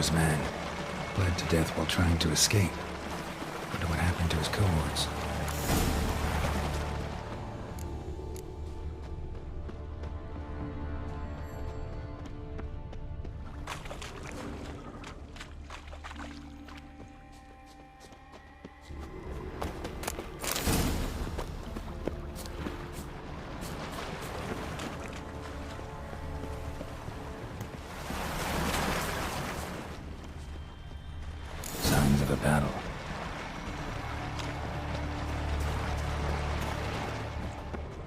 Alar's man. Bled to death while trying to escape. Wonder what happened to his cohorts. Signs of a battle.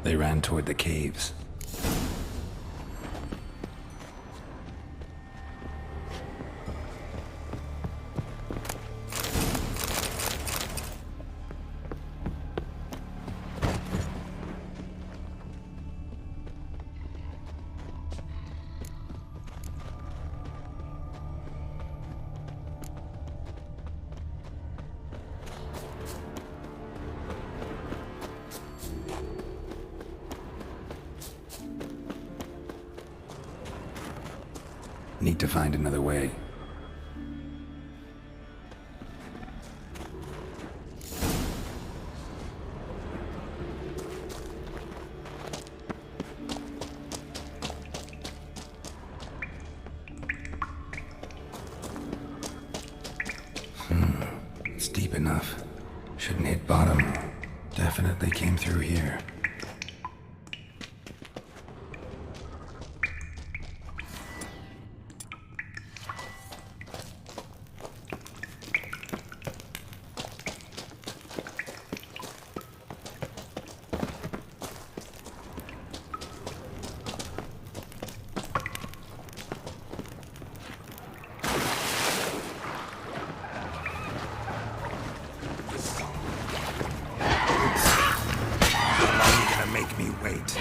They ran toward the caves. Need to find another way. It's deep enough. Shouldn't hit bottom. Definitely came through here. Make me wait.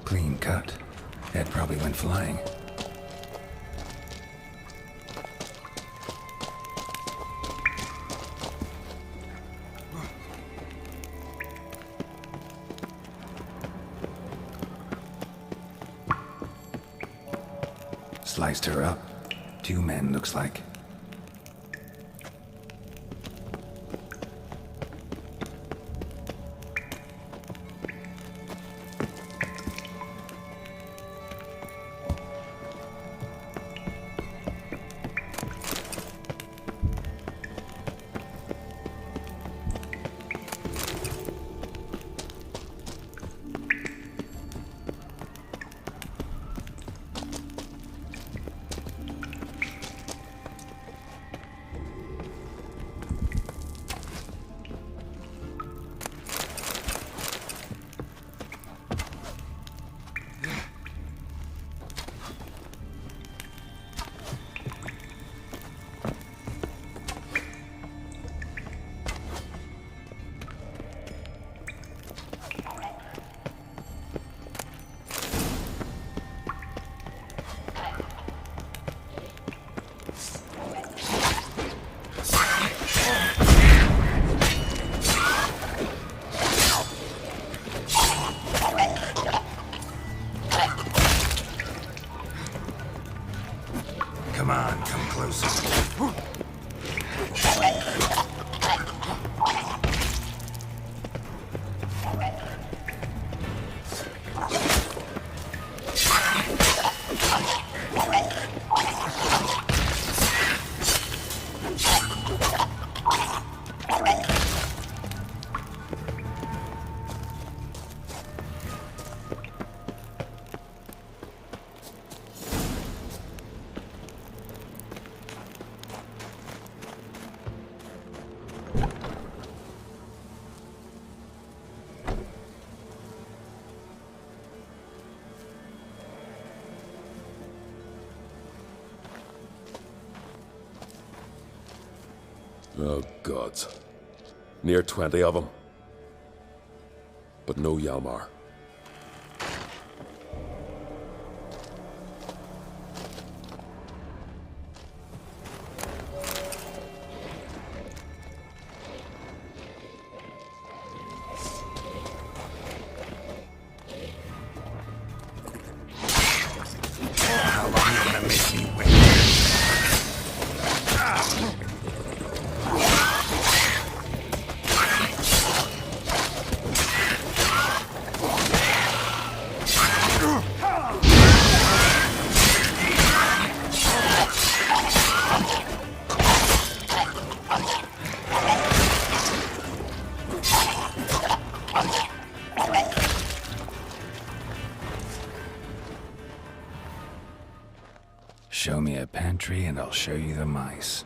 Clean cut. Head probably went flying. Sliced her up. 2 men, looks like. Come on, come closer. Oh, gods. Near 20 of them. But no Hjalmar. How long you gonna make me wait? Show me a pantry and I'll show you the mice.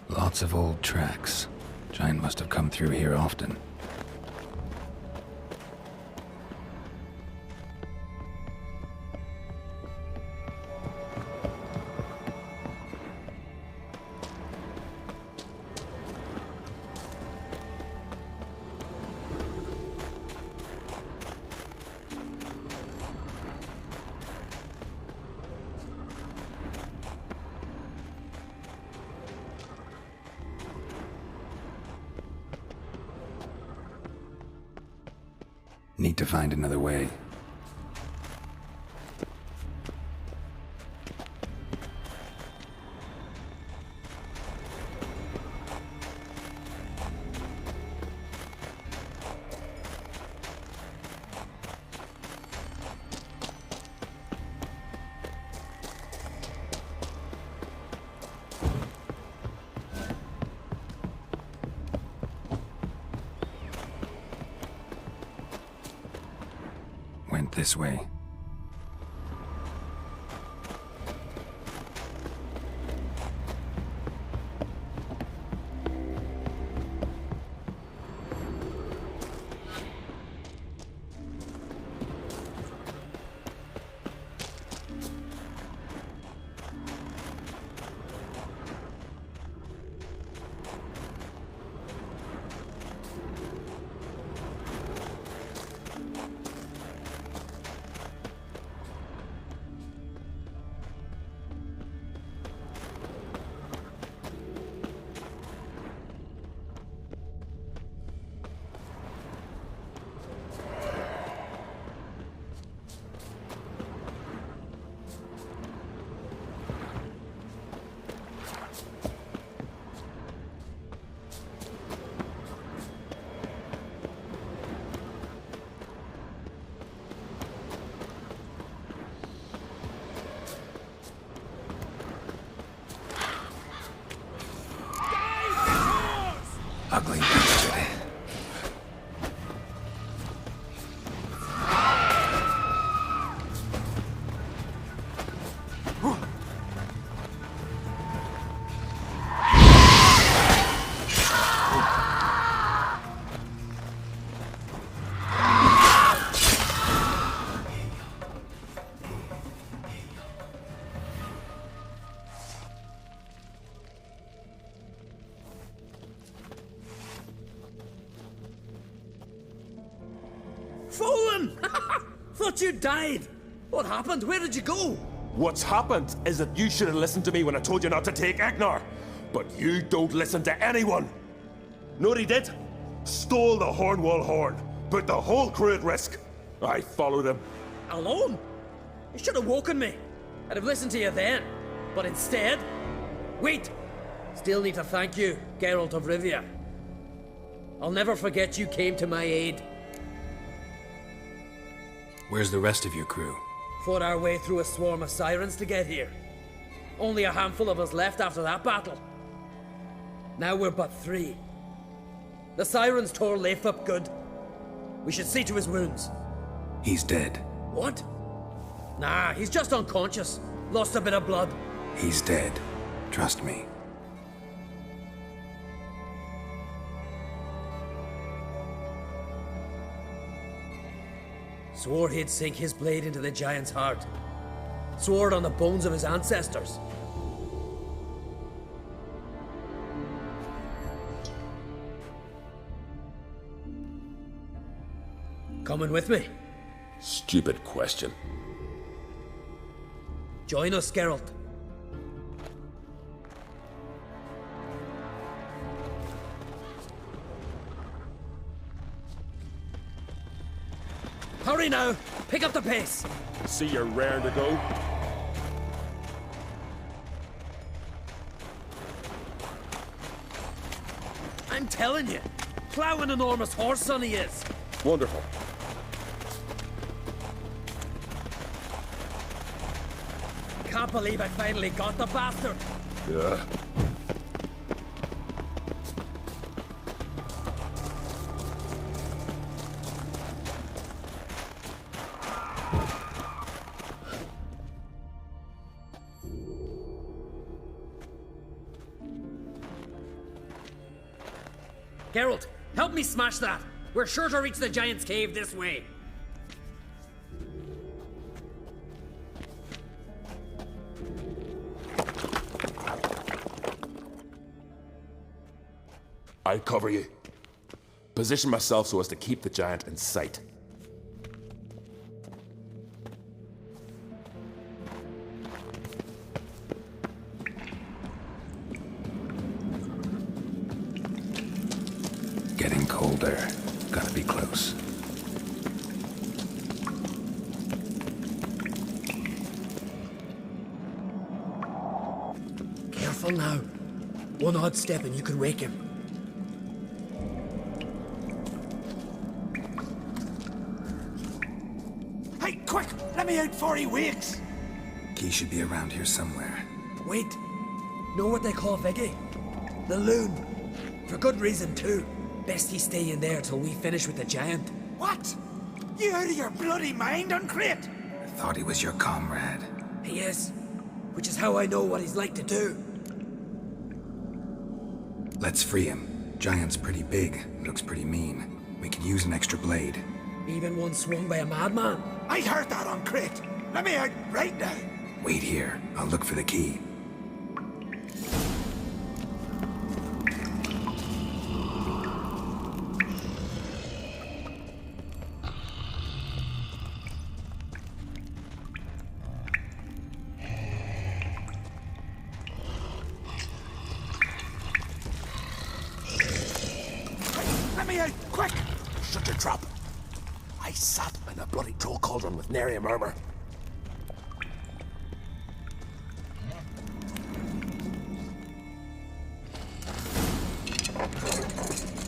Lots of old tracks. Giant must have come through here often. Need to find another way. Went this way. Ugly bastard. Fallen! Thought you died! What happened? Where did you go? What's happened is that you should have listened to me when I told you not to take Agnar. But you don't listen to anyone. Know what he did? Stole the Hornwall horn. Put the whole crew at risk. I followed him. Alone? You should have woken me. I'd have listened to you then. But instead... Wait! Still need to thank you, Geralt of Rivia. I'll never forget you came to my aid. Where's the rest of your crew? Fought our way through a swarm of sirens to get here. Only a handful of us left after that battle. Now we're but 3. The sirens tore Leif up good. We should see to his wounds. He's dead. What? Nah, he's just unconscious. Lost a bit of blood. He's dead. Trust me. Swore he'd sink his blade into the giant's heart. Swore it on the bones of his ancestors. Coming with me? Stupid question. Join us, Geralt. Hurry now! Pick up the pace! See you're raring to go? I'm telling you, plough an enormous horse, son he is. Wonderful. Can't believe I finally got the bastard. Yeah. Geralt, help me smash that. We're sure to reach the giant's cave this way. I'll cover you. Position myself so as to keep the giant in sight. Getting colder. Gotta be close. Careful now. One odd step and you can wake him. Hey, quick! Let me out before he wakes! Key should be around here somewhere. Wait. Know what they call Viggy? The loon. For good reason, too. Best he stay in there till we finish with the giant. What? You out of your bloody mind, Uncrate? I thought he was your comrade. He is. Which is how I know what he's like to do. Let's free him. Giant's pretty big. Looks pretty mean. We could use an extra blade. Even one swung by a madman. I heard that, Uncrate. Let me out right now. Wait here. I'll look for the key. Let me out, quick! Shut your trap. I sat in a bloody troll cauldron with nary a murmur.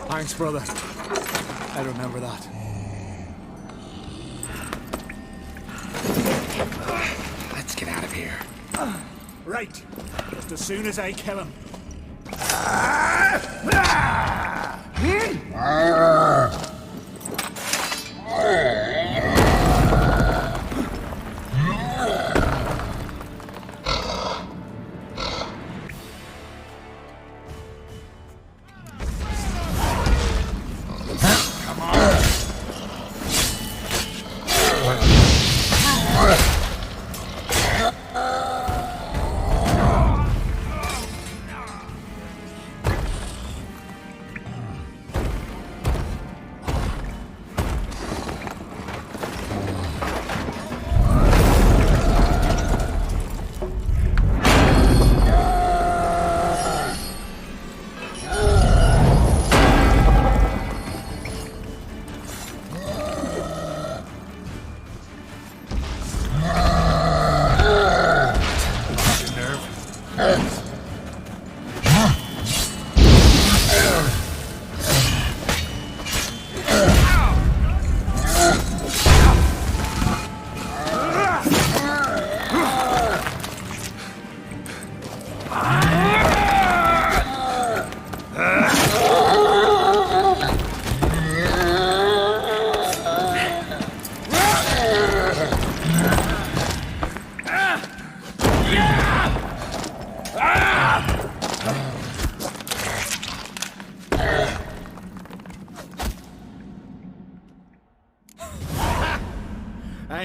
Thanks, brother. I remember that. Let's get out of here. Right. Just as soon as I kill him.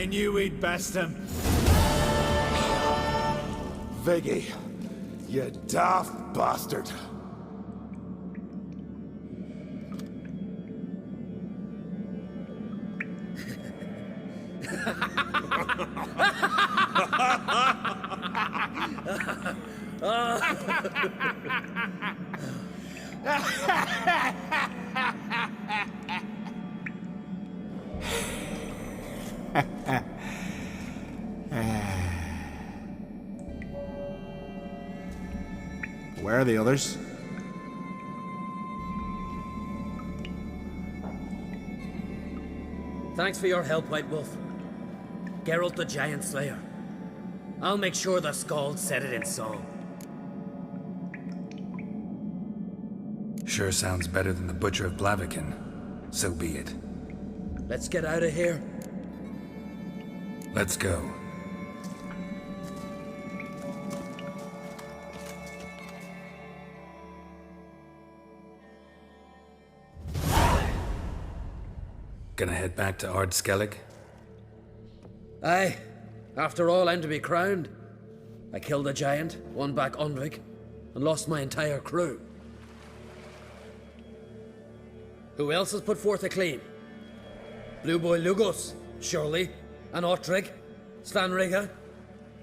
I knew we'd best him. Viggy, you daft bastard. Where are the others? Thanks for your help, White Wolf. Geralt the Giant Slayer. I'll make sure the Skald said it in song. Sure sounds better than the Butcher of Blaviken. So be it. Let's get out of here. Let's go. Gonna head back to Ard Skellig? Aye. After all, I'm to be crowned. I killed a giant, won back Undvik, and lost my entire crew. Who else has put forth a claim? Blue Boy Lugos, surely, and Ottrig, Svanriga.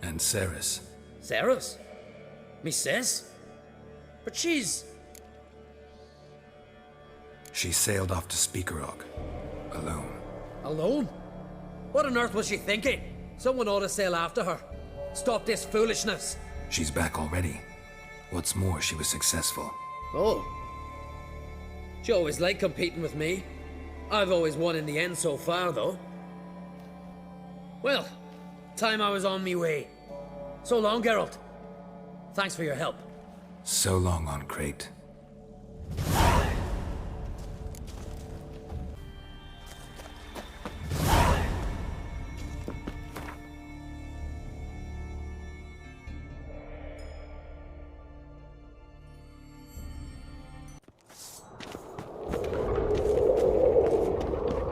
And Ceres. Ceres? Me sis? But she's... She sailed off to Speakerog. Alone. alone? What on earth was she thinking? Someone ought to sail after her. Stop this foolishness. She's back already. What's more, she was successful. Oh. She always liked competing with me. I've always won in the end so far, though. Well, time I was on me way. So long, Geralt. Thanks for your help. So long on Crate.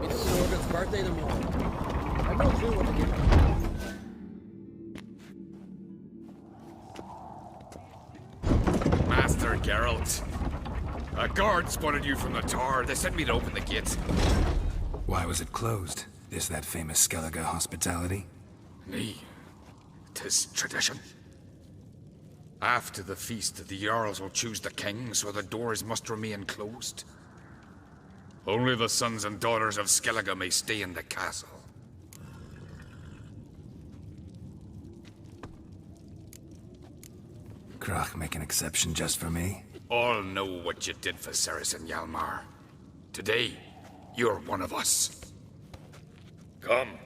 It's Morgan's birthday tomorrow. I've no clue what to give her. Master Geralt. A guard spotted you from the tower. They sent me to open the gates. Why was it closed? Is that famous Skellige hospitality? Me. 'Tis tradition. After the feast, the Jarls will choose the king, so the doors must remain closed. Only the sons and daughters of Skellige may stay in the castle. Krach make an exception just for me? All know what you did for Ceres and Hjalmar. Today, you're one of us. Come.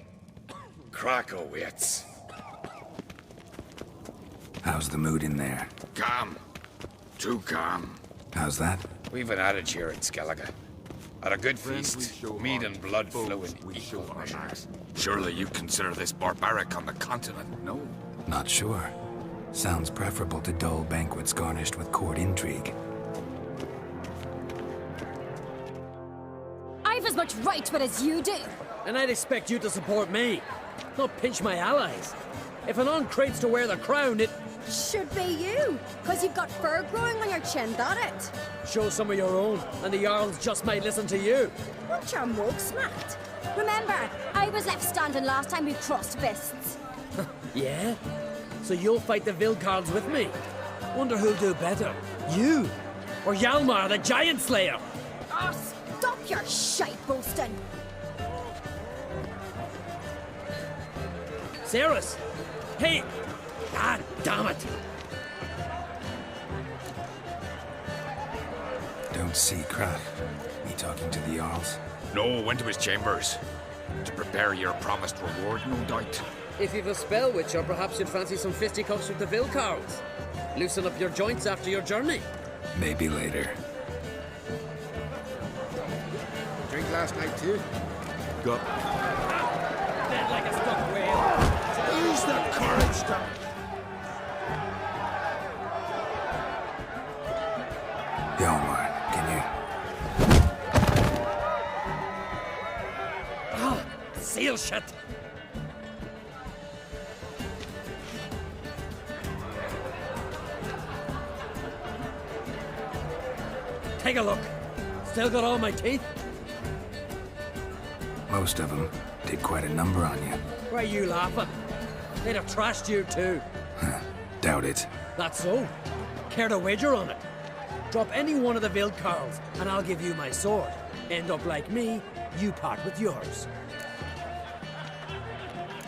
Krakow waits. How's the mood in there? Calm. Too calm. How's that? We've an adage here in Skellige. At a good feast, mead and blood flow in equal measures. Surely you consider this barbaric on the continent, no? Not sure. Sounds preferable to dull banquets garnished with court intrigue. I've as much right to it as you do. And I'd expect you to support me, not pinch my allies. If an on-crate's to wear the crown, it... Should be you, because you've got fur growing on your chin, that it? Show some of your own, and the Jarls just might listen to you. Want your mug smacked? Remember, I was left standing last time we crossed fists. Yeah? So you'll fight the Vilcards with me? Wonder who'll do better, you or Hjalmar the Giant Slayer? Oh, stop your shite boasting. Ceres! Hey! God damn it! Don't see Krach. He talking to the Jarls? No, went to his chambers. To prepare your promised reward, no doubt. If you've a spell witcher, perhaps you'd fancy some fisticuffs with the Vilcards. Loosen up your joints after your journey. Maybe later. Drink last night too? Got Dead like a stuck whale. use the courage to... Hjalmar, can you... Ah, seal shit! Take a look. Still got all my teeth? Most of them did quite a number on you. Why are you laughing? They'd have trashed you too. Doubt it. That's so. Care to wager on it? Drop any one of the Veiled Carls, and I'll give you my sword. End up like me, you part with yours.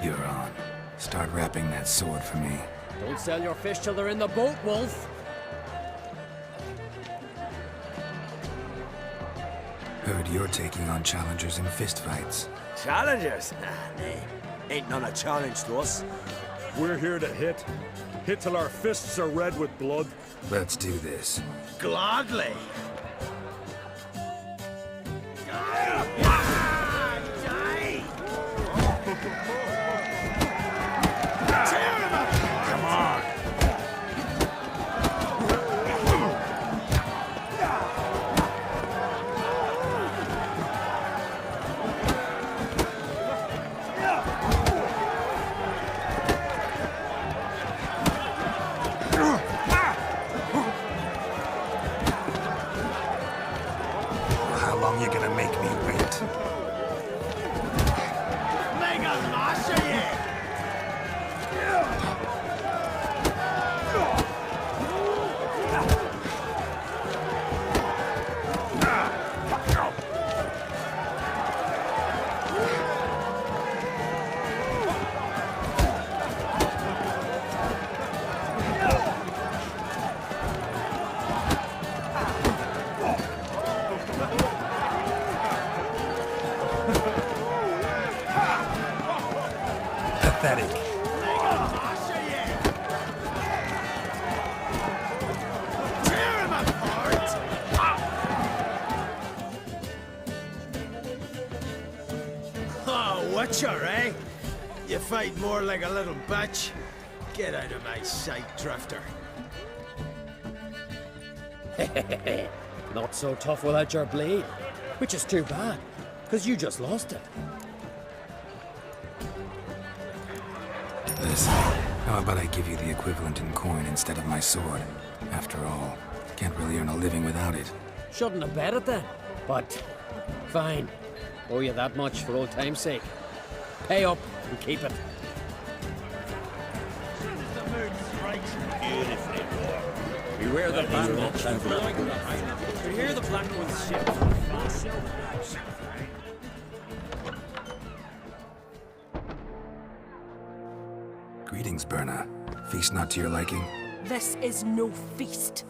You're on. Start wrapping that sword for me. Don't sell your fish till they're in the boat, Wolf. Heard you're taking on challengers in fistfights. Challengers? Nay, ain't none a challenge to us. We're here to hit. Hit till our fists are red with blood. Let's do this. Gladly. Come on. How long you gonna make me wait? Mega masha ye! Pathetic. Mega masha ye! Tear him apart! Oh, Witcher, eh? You fight more like a little bitch. Get out of my sight, Drifter. Not so tough without your blade. Which is too bad, because you just lost it. Listen, how about I give you the equivalent in coin instead of my sword? After all, can't really earn a living without it. Shouldn't have bet it then. But, fine. Owe you that much for old time's sake. Pay up and keep it. The moon strikes beautifully warm. Beware the battle. You hear the Black One's ship? Greetings, Berna. Feast not to your liking? This is no feast.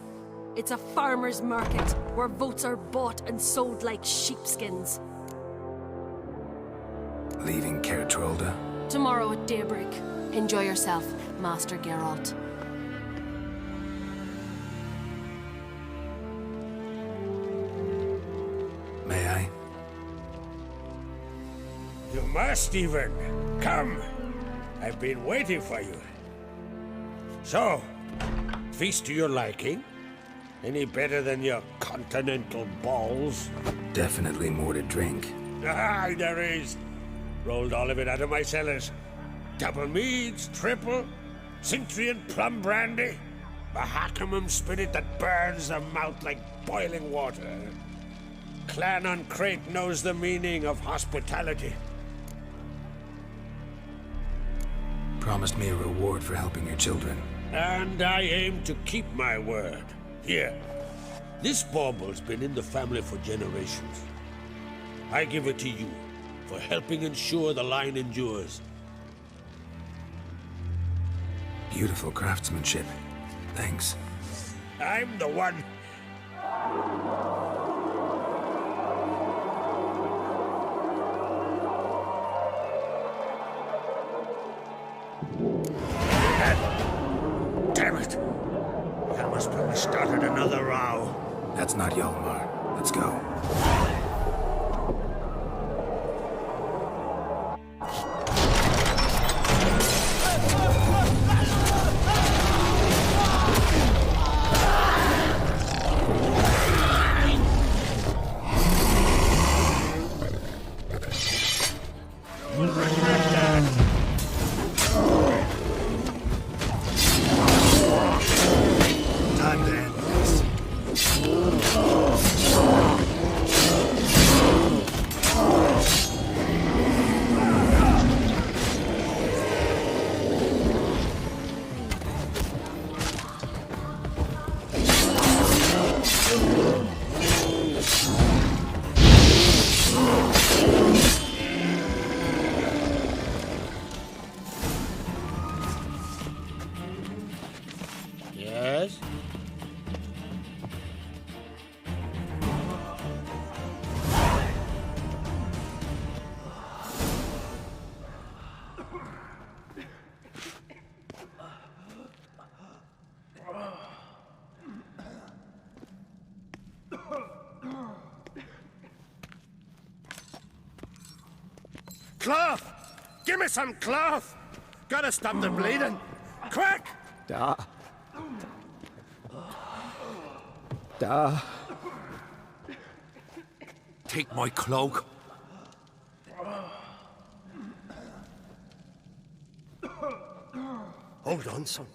It's a farmer's market where votes are bought and sold like sheepskins. Leaving Caer Trolda? Tomorrow at daybreak. Enjoy yourself, Master Geralt. May I? You must even. Come. I've been waiting for you. So, feast to your liking? Any better than your continental balls? Definitely more to drink. Ah, there is. Rolled all of it out of my cellars. Double meads, triple, Cintrian plum brandy, Mahakimum spirit that burns the mouth like boiling water. Clan on Crate knows the meaning of hospitality. Promised me a reward for helping your children. And I aim to keep my word. Here, this bauble's been in the family for generations. I give it to you for helping ensure the line endures. Beautiful craftsmanship. Thanks. I'm the one. Damn it! That must have started another row. That's not Hjalmar. Let's go. Done then. Yes? Cloth! Give me some cloth! Gotta stop the bleeding! Quick! Da. Da. Take my cloak. Hold on, son.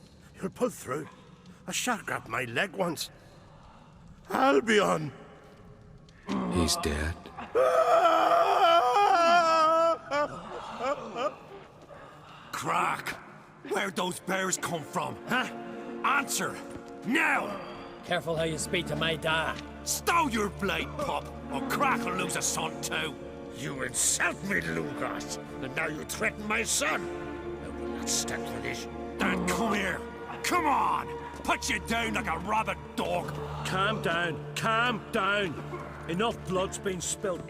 You'll pull through. A shark grabbed my leg once. Albion! He's dead. Crack! Where'd those bears come from, huh? Answer! Now! Careful how you speak to my dad. Stow your blade, pup, or Crack will lose a son too. You insult me, Lucas, and now you threaten my son. I will not stand for this. Dan, come here. Come on! Put you down like a rabid dog. Calm down. Calm down. Enough blood's been spilt.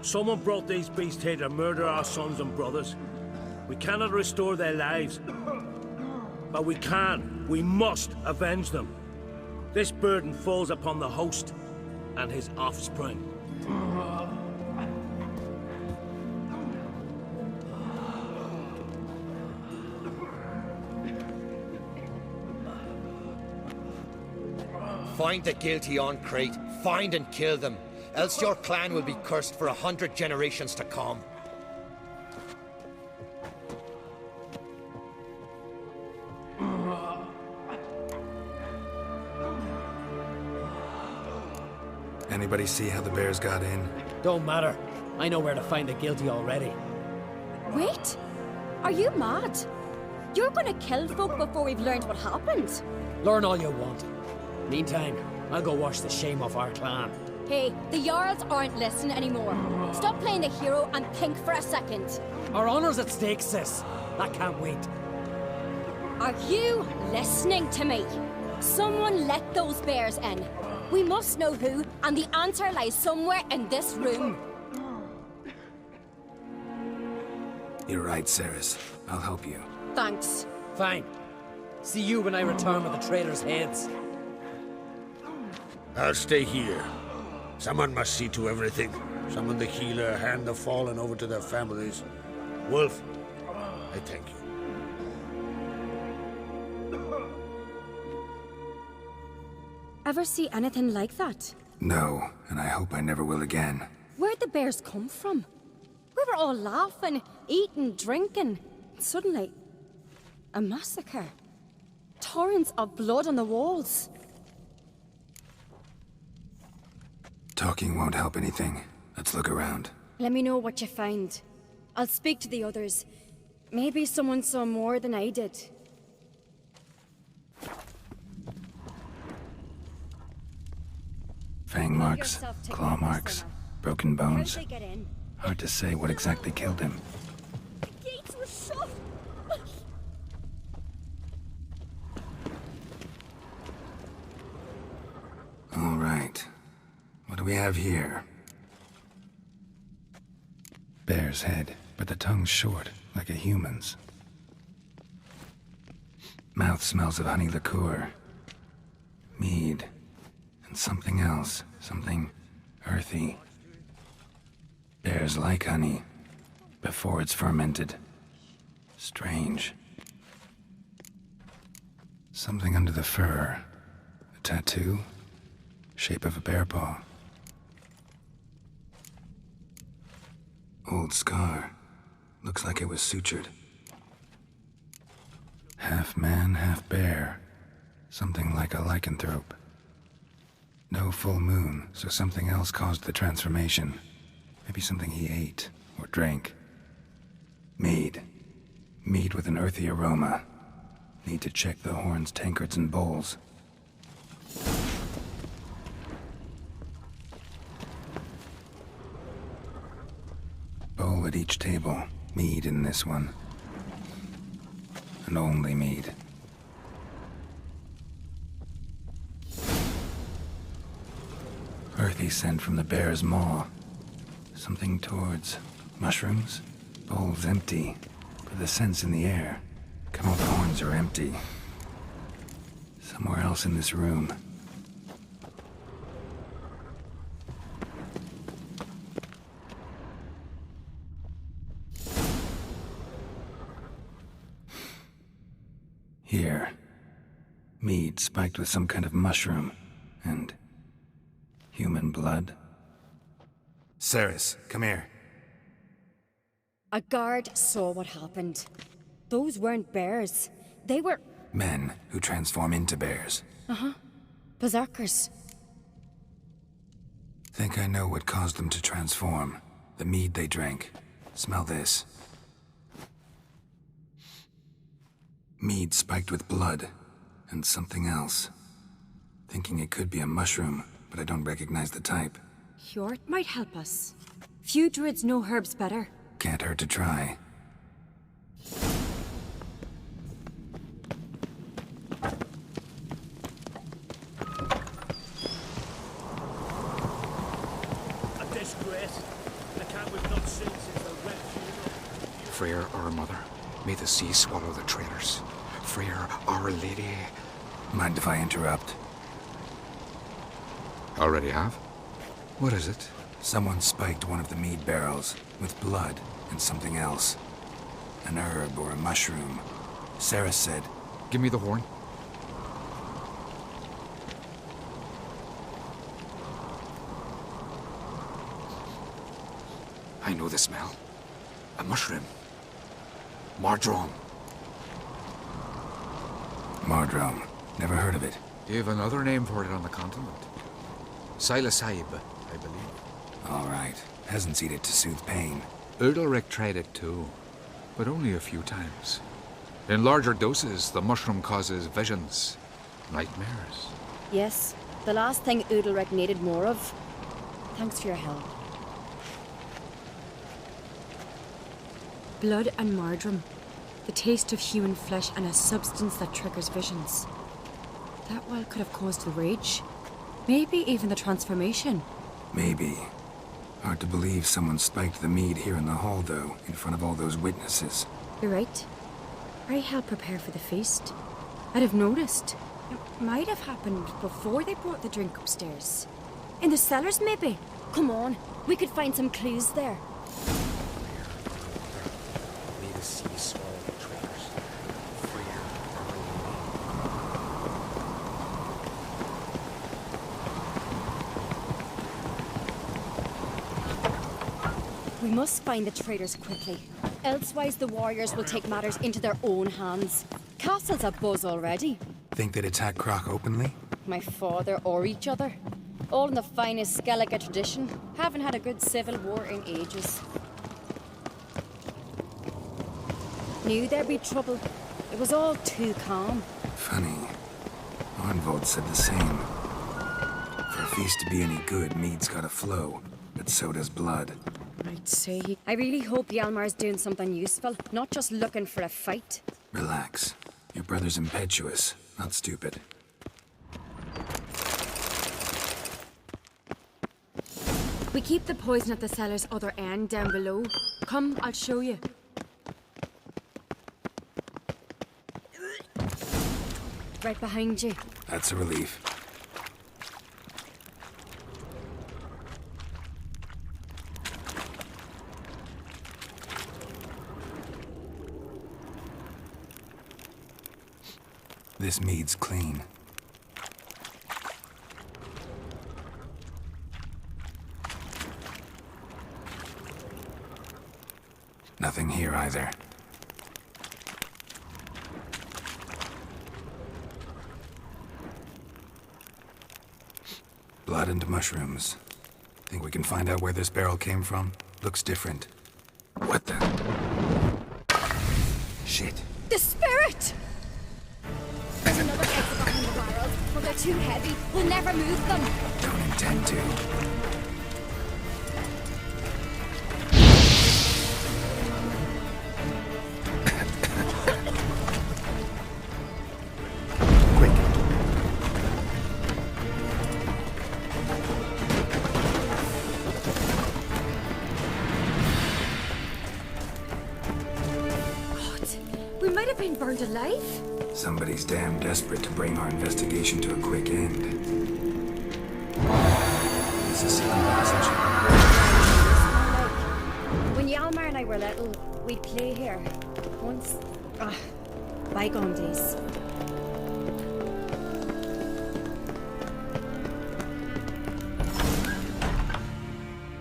Someone brought these beasts here to murder our sons and brothers. We cannot restore their lives. But we can. We must avenge them. This burden falls upon the host and his offspring. Find the guilty on Crete. Find and kill them. Else your clan will be cursed for 100 generations to come. Anybody see how the bears got in? Don't matter. I know where to find the guilty already. Wait! Are you mad? You're gonna kill folk before we've learned what happened. Learn all you want. Meantime, I'll go wash the shame off our clan. Hey, the Jarls aren't listening anymore. Stop playing the hero and think for a second. Our honor's at stake, sis. That can't wait. Are you listening to me? Someone let those bears in. We must know who, and the answer lies somewhere in this room. You're right, Ceres. I'll help you. Thanks. Fine. See you when I return with the traitors' heads. I'll stay here. Someone must see to everything. Summon the healer, hand the fallen over to their families. Wolf, I thank you. Ever see anything like that? No, and I hope I never will again. Where'd the bears come from? We were all laughing, eating, drinking. Suddenly, a massacre. Torrents of blood on the walls. Talking won't help anything. Let's look around. Let me know what you find. I'll speak to the others. Maybe someone saw more than I did. Fang marks, claw marks, broken bones. How'd they get in? Hard to say what exactly killed him. The gates were shut! All right. What do we have here? Bear's head, but the tongue's short, like a human's. Mouth smells of honey liqueur. Mead. And something else. Something earthy. Bears like honey. Before it's fermented. Strange. Something under the fur. A tattoo? Shape of a bear paw. Old scar. Looks like it was sutured. Half man, half bear. Something like a lycanthrope. No full moon, so something else caused the transformation. Maybe something he ate or drank. Mead. Mead with an earthy aroma. Need to check the horns, tankards, and bowls. people at each table. Mead in this one. And only mead. Earthy scent from the bear's maw. Something towards mushrooms? Bowl's empty, but the scent's in the air. Camel horns are empty. Somewhere else in this room. Here. Mead spiked with some kind of mushroom. And human blood. Ceres, come here. A guard saw what happened. Those weren't bears. They were... Men who transform into bears. Uh-huh. Berserkers. Think I know what caused them to transform. The mead they drank. Smell this. Mead spiked with blood. And something else. Thinking it could be a mushroom, but I don't recognize the type. Hjort might help us. Few druids know herbs better. Can't hurt to try. A disgrace. The camp was not seen since the wreck funeral. Freyr, our mother, may the sea swallow the traitors. Freyr, our lady. Mind if I interrupt? Already have? What is it? Someone spiked one of the mead barrels with blood and something else. An herb or a mushroom. Sarah said... Give me the horn. I know the smell. A mushroom. Mardrome. Mardrome. Never heard of it. You have another name for it on the continent. Psilocybe, I believe. All right. Peasants eat it to soothe pain. Udalric tried it too, but only a few times. In larger doses, the mushroom causes visions, nightmares. Yes, the last thing Udalric needed more of. Thanks for your help. Blood and mardrum. The taste of human flesh and a substance that triggers visions. That well could have caused the rage. Maybe even the transformation. Maybe. Hard to believe someone spiked the mead here in the hall, though, in front of all those witnesses. You're right. I helped prepare for the feast. I'd have noticed. It might have happened before they brought the drink upstairs. In the cellars, maybe. Come on, we could find some clues there. May the sea swallow the traitors. Freyr, We must find the traitors quickly. Elsewise, the warriors will take matters into their own hands. Castle's abuzz already. Think they'd attack Croc openly? My father or each other. All in the finest Skellige tradition. Haven't had a good civil war in ages. Knew there'd be trouble. It was all too calm. Funny. Arnvold said the same. For a feast to be any good, mead's gotta flow. But so does blood. I'd say... I really hope Hjalmar's doing something useful, not just looking for a fight. Relax. Your brother's impetuous, not stupid. We keep the poison at the cellar's other end down below. Come, I'll show you. Right behind you. That's a relief. This mead's clean. Nothing here either. Blood and mushrooms. Think we can find out where this barrel came from? Looks different. What the? Shit. The spirit! There's another exit behind the barrels, but they're too heavy. We'll never move them. Don't intend to. being burned alive? Somebody's damn desperate to bring our investigation to a quick end. It's a secret passage. When Yalmar and I were little, we'd play here. Once. Bygone days.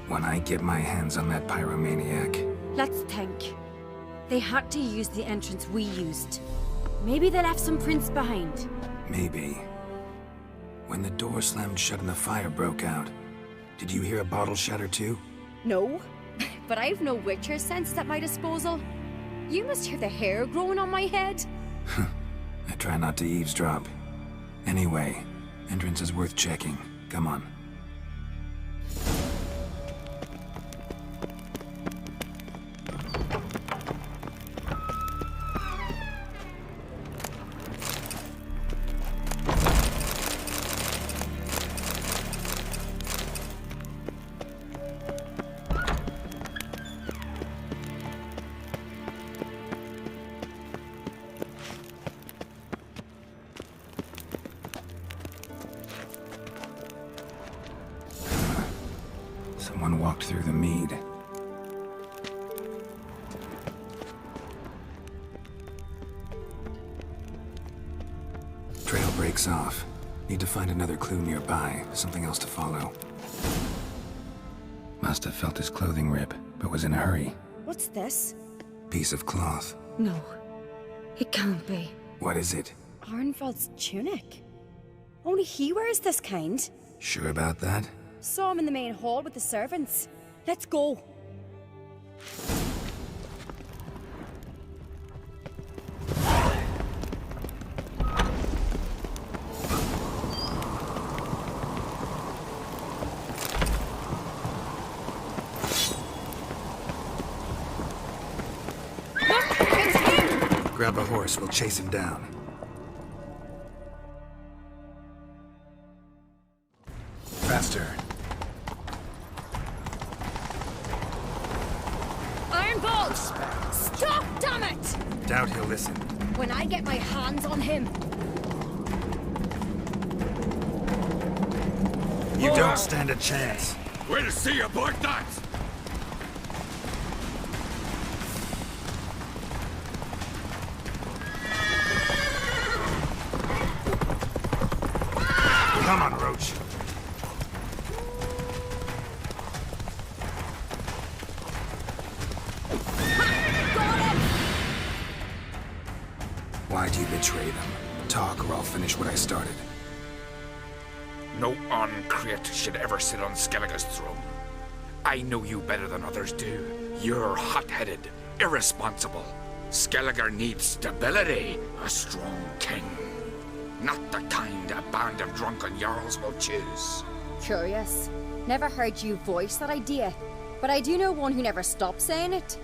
When I get my hands on that pyromaniac. Let's think. They had to use the entrance we used. Maybe they left some prints behind. Maybe. When the door slammed shut and the fire broke out, did you hear a bottle shatter too? No, but I've no Witcher sense at my disposal. You must hear the hair growing on my head. I try not to eavesdrop. Anyway, entrance is worth checking. Come on. Someone walked through the mead. Trail breaks off. Need to find another clue nearby, something else to follow. Must have felt his clothing rip, but was in a hurry. What's this? Piece of cloth. No. It can't be. What is it? Arnvald's tunic. Only he wears this kind. Sure about that? Saw him in the main hall with the servants. Let's go. Grab a horse, we'll chase him down. Faster. Ironbolt! Stop, damn it! Doubt he'll listen. When I get my hands on him. You don't stand a chance. We'll see about that! Come on, Roach. Why'd you betray them? Talk or I'll finish what I started. No Oncrate should ever sit on Skellige's throne. I know you better than others do. You're hot-headed, irresponsible. Skellige needs stability, a strong king. Not the kind a band of drunken jarls will choose. Curious. Never heard you voice that idea. But I do know one who never stops saying it.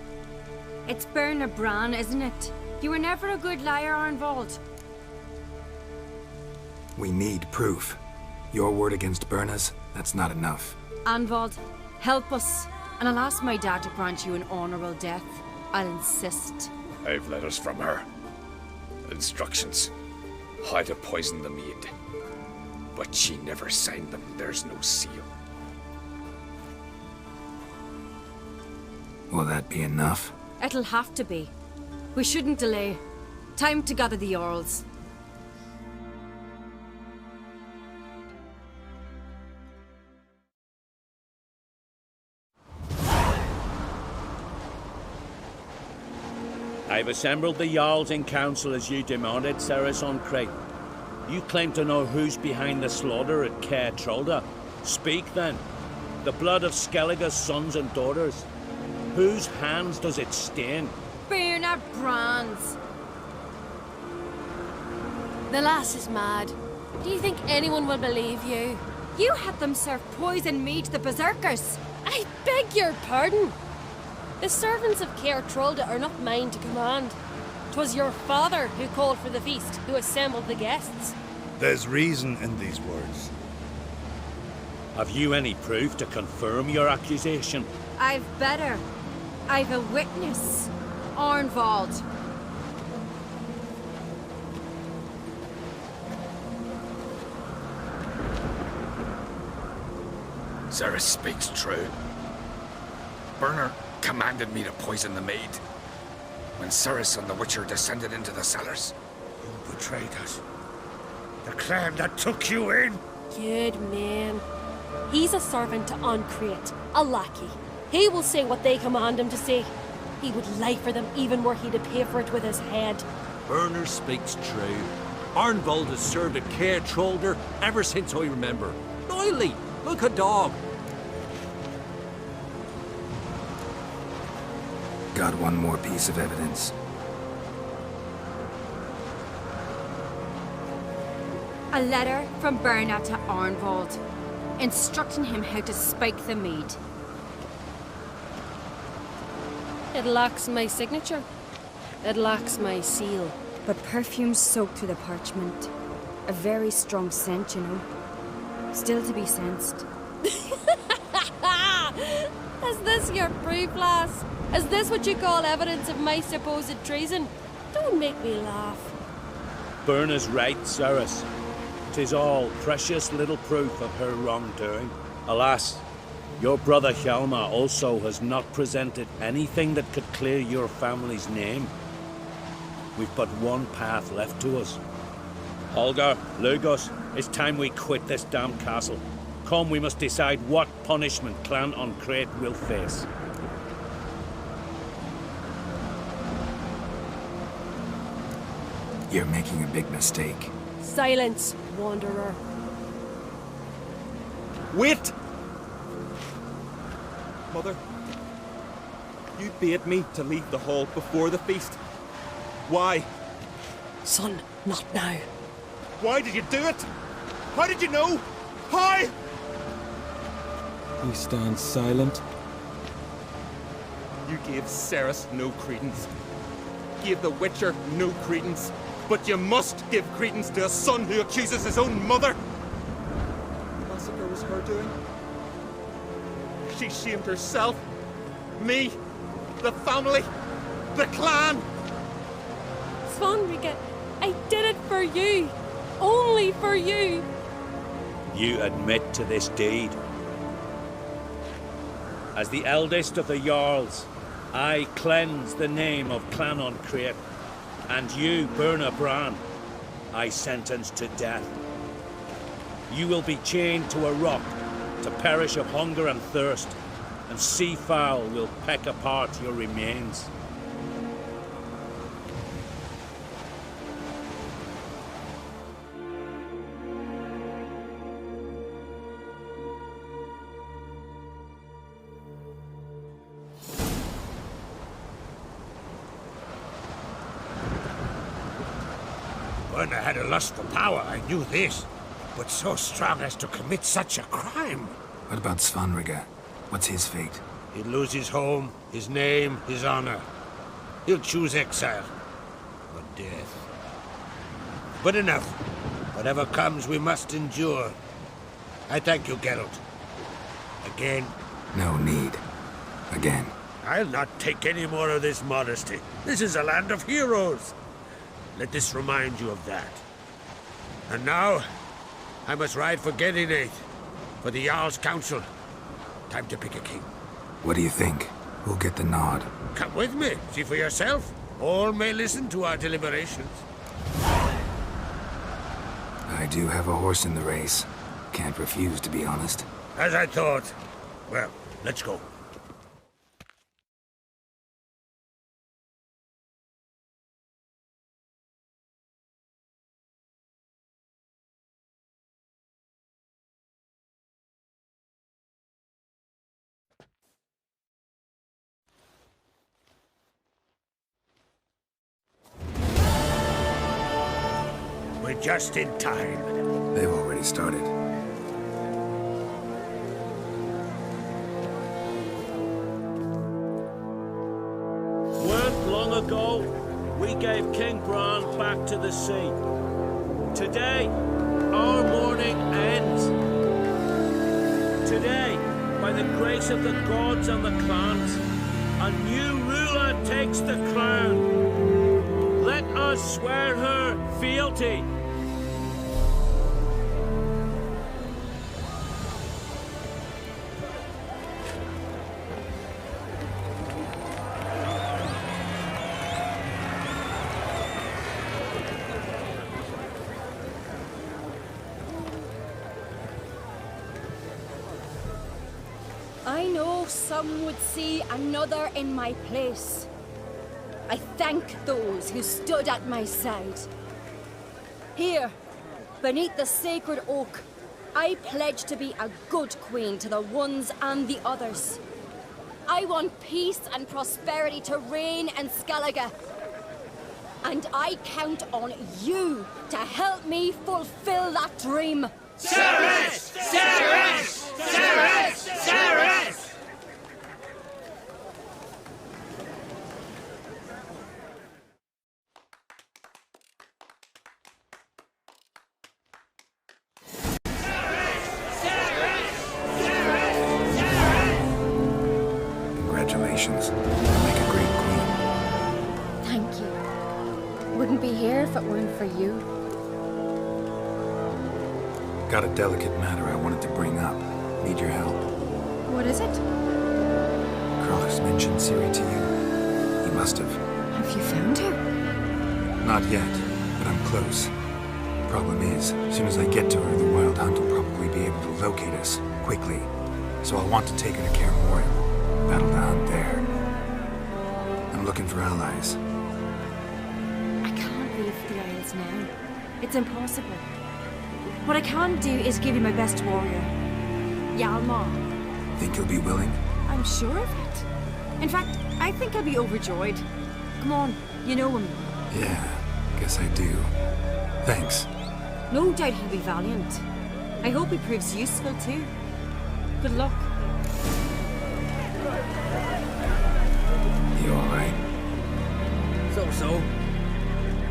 It's Bernard Bran, isn't it? You were never a good liar, Arnvald. We need proof. Your word against Berna's, that's not enough. Arnvald, help us. And I'll ask my dad to grant you an honorable death. I'll insist. I've letters from her. Instructions. How to poison the mead. But she never signed them. There's no seal. Will that be enough? It'll have to be. We shouldn't delay. Time to gather the Jarls. I've assembled the Jarls in council as you demanded, Ceres Oncrate. You claim to know who's behind the slaughter at Caer Trolda. Speak then. The blood of Skellige's sons and daughters. Whose hands does it stain? Bernard Bran's. The lass is mad. Do you think anyone will believe you? You had them serve poison mead to the berserkers. I beg your pardon. The servants of Caer Trolda are not mine to command. 'Twas your father who called for the feast, who assembled the guests. There's reason in these words. Have you any proof to confirm your accusation? I've better. I've a witness. Arnvald. Zerus speaks true. Burner commanded me to poison the maid. When Zerus and the Witcher descended into the cellars. You betrayed us. The clan that took you in. Good man. He's a servant to Uncreate, a lackey. He will say what they command him to say. He would lie for them even were he to pay for it with his head. Burner speaks true. Arnvold has served at Caer Trolder ever since I remember. Loyally, like a dog. Got one more piece of evidence. A letter from Bernard to Arnvold, instructing him how to spike the mead. It lacks my signature. It lacks my seal. But perfume soaked through the parchment. A very strong scent, you know. Still to be sensed. Is this your proof, lass? Is this what you call evidence of my supposed treason? Don't make me laugh. Burner's right, Zerus. 'Tis all precious little proof of her wrongdoing. Alas, your brother Hjalmar also has not presented anything that could clear your family's name. We've but one path left to us. Holger, Lugos, it's time we quit this damn castle. Come, we must decide what punishment Clan Uncreate will face. You're making a big mistake. Silence, wanderer. Wait! Mother, you bade me to leave the hall before the feast. Why? Son, not now. Why did you do it? How did you know? How? He stands silent. You gave Cerys no credence. Gave the Witcher no credence. But you must give credence to a son who accuses his own mother. The massacre was her doing. She shamed herself, me, the family, the clan. Svanrige, I did it for you. Only for you. You admit to this deed. As the eldest of the Jarls, I cleanse the name of Clan Uncreate, and you, Burna Bran, I sentence to death. You will be chained to a rock to perish of hunger and thirst, and sea fowl will peck apart your remains. When I had a lust for power, I knew this. But so strong as to commit such a crime. What about Svanrige? What's his fate? He'll lose his home, his name, his honor. He'll choose exile. Or death. But enough. Whatever comes, we must endure. I thank you, Geralt. Again. No need. Again. I'll not take any more of this modesty. This is a land of heroes. Let this remind you of that. And now, I must ride for Gedinath, for the Jarl's Council. Time to pick a king. What do you think? Who'll get the nod? Come with me, see for yourself. All may listen to our deliberations. I do have a horse in the race. Can't refuse, to be honest. As I thought. Well, let's go. We're just in time. They've already started. Weren't long ago, we gave King Bran back to the sea. Today, our mourning ends. Today, by the grace of the gods and the clans, a new ruler takes the crown. Let us swear her fealty. I know some would see another in my place. I thank those who stood at my side. Here, beneath the sacred oak, I pledge to be a good queen to the ones and the others. I want peace and prosperity to reign in Skellige. And I count on you to help me fulfill that dream. Ceres! Ceres! Ceres! Ceres! Congratulations. You'll make a great queen. Thank you. Wouldn't be here if it weren't for you. Got a delicate matter I wanted to bring up. Need your help. What is it? Crocus mentioned Ciri to you. He must have. Have you found her? Not yet, but I'm close. Problem is, as soon as I get to her, the Wild Hunt will probably be able to locate us quickly. So I'll want to take her to Kaer Morhen. Battle the hunt there. I'm looking for allies. I can't leave the Isles now. It's impossible. What I can do is give you my best warrior, Hjalmar. Think you'll be willing? I'm sure of it. In fact, I think I'll be overjoyed. Come on, you know him. Yeah, guess I do. Thanks. No doubt he'll be valiant. I hope he proves useful too. Good luck. You alright? So.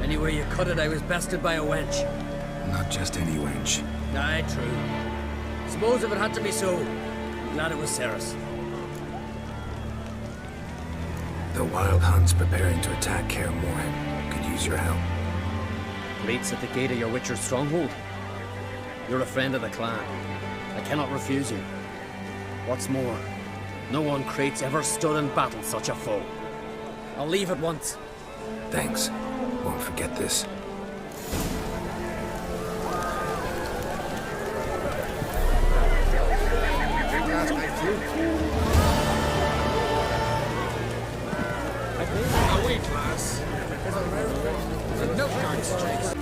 Anywhere you cut it, I was bested by a wench. Not just any wench. Aye, true. Suppose if it had to be so, I'm glad it was Ceres. The Wild Hunt's preparing to attack Kaer Morhen. Could use your help. Waits at the gate of your Witcher's stronghold. You're a friend of the clan. I cannot refuse you. What's more, no one Crate's ever stood in battle such a foe. I'll leave at once. Thanks. Won't forget this. Last night too. Away, class. The milk cart's chase.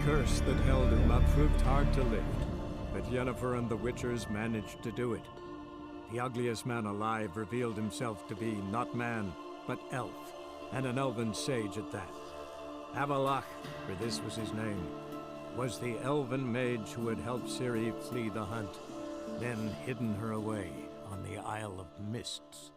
curse that held him up proved hard to lift, but Yennefer and the Witchers managed to do it. The ugliest man alive revealed himself to be not man, but elf, and an elven sage at that. Avalach, for this was his name, was the elven mage who had helped Ciri flee the hunt, then hidden her away on the Isle of Mists.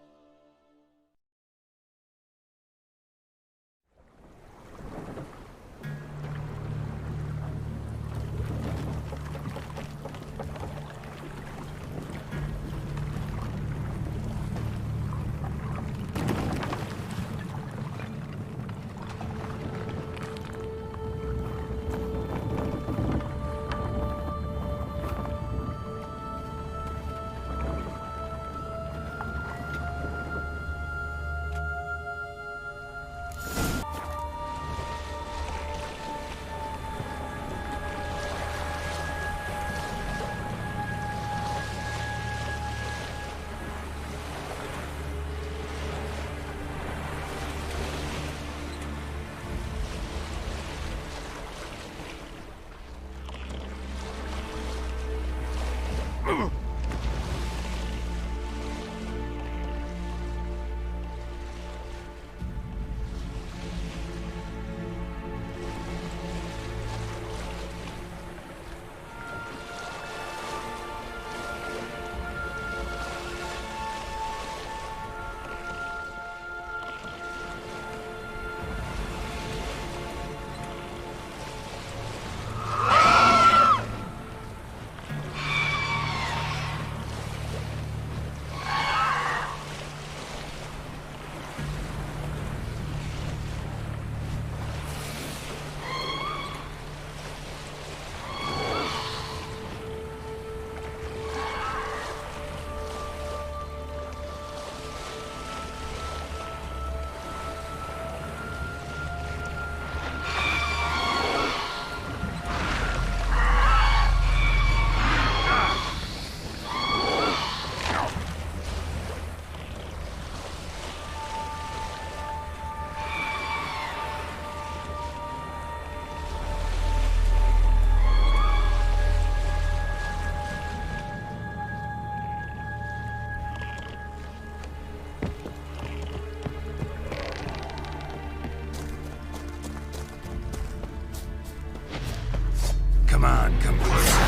Come on, come closer.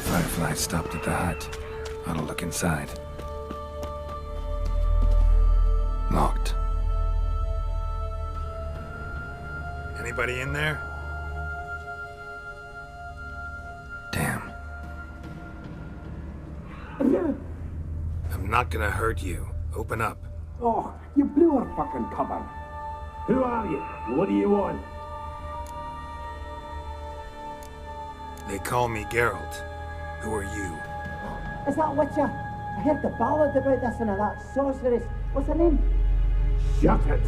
Firefly stopped at the hut. I'll look inside. Locked. Anybody in there? Damn. I'm not gonna hurt you. Open up. Oh, you blew our fucking cover. Who are you? What do you want? They call me Geralt. Who are you? Is that Witcher? I heard the ballad about this and that sorceress. What's her name? Shut it!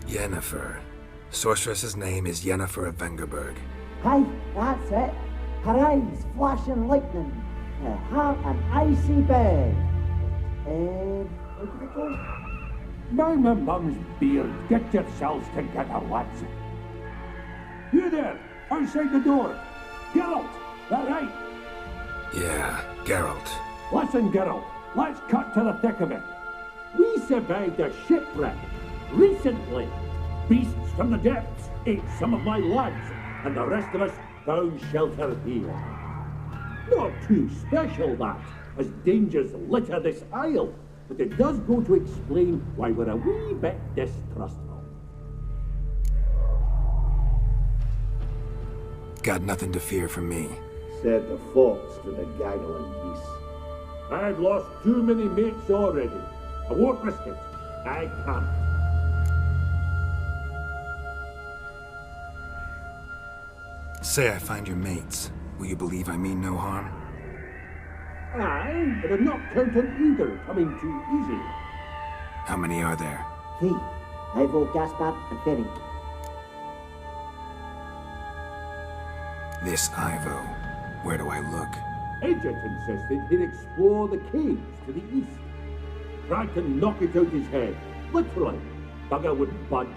Yennefer. Sorceress's name is Yennefer of Vengerberg. Aye, that's it. Her eyes flashing lightning. Her heart an icy bed. Where did it go? By my mum's beard, get yourselves together, lads. You there, outside the door. Geralt, that right? Yeah, Geralt. Listen, Geralt, let's cut to the thick of it. We survived a shipwreck recently. Beasts from the depths ate some of my lads, and the rest of us found shelter here. Not too special, that, as dangers litter this isle, but it does go to explain why we're a wee bit distrustful. Got nothing to fear from me. Said the fox to the gaggling beast. I've lost too many mates already. I won't risk it. I can't. Say I find your mates. Will you believe I mean no harm? Aye, but I'm not counting either coming too easy. How many are there? 3. Ivo, Gaspard, and Ferenc. This Ivo. Where do I look? Agent insisted he'd explore the caves to the east. Tried to knock it out his head. Literally. Bugger wouldn't budge.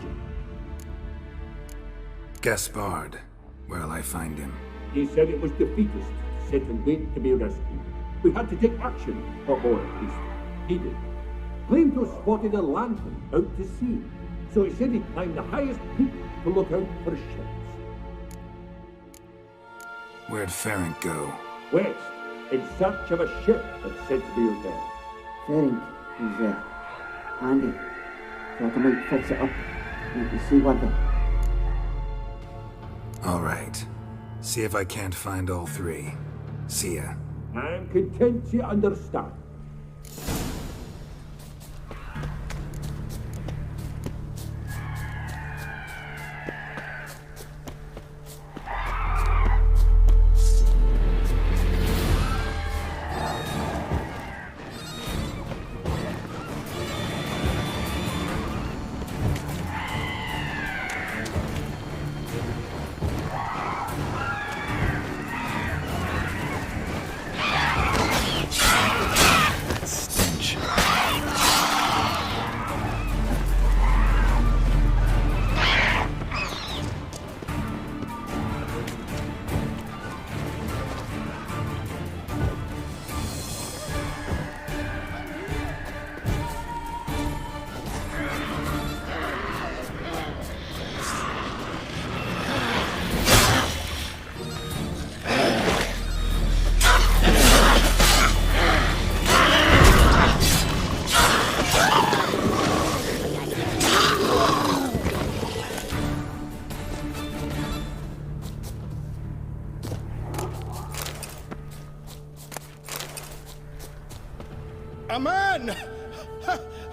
Gaspard. Where'll I find him? He said it was defeatist, sent and wait to be rescued. We had to take action, or at least he did. Claimed to have spotted a lantern out to sea, so he said he'd climb the highest peak to look out for ships. Where'd Ferenc go? West, in search of a ship that's said to be out there. Ferenc is handy. Thought I might fix it up. Let me see one thing. All right. See if I can't find all 3. See ya. I'm content you understand.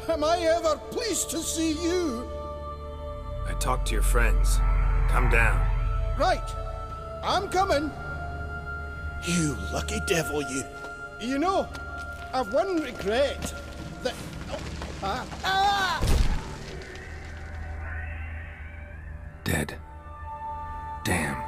Am I ever pleased to see you? I talked to your friends. Come down. Right. I'm coming. You lucky devil, you. You know, I've one regret. That... Dead. Damn.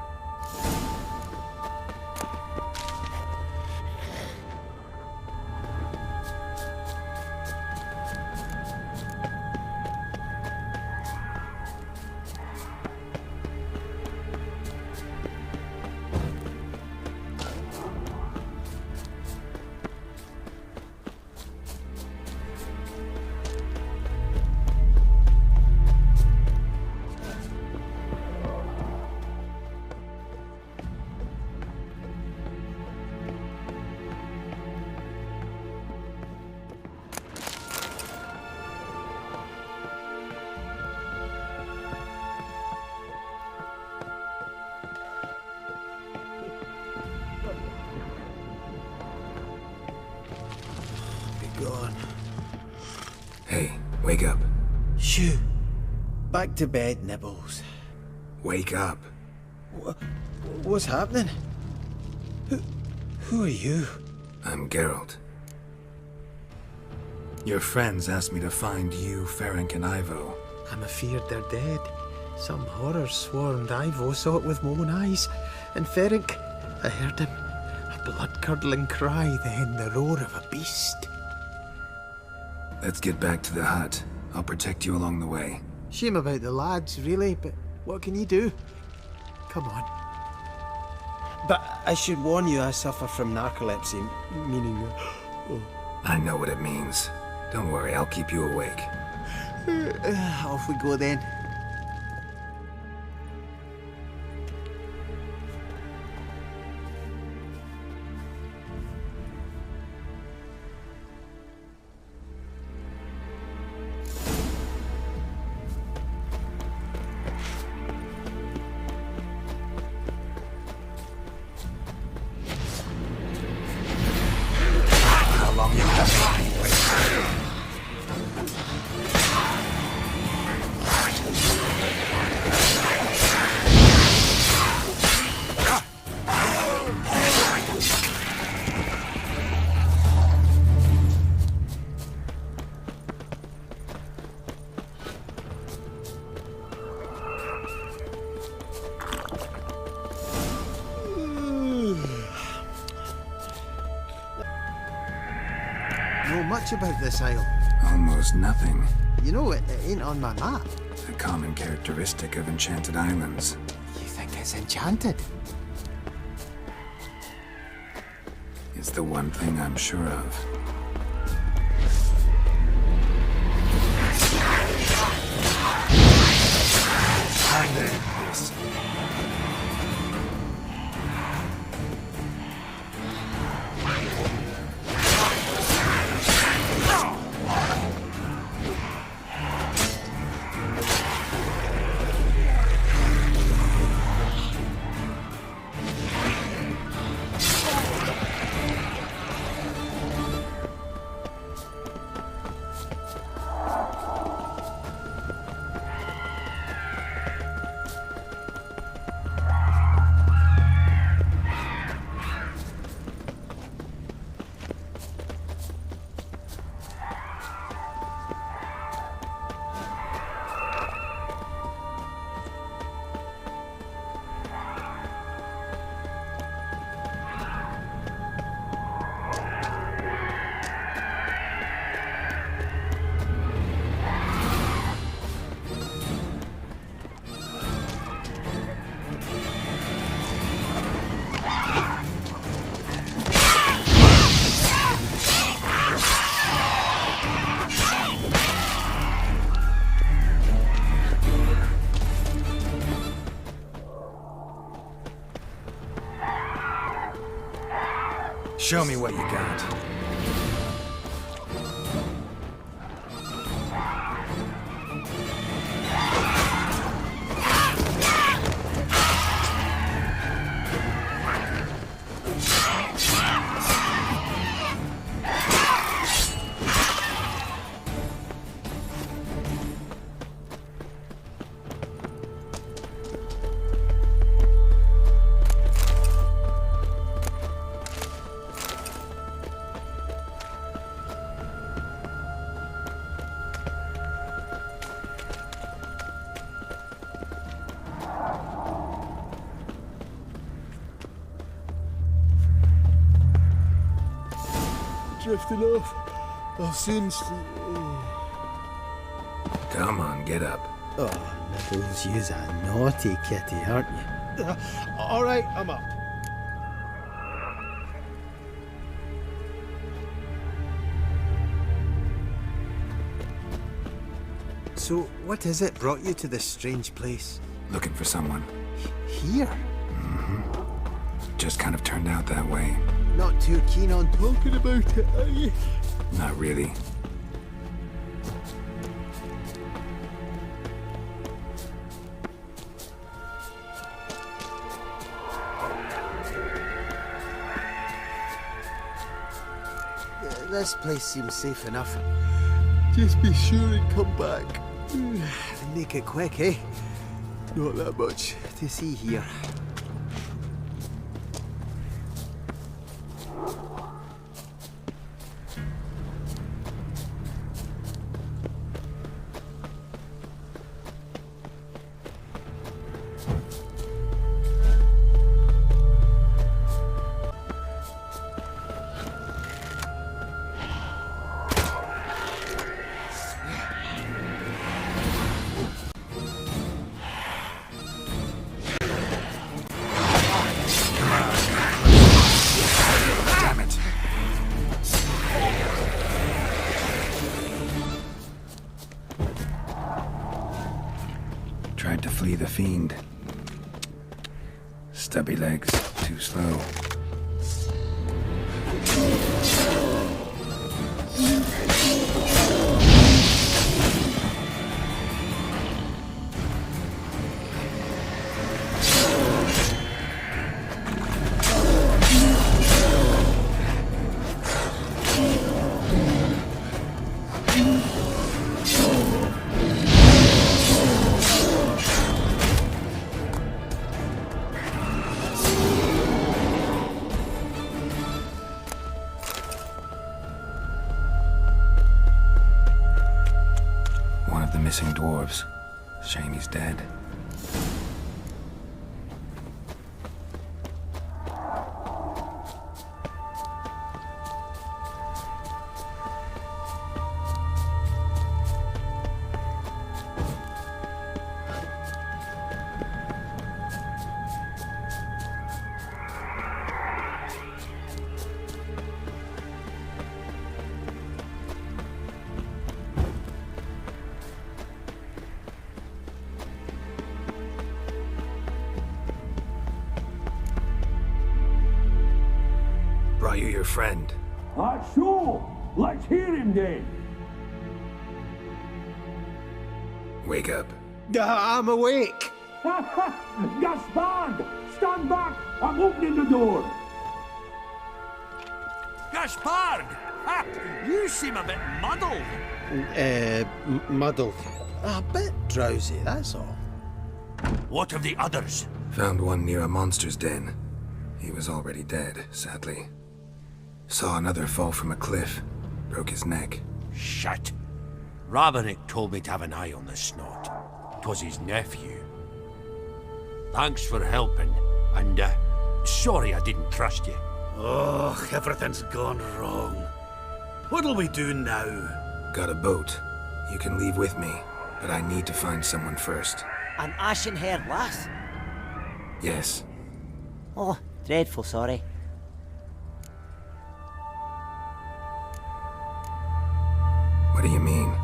Gone. Hey, wake up. Shoo. Back to bed, Nibbles. Wake up. What's happening? Who are you? I'm Geralt. Your friends asked me to find you, Ferenc, and Ivo. I'm afeard they're dead. Some horror swarmed Ivo, saw it with my own eyes. And Ferenc, I heard him. A blood-curdling cry, then the roar of a beast. Let's get back to the hut. I'll protect you along the way. Shame about the lads, really, but what can you do? Come on. But I should warn you, I suffer from narcolepsy, meaning... I know what it means. Don't worry, I'll keep you awake. Off we go then. Know much about this isle? Almost nothing. You know, it ain't on my map. A common characteristic of enchanted islands. You think it's enchanted? It's the one thing I'm sure of. Show me what you got. drifting off. I'll soon Come on, get up. Oh, Nibbles, you's a naughty kitty, aren't you? All right, I'm up. So, what is it brought you to this strange place? Looking for someone. Here? Just kind of turned out that way. Not too keen on talking about it, are you? Not really. This place seems safe enough. Just be sure and come back. And make it quick, eh? Not that much to see here. Tried to flee the fiend. Stubby legs, too slow. Missing dwarves. Shame he's dead. Brought you your friend. Sure. Let's hear him then. Wake up. I'm awake. Gaspard! Stand back! I'm opening the door. Gaspard! Ha! You seem a bit muddled. Muddled. A bit drowsy, that's all. What of the others? Found one near a monster's den. He was already dead, sadly. Saw another fall from a cliff. Broke his neck. Shit. Ravenick told me to have an eye on the snot. 'Twas his nephew. Thanks for helping, and sorry I didn't trust you. Oh, everything's gone wrong. What'll we do now? Got a boat. You can leave with me, but I need to find someone first. An ashen-haired lass? Yes. Oh, dreadful sorry. What do you mean?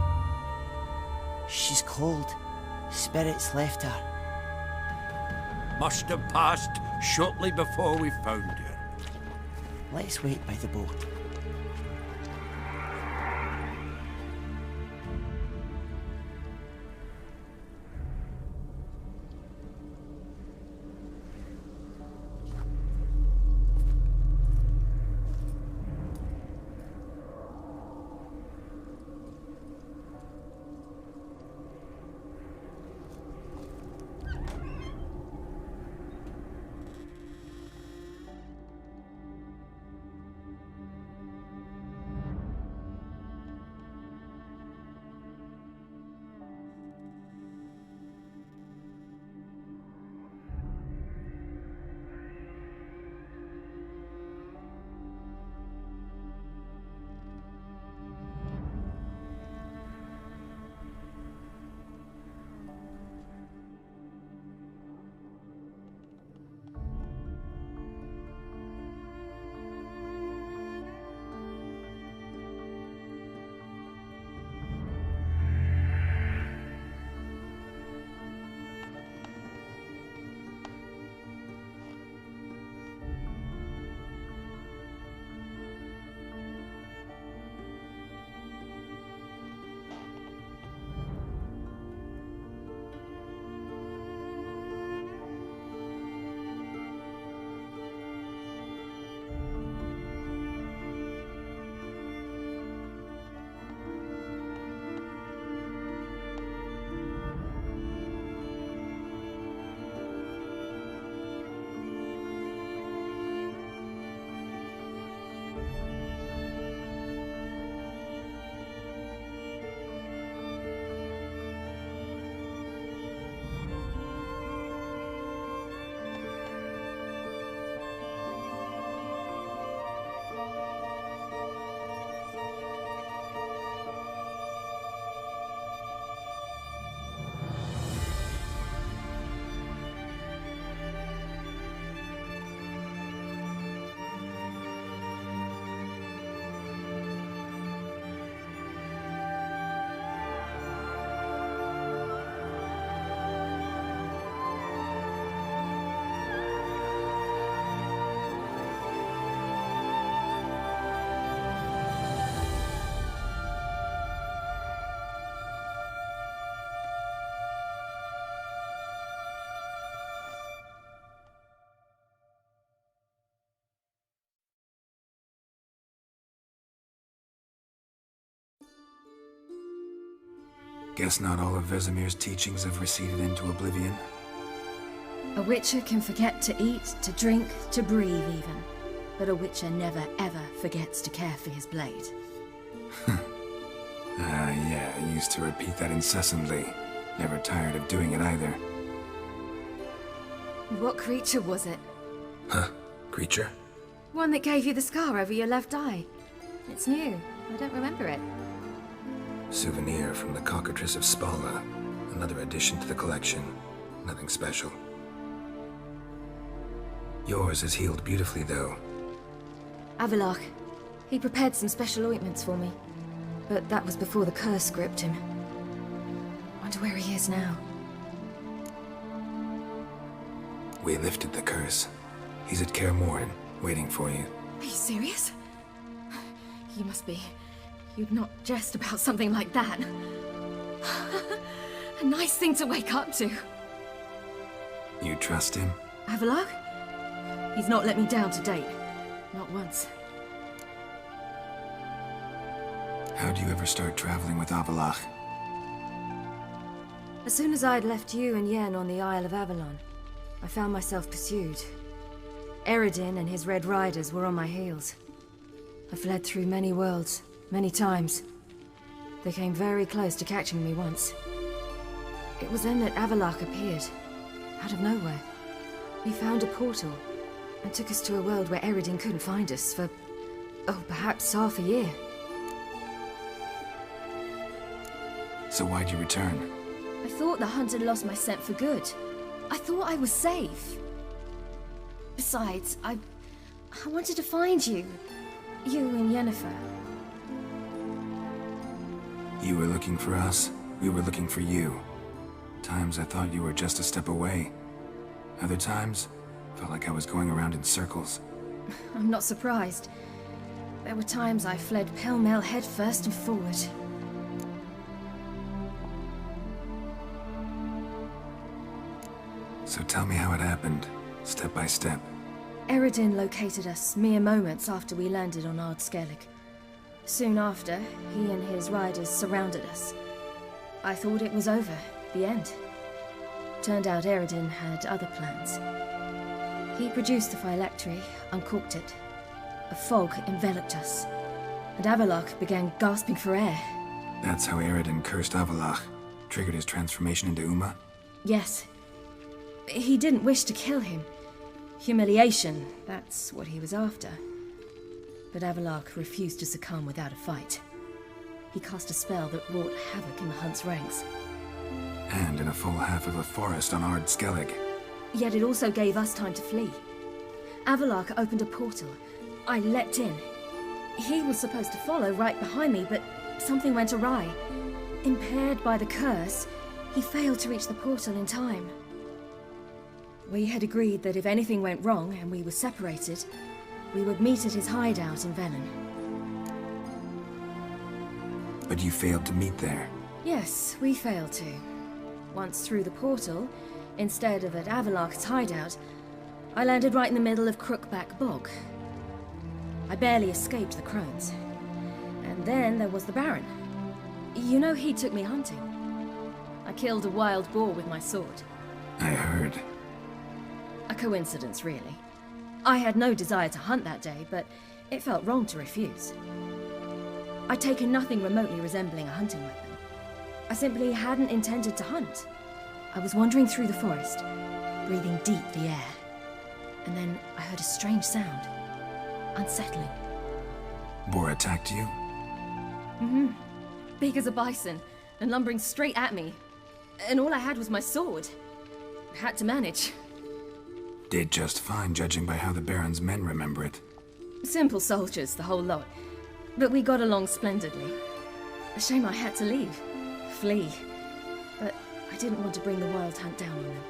She's cold. Spirits left her. Must have passed shortly before we found her. Let's wait by the boat. Guess not all of Vesemir's teachings have receded into oblivion. A witcher can forget to eat, to drink, to breathe even. But a witcher never ever forgets to care for his blade. Yeah, I used to repeat that incessantly. Never tired of doing it either. What creature was it? Huh? Creature? One that gave you the scar over your left eye. It's new. I don't remember it. Souvenir from the cockatrice of Spala. Another addition to the collection. Nothing special. Yours has healed beautifully, though. Avalach. He prepared some special ointments for me. But that was before the curse gripped him. Wonder where he is now. We lifted the curse. He's at Kaer Morhen, waiting for you. Are you serious? You must be. You'd not jest about something like that. A nice thing to wake up to. You trust him? Avalach? He's not let me down to date. Not once. How'd you ever start traveling with Avalach? As soon as I'd left you and Yen on the Isle of Avalon, I found myself pursued. Eredin and his Red Riders were on my heels. I fled through many worlds, many times. They came very close to catching me once. It was then that Avalach appeared, out of nowhere. He found a portal, and took us to a world where Eredin couldn't find us for, perhaps half a year. So why'd you return? I thought the hunt had lost my scent for good. I thought I was safe. Besides, I wanted to find you. You and Yennefer. You were looking for us, we were looking for you. Times I thought you were just a step away. Other times, felt like I was going around in circles. I'm not surprised. There were times I fled pell-mell head first and forward. So tell me how it happened, step by step. Eredin located us mere moments after we landed on Ard Skellig. Soon after, he and his riders surrounded us. I thought it was over, the end. Turned out Eredin had other plans. He produced the phylactery, uncorked it. A fog enveloped us, and Avalach began gasping for air. That's how Eredin cursed Avalach, triggered his transformation into Uma? Yes. He didn't wish to kill him. Humiliation, that's what he was after. But Avalach refused to succumb without a fight. He cast a spell that wrought havoc in the hunt's ranks. And in a full half of a forest on Ard Skellig. Yet it also gave us time to flee. Avalach opened a portal. I leapt in. He was supposed to follow right behind me, but something went awry. Impaired by the curse, he failed to reach the portal in time. We had agreed that if anything went wrong and we were separated, we would meet at his hideout in Velen. But you failed to meet there. Yes, we failed to. Once through the portal, instead of at Avalach's hideout, I landed right in the middle of Crookback Bog. I barely escaped the crones. And then there was the Baron. You know, he took me hunting. I killed a wild boar with my sword. I heard. A coincidence, really. I had no desire to hunt that day, but it felt wrong to refuse. I'd taken nothing remotely resembling a hunting weapon. I simply hadn't intended to hunt. I was wandering through the forest, breathing deep the air. And then I heard a strange sound. Unsettling. Boar attacked you? Mm-hmm. Big as a bison, and lumbering straight at me. And all I had was my sword. Had to manage. Did just fine, judging by how the Baron's men remember it. Simple soldiers, the whole lot. But we got along splendidly. A shame I had to leave. Flee. But I didn't want to bring the wild hunt down on them.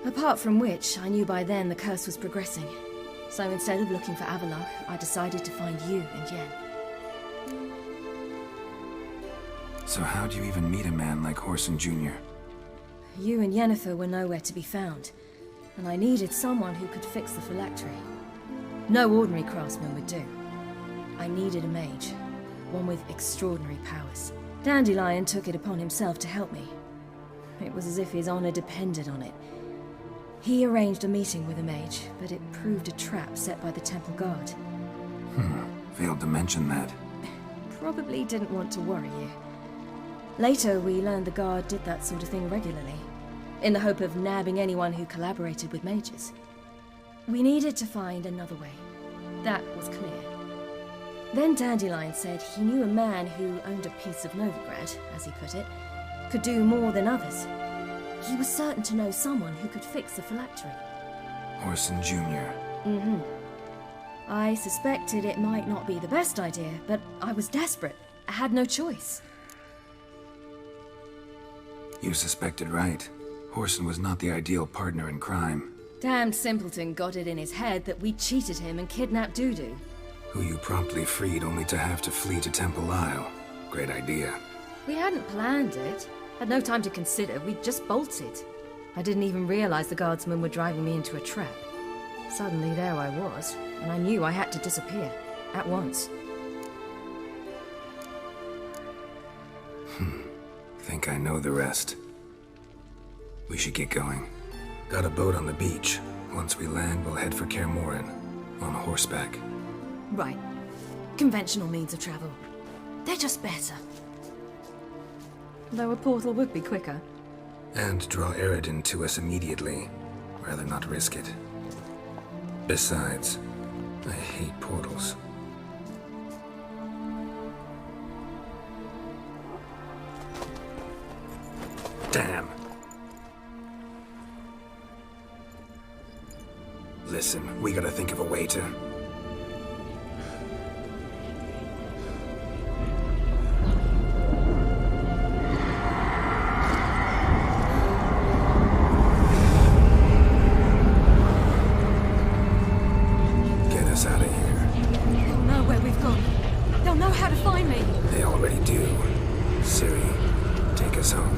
Apart from which, I knew by then the curse was progressing. So instead of looking for Avalach, I decided to find you and Yen. So how'd you even meet a man like Whoreson Jr.? You and Yennefer were nowhere to be found, and I needed someone who could fix the phylactery. No ordinary craftsman would do. I needed a mage, one with extraordinary powers. Dandelion took it upon himself to help me. It was as if his honor depended on it. He arranged a meeting with a mage, but it proved a trap set by the temple guard. Failed to mention that. Probably didn't want to worry you. Later, we learned the guard did that sort of thing regularly, in the hope of nabbing anyone who collaborated with mages. We needed to find another way. That was clear. Then Dandelion said he knew a man who owned a piece of Novigrad, as he put it, could do more than others. He was certain to know someone who could fix the phylactery. Orson Jr. Mm-hmm. I suspected it might not be the best idea, but I was desperate. I had no choice. You suspected right. Orson was not the ideal partner in crime. Damned simpleton got it in his head that we cheated him and kidnapped Dudu. Who you promptly freed only to have to flee to Temple Isle. Great idea. We hadn't planned it. Had no time to consider, we just bolted. I didn't even realize the guardsmen were driving me into a trap. Suddenly there I was, and I knew I had to disappear. At once. Think I know the rest. We should get going. Got a boat on the beach. Once we land, we'll head for Kaer Morhen. On horseback. Right. Conventional means of travel. They're just better. Though a portal would be quicker. And draw Eredin to us immediately. Rather not risk it. Besides, I hate portals. Damn. Listen, we gotta think of a way to... Get us out of here. They'll know where we've gone. They'll know how to find me. They already do. Ciri, take us home.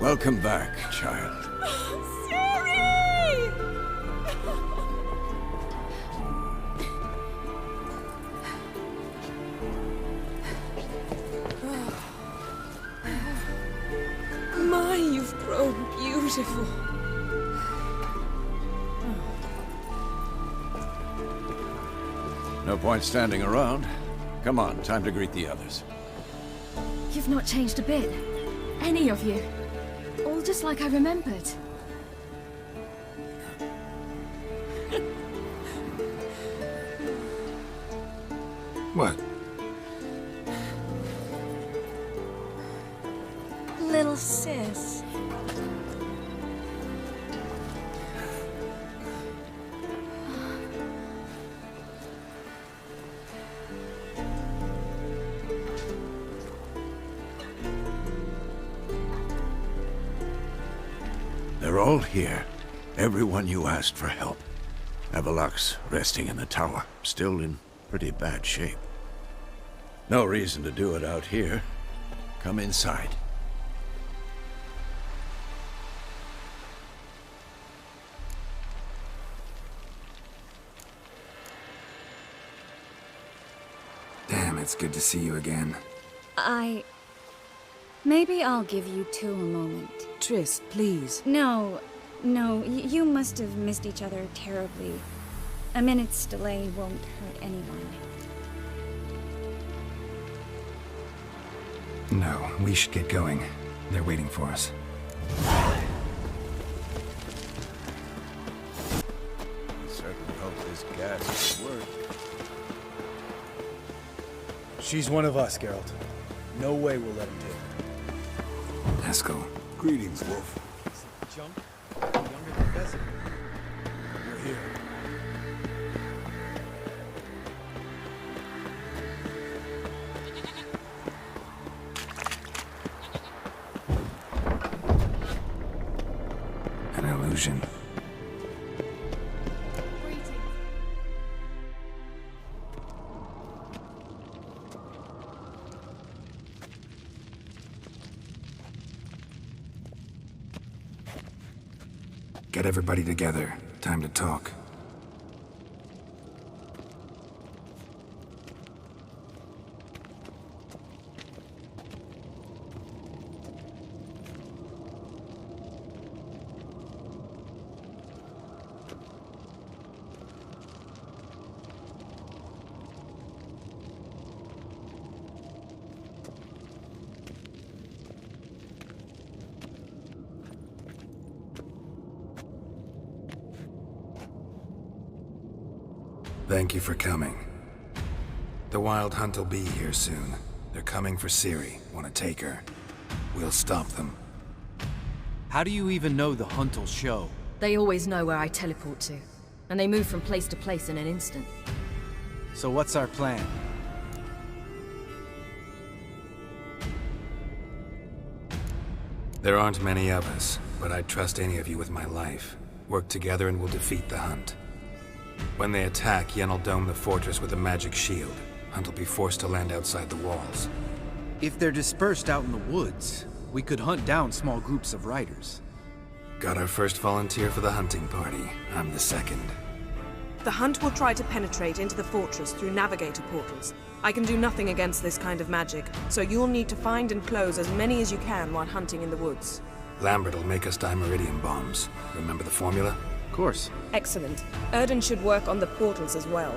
Welcome back, child. Ciri! My, you've grown beautiful. No point standing around. Come on, time to greet the others. You've not changed a bit. Any of you. All just like I remembered. What? Little sis. They're all here. Everyone you asked for help. Avalok's resting in the tower, still in pretty bad shape. No reason to do it out here. Come inside. It's good to see you again. Maybe I'll give you two a moment. Triss, please. No, you must have missed each other terribly. A minute's delay won't hurt anyone. No, we should get going. They're waiting for us. Certainly hope this gas will work. She's one of us, Geralt. No way we'll let him take her. Haskell. Greetings, Wolf. Junk? Younger than Bessie. We're here. An illusion. Get everybody together. Time to talk. Thank you for coming. The Wild Hunt will be here soon. They're coming for Ciri. Want to take her? We'll stop them. How do you even know the Hunt will show? They always know where I teleport to, and they move from place to place in an instant. So what's our plan? There aren't many of us, but I'd trust any of you with my life. Work together and we'll defeat the Hunt. When they attack, Yen will dome the fortress with a magic shield. Hunt will be forced to land outside the walls. If they're dispersed out in the woods, we could hunt down small groups of riders. Got our first volunteer for the hunting party. I'm the second. The Hunt will try to penetrate into the fortress through navigator portals. I can do nothing against this kind of magic, so you'll need to find and close as many as you can while hunting in the woods. Lambert will make us dimeridium bombs. Remember the formula? Of course. Excellent. Erden should work on the portals as well.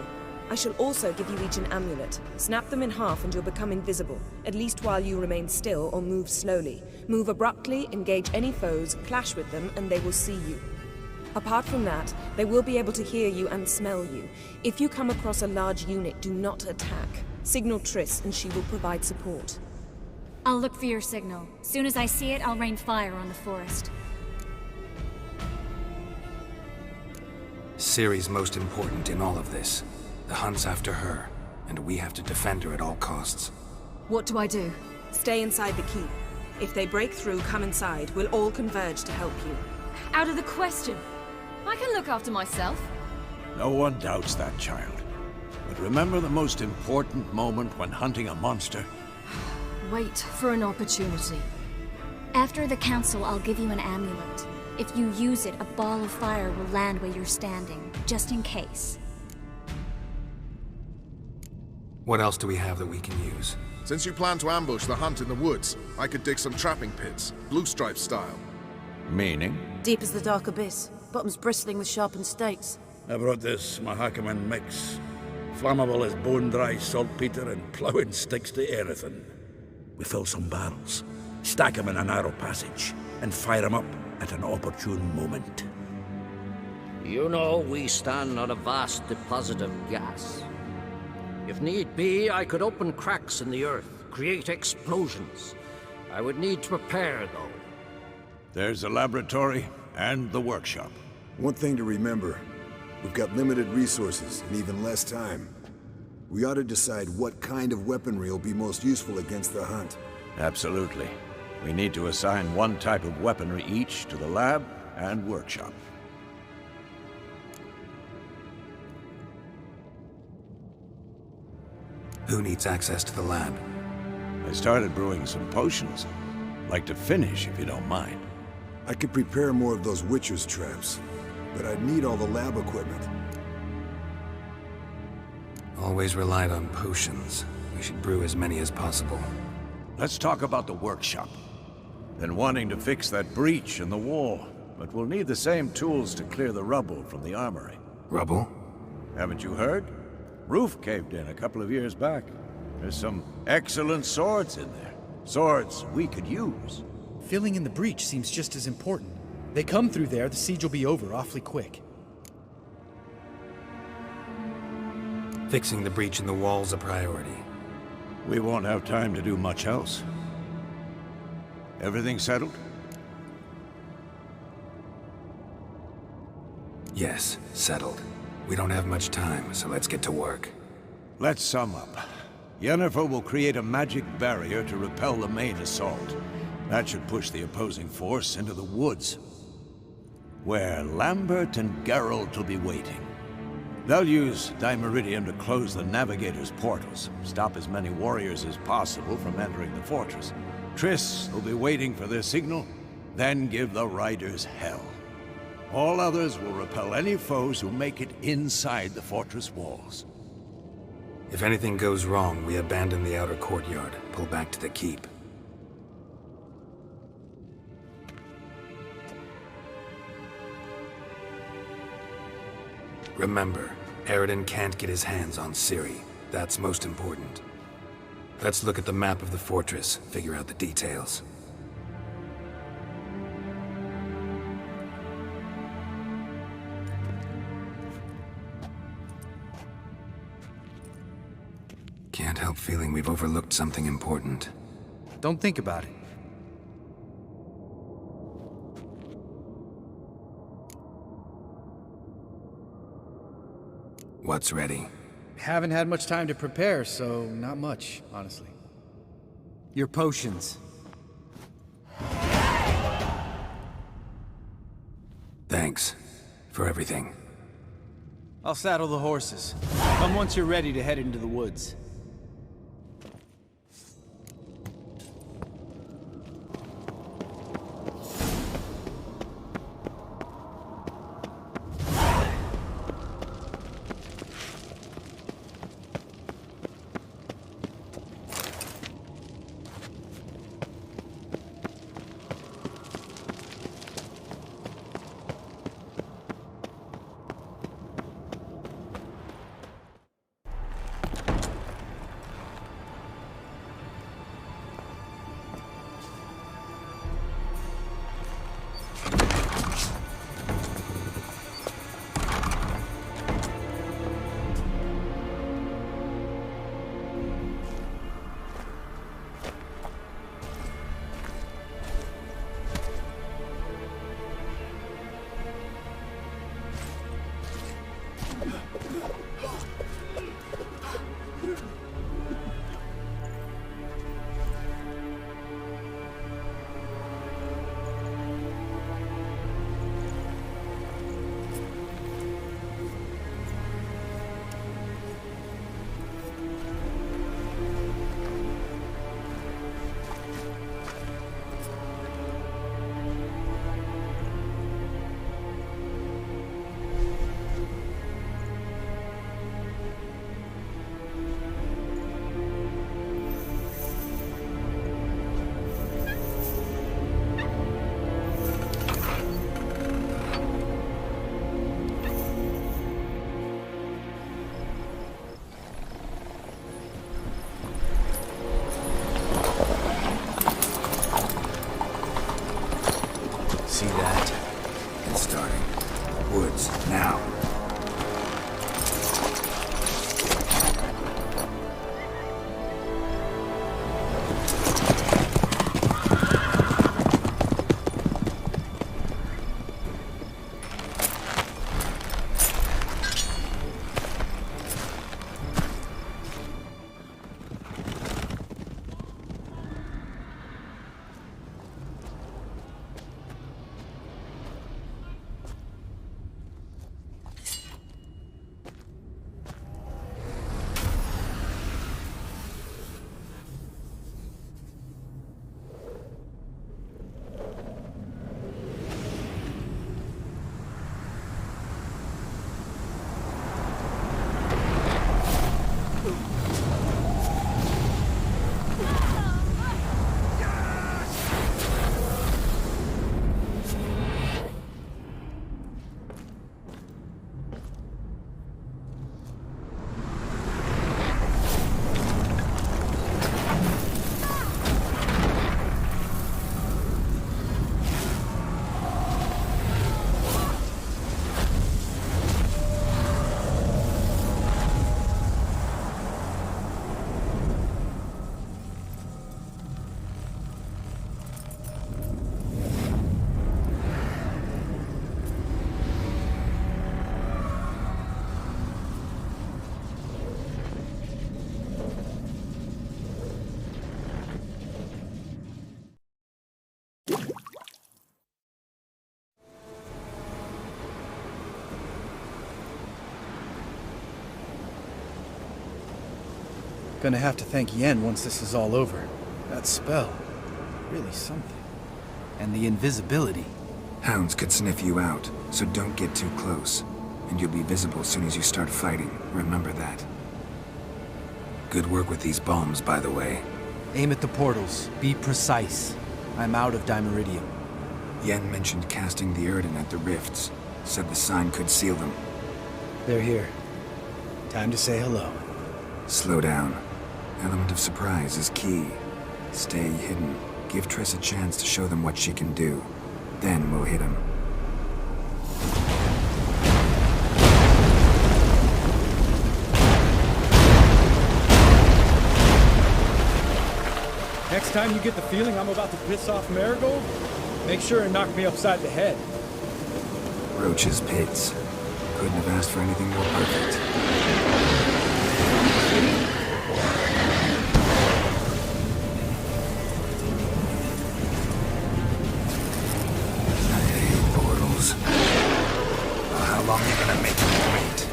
I shall also give you each an amulet. Snap them in half and you'll become invisible, at least while you remain still or move slowly. Move abruptly, engage any foes, clash with them, and they will see you. Apart from that, they will be able to hear you and smell you. If you come across a large unit, do not attack. Signal Triss and she will provide support. I'll look for your signal. Soon as I see it, I'll rain fire on the forest. Ciri's most important in all of this. The Hunt's after her, and we have to defend her at all costs. What do I do? Stay inside the keep. If they break through, come inside. We'll all converge to help you. Out of the question. I can look after myself. No one doubts that, child. But remember the most important moment when hunting a monster? Wait for an opportunity. After the council, I'll give you an amulet. If you use it, a ball of fire will land where you're standing, just in case. What else do we have that we can use? Since you plan to ambush the Hunt in the woods, I could dig some trapping pits, blue stripe style. Meaning? Deep as the dark abyss, bottoms bristling with sharpened stakes. I brought this Mahakaman mix. Flammable as bone-dry saltpeter and ploughing sticks to everything. We fill some barrels, stack them in a narrow passage, and fire them up at an opportune moment. You know, we stand on a vast deposit of gas. If need be, I could open cracks in the earth, create explosions. I would need to prepare, though. There's the laboratory and the workshop. One thing to remember, we've got limited resources and even less time. We ought to decide what kind of weaponry will be most useful against the Hunt. Absolutely. We need to assign one type of weaponry each to the lab and workshop. Who needs access to the lab? I started brewing some potions. Like to finish, if you don't mind. I could prepare more of those Witcher's traps, but I'd need all the lab equipment. Always relied on potions. We We should brew as many as possible. Let's talk about the workshop. Been wanting to fix that breach in the wall, but we'll need the same tools to clear the rubble from the armory. Rubble? Haven't you heard? Roof caved in a couple of years back. There's some excellent swords in there. Swords we could use. Filling in the breach seems just as important. They come through there, the siege will be over awfully quick. Fixing the breach in the wall's a priority. We won't have time to do much else. Everything settled? Yes, settled. We don't have much time, so let's get to work. Let's sum up. Yennefer will create a magic barrier to repel the main assault. That should push the opposing force into the woods, where Lambert and Geralt will be waiting. They'll use Dimeridium to close the Navigator's portals, stop as many warriors as possible from entering the fortress. Triss will be waiting for their signal, then give the riders hell. All others will repel any foes who make it inside the fortress walls. If anything goes wrong, we abandon the outer courtyard, pull back to the keep. Remember, Eredin can't get his hands on Ciri. That's most important. Let's look at the map of the fortress, figure out the details. Can't help feeling we've overlooked something important. Don't think about it. What's ready? Haven't had much time to prepare, so not much, honestly. Your potions. Thanks for everything. I'll saddle the horses. Come once you're ready to head into the woods. Gonna have to thank Yen once this is all over. That spell, really something. And the invisibility. Hounds could sniff you out, so don't get too close. And you'll be visible as soon as you start fighting. Remember that. Good work with these bombs, by the way. Aim at the portals. Be precise. I'm out of Dimeridium. Yen mentioned casting the Erden at the rifts. Said the sign could seal them. They're here. Time to say hello. Slow down. Element of surprise is key. Stay hidden. Give Triss a chance to show them what she can do. Then we'll hit him. Next time you get the feeling I'm about to piss off Marigold, make sure and knock me upside the head. Roach's pits. Couldn't have asked for anything more perfect. I hate portals. Well, how long are you gonna make me wait?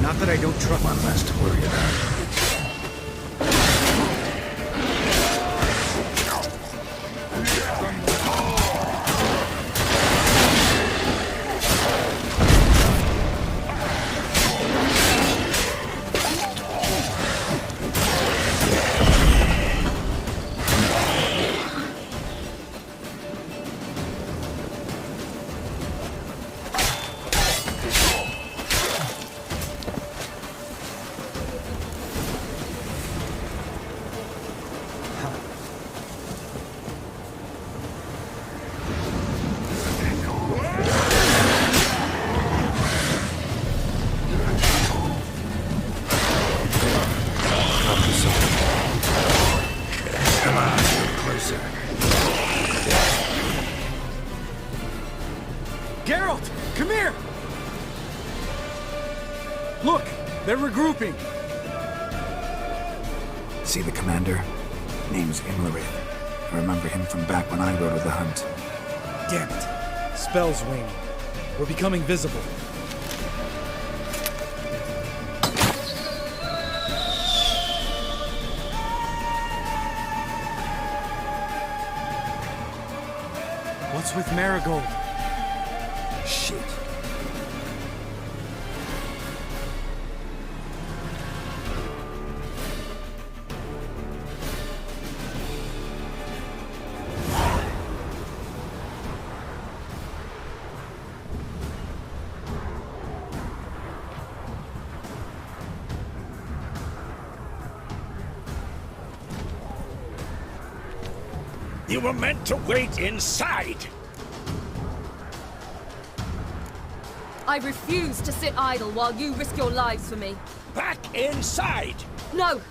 Not that I don't trust one less to worry about. Come on, get closer. Geralt, come here! Look, they're regrouping. See the commander? Name's Imlerith. I remember him from back when I rode with the hunt. Damn it. Spell's waning. We're becoming visible. What's with Marigold? Shit. You were meant to wait inside! I refuse to sit idle while you risk your lives for me. Back inside! No!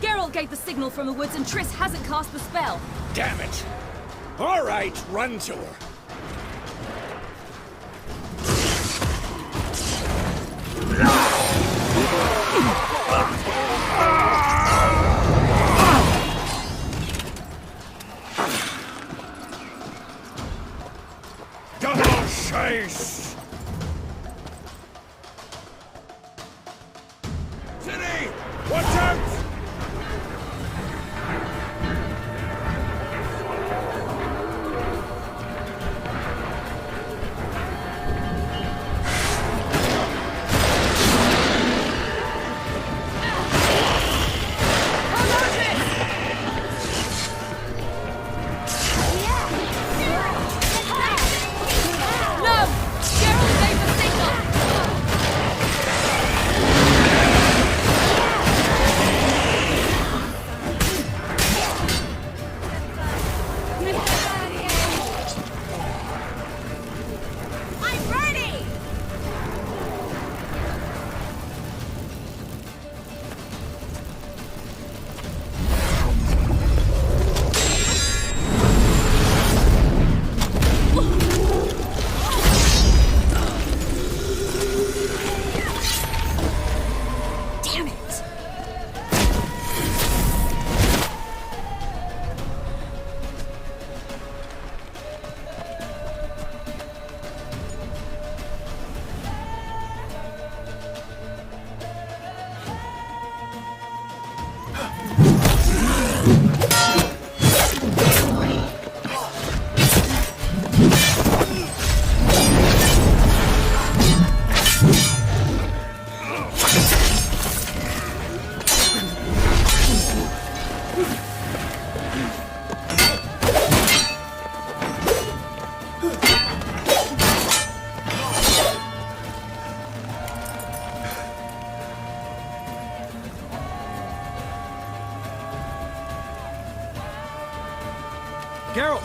Geralt gave the signal from the woods and Triss hasn't cast the spell. Damn it! All right, run to her. Double chase! City! Watch out! No! Geralt! Geralt!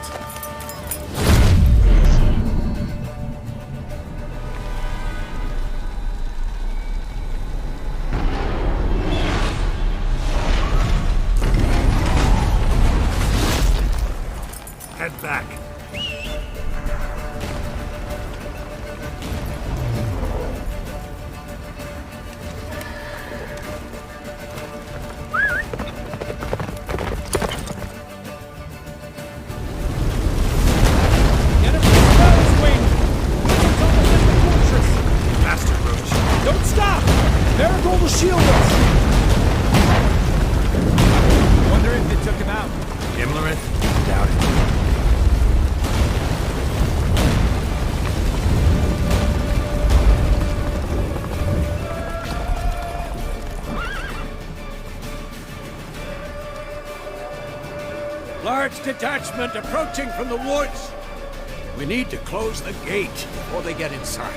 Head back. Don't stop! Marigold will shield us! Wonder if they took him out. Imlerith? Doubt it. Large detachment approaching from the woods. We need to close the gate before they get inside.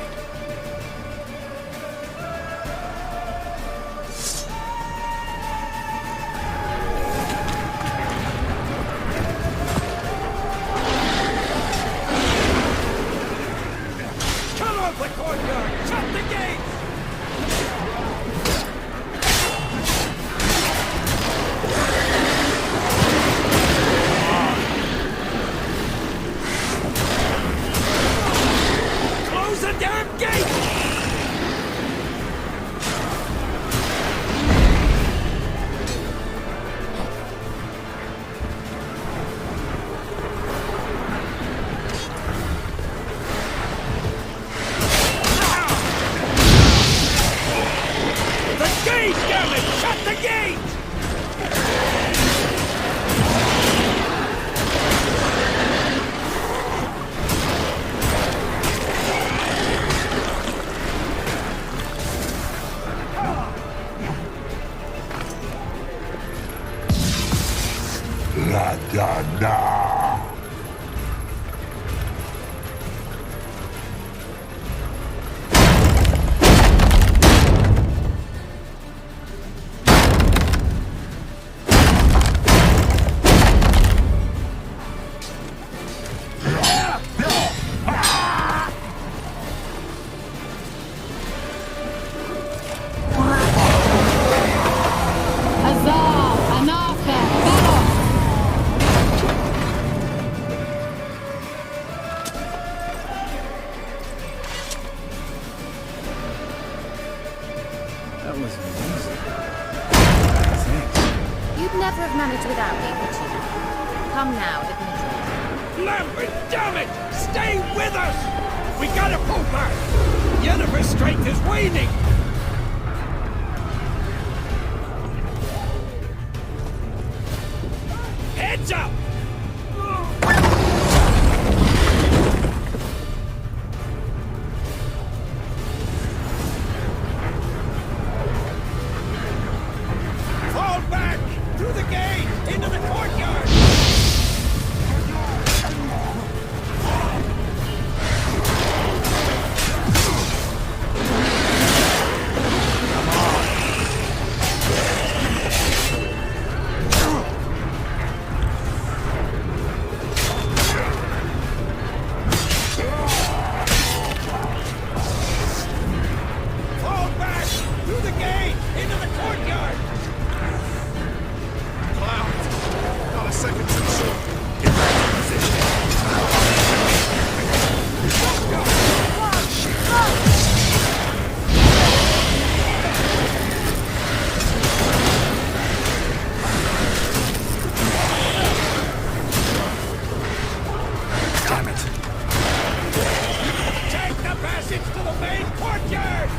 Cut off the courtyard! Shut the gates! Close the damn gate! The gate, damn it! Shut the gate! La da da. Huzzah! Anafa! Battle! That was amazing. You'd never have managed without me, would you? Come now, admit it. Lambert, damn it! Stay with us! We gotta pull back! Yennefer's strength is waning! Heads up! Fall back! Through the gate! Into the courtyard! Fall back! Through the gate! Into the courtyard! Cloud! Not a second too soon! Get back in position! Damn it. Take the passage to the main courtyard!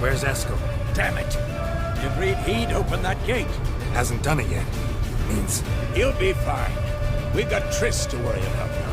Where's Eskel? Damn it! You agreed he'd open that gate. Hasn't done it yet. Means He'll be fine. We've got Triss to worry about now.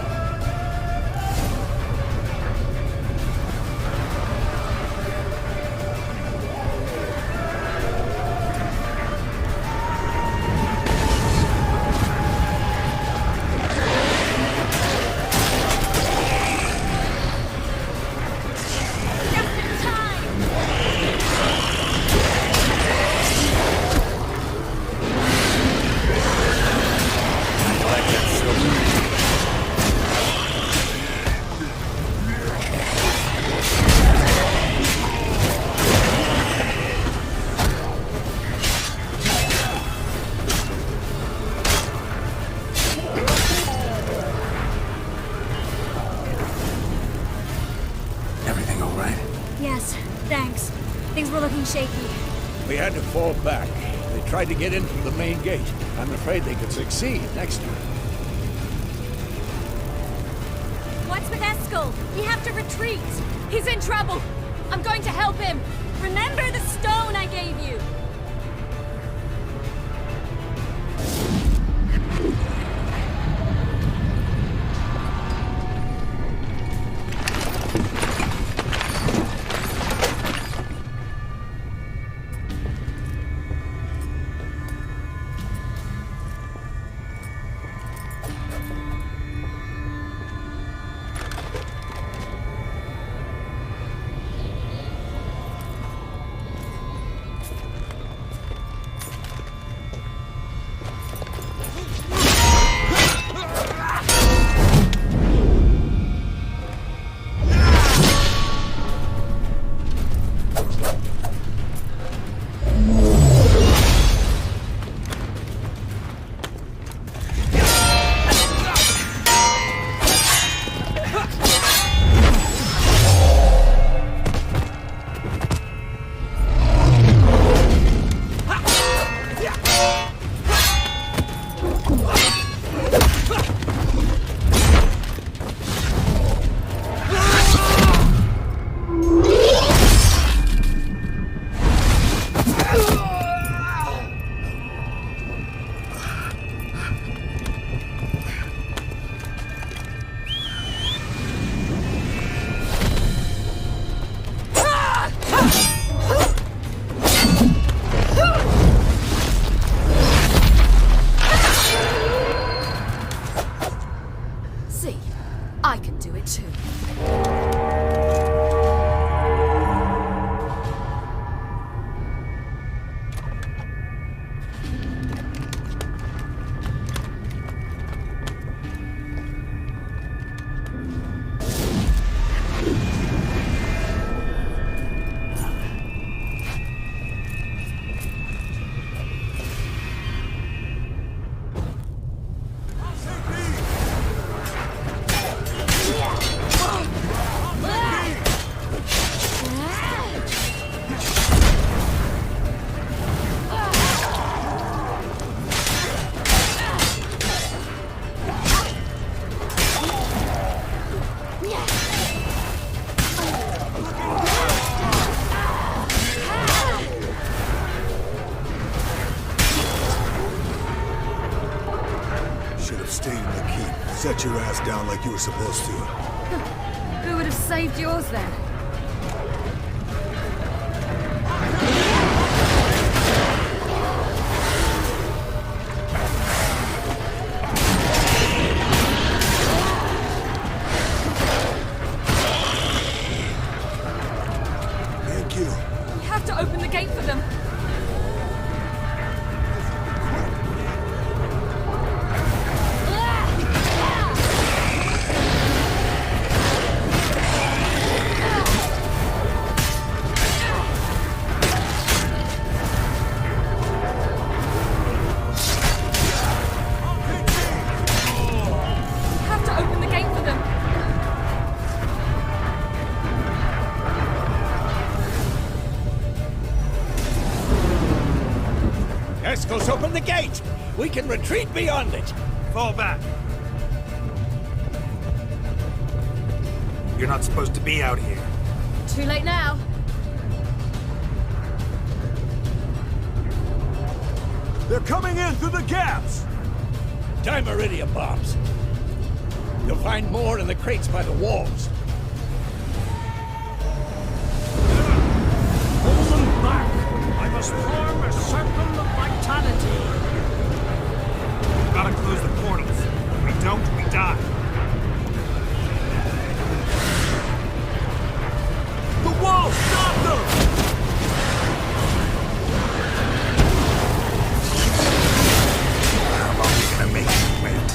Things were looking shaky. We had to fall back. They tried to get in through the main gate. I'm afraid they could succeed next time. What's with Eskel? We have to retreat. He's in trouble. I'm going to help him. Remember the stone I gave you. I can do it too. Set your ass down like you were supposed to. Who would have saved yours then? Thank you. We have to open the gate for them. Eskel's open the gate! We can retreat beyond it! Fall back. You're not supposed to be out here. Too late now. They're coming in through the gaps! Time Iridium bombs. You'll find more in the crates by the walls. Hold them back! I must form a circle of vitality. Gotta close the portals. If we don't, we die. The wall! Stop them! How long are you gonna make me wait?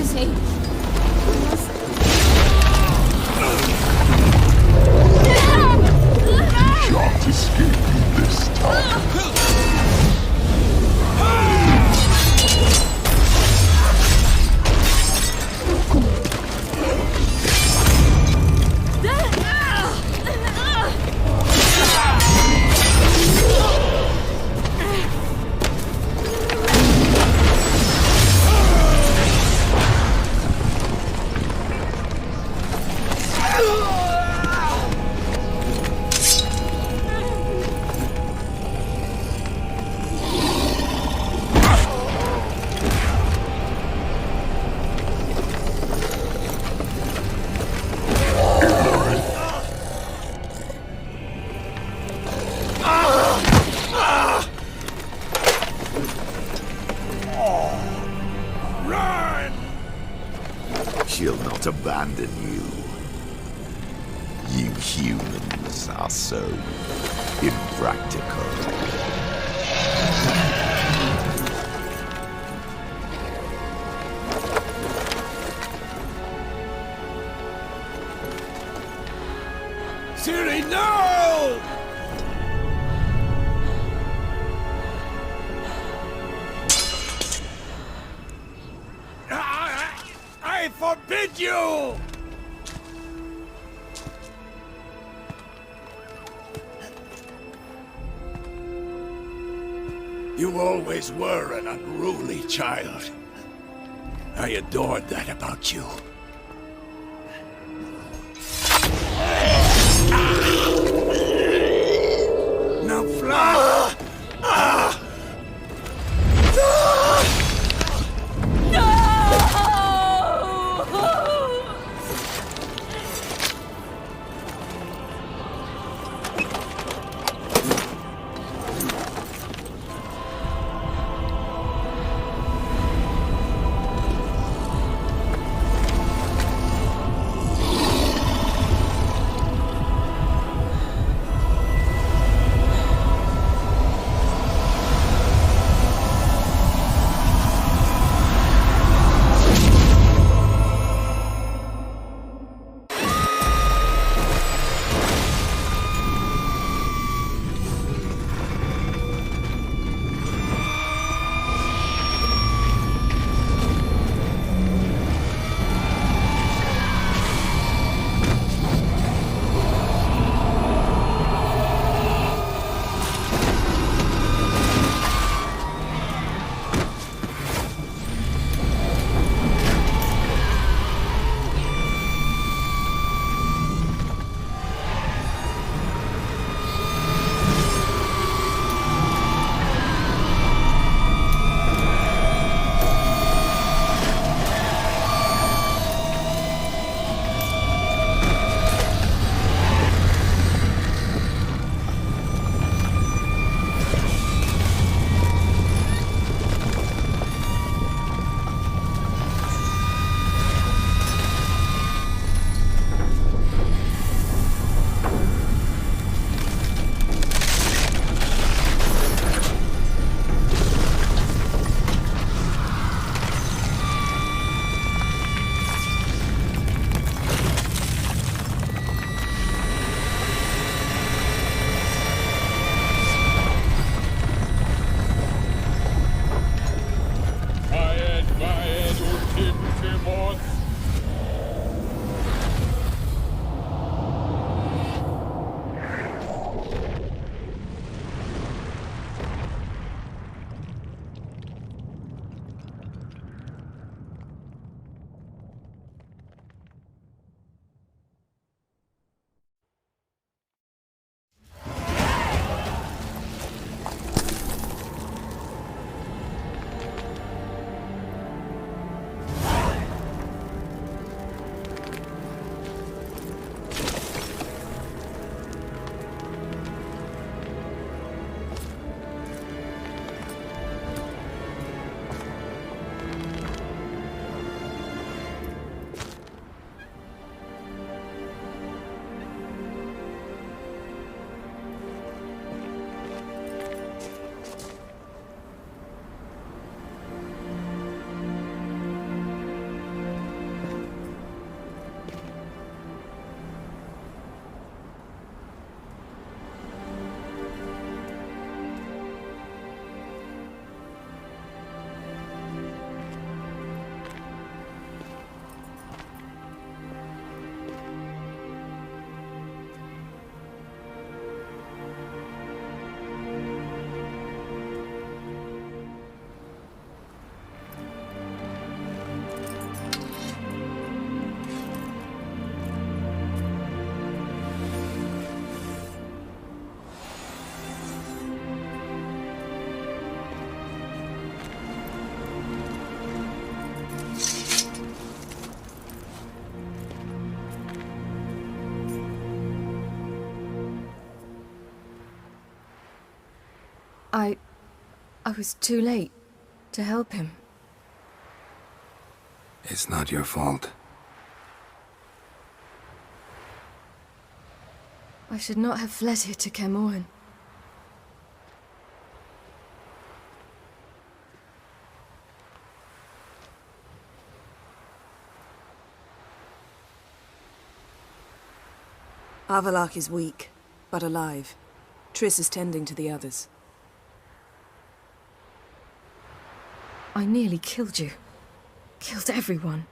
is he? Shan't escape me this time. She'll not abandon you. You humans are so impractical. Siri, no! I forbid you! You always were an unruly child. I adored that about you. Now fly! I was too late to help him. It's not your fault. I should not have fled here to Kermoran. Avallac'h is weak, but alive. Triss is tending to the others. I nearly killed you. Killed everyone.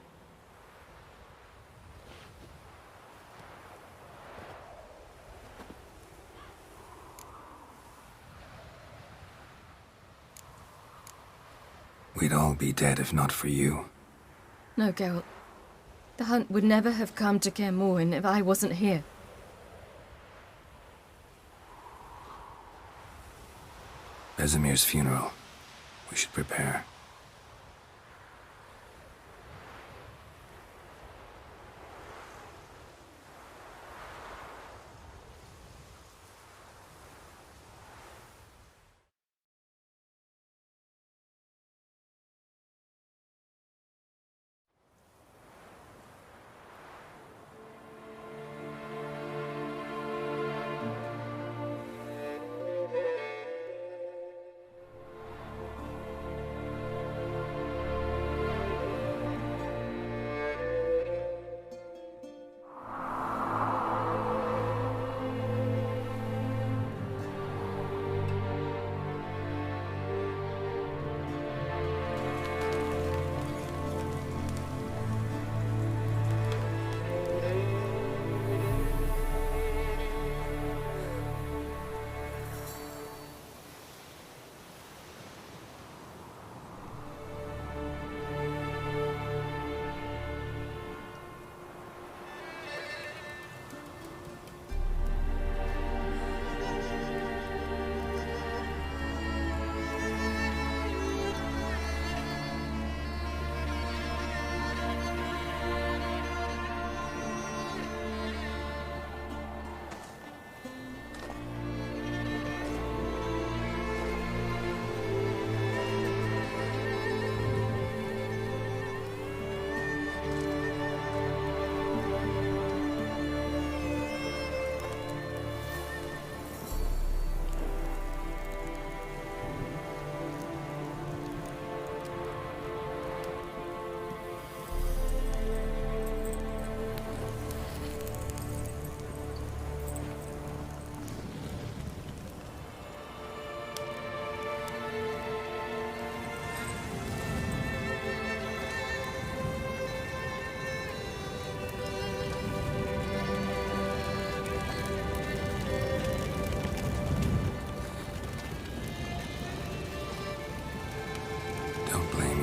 We'd all be dead if not for you. No, Geralt. The hunt would never have come to Kermoran if I wasn't here. Vesemir's funeral. We should prepare.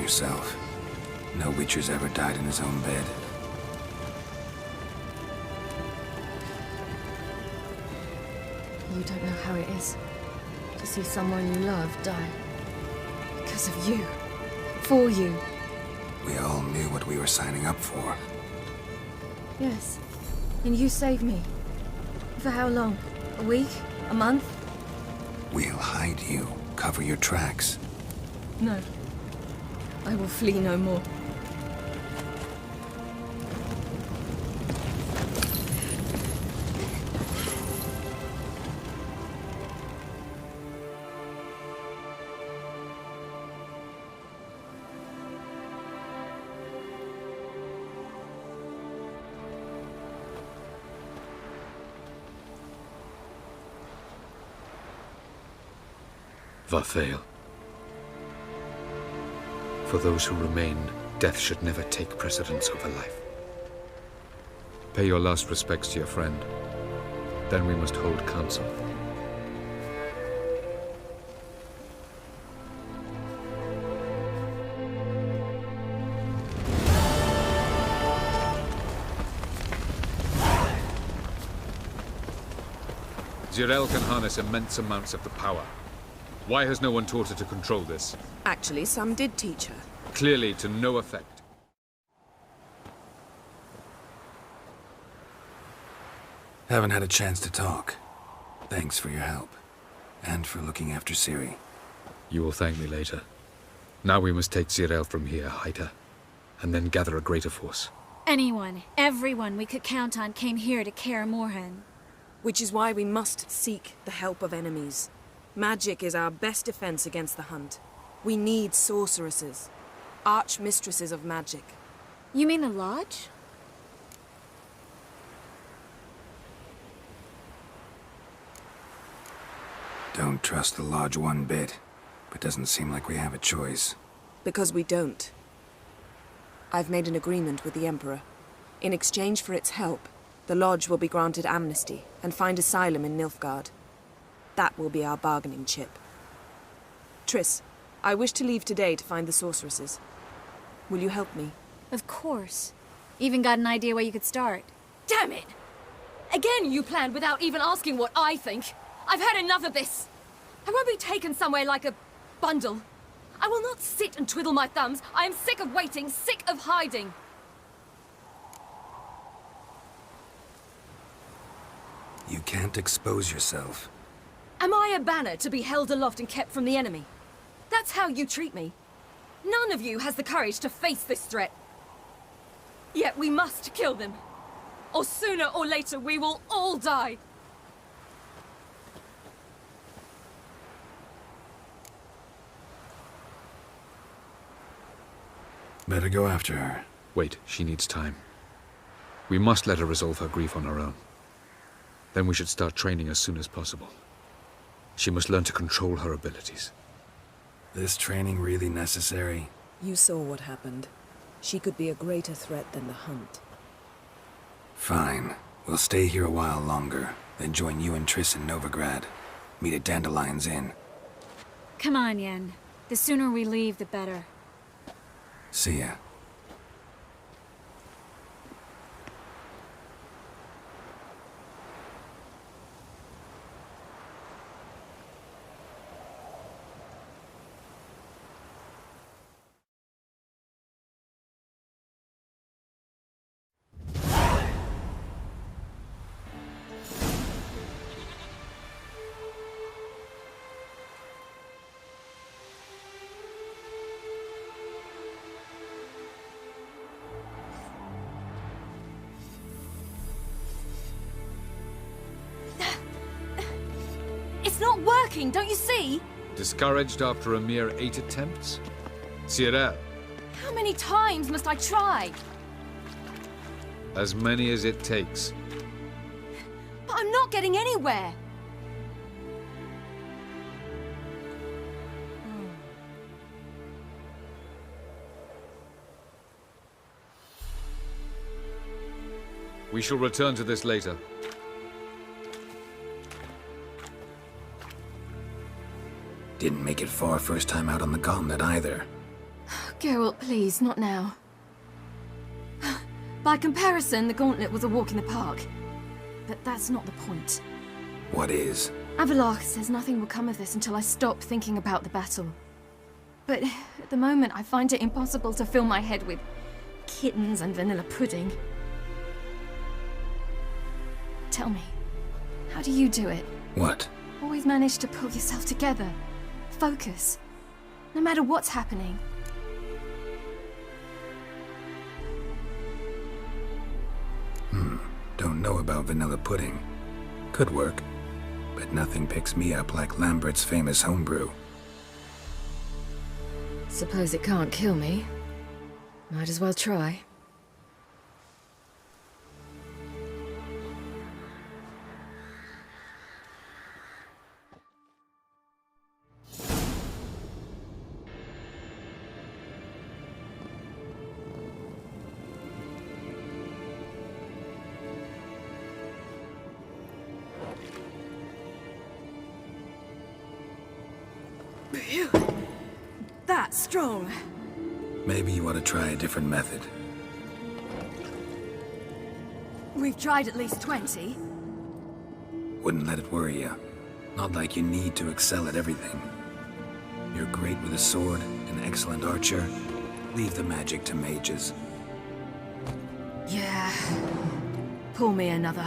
Yourself. No Witcher's ever died in his own bed. You don't know how it is to see someone you love die. Because of you. For you. We all knew what we were signing up for. Yes. And you saved me. For how long? A week? A month? We'll hide you. Cover your tracks. No. I will flee no more. Varthael. For those who remain, death should never take precedence over life. Pay your last respects to your friend. Then we must hold council. Zirel can harness immense amounts of the power. Why has no one taught her to control this? Actually, some did teach her. Clearly to no effect. Haven't had a chance to talk. Thanks for your help. And for looking after Ciri. You will thank me later. Now we must take Zirael from here, hide her, and then gather a greater force. Anyone, everyone we could count on came here to Kaer Morhen. Which is why we must seek the help of enemies. Magic is our best defense against the Hunt. We need sorceresses. Archmistresses of magic. You mean the Lodge? Don't trust the Lodge one bit, but doesn't seem like we have a choice. Because we don't. I've made an agreement with the Emperor. In exchange for its help, the Lodge will be granted amnesty and find asylum in Nilfgaard. That will be our bargaining chip. Triss, I wish to leave today to find the sorceresses. Will you help me? Of course. Even got an idea where you could start. Damn it! Again you planned without even asking what I think. I've had enough of this. I won't be taken somewhere like a bundle. I will not sit and twiddle my thumbs. I am sick of waiting, sick of hiding. You can't expose yourself. Am I a banner to be held aloft and kept from the enemy? That's how you treat me. None of you has the courage to face this threat. Yet we must kill them. Or sooner or later we will all die. Better go after her. Wait, she needs time. We must let her resolve her grief on her own. Then we should start training as soon as possible. She must learn to control her abilities. This training really necessary? You saw what happened. She could be a greater threat than the Hunt. Fine. We'll stay here a while longer, then join you and Triss in Novigrad. Meet at Dandelion's Inn. Come on, Yen. The sooner we leave, the better. See ya. It's not working, don't you see? Discouraged after a mere 8 attempts? Zirael, How many times must I try? as many as it takes. But I'm not getting anywhere. We shall return to this later. Didn't make it far first time out on the gauntlet either. Geralt, please, not now. By comparison, the gauntlet was a walk in the park. But that's not the point. What is? Avallac'h says nothing will come of this until I stop thinking about the battle. But at the moment, I find it impossible to fill my head with kittens and vanilla pudding. Tell me, how do you do it? What? Always manage to pull yourself together. Focus. No matter what's happening. Don't know about vanilla pudding. Could work. But nothing picks me up like Lambert's famous homebrew. Suppose it can't kill me. Might as well try. That's strong. Maybe you ought to try a different method. We've tried at least 20. Wouldn't let it worry you. Not like you need to excel at everything. You're great with a sword, an excellent archer. Leave the magic to mages. Yeah. Pull me another.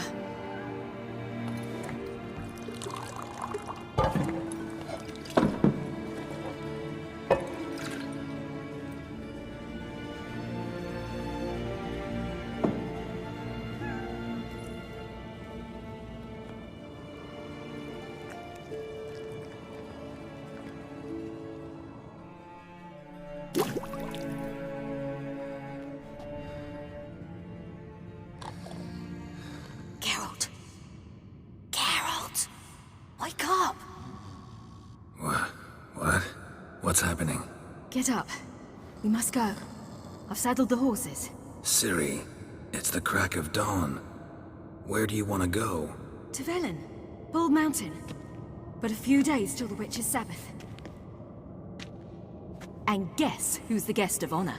What's happening? Get up. We must go. I've saddled the horses. Ciri, it's the crack of dawn. Where do you want to go? To Velen. Bald Mountain. But a few days till the Witch's Sabbath. And guess who's the guest of honor?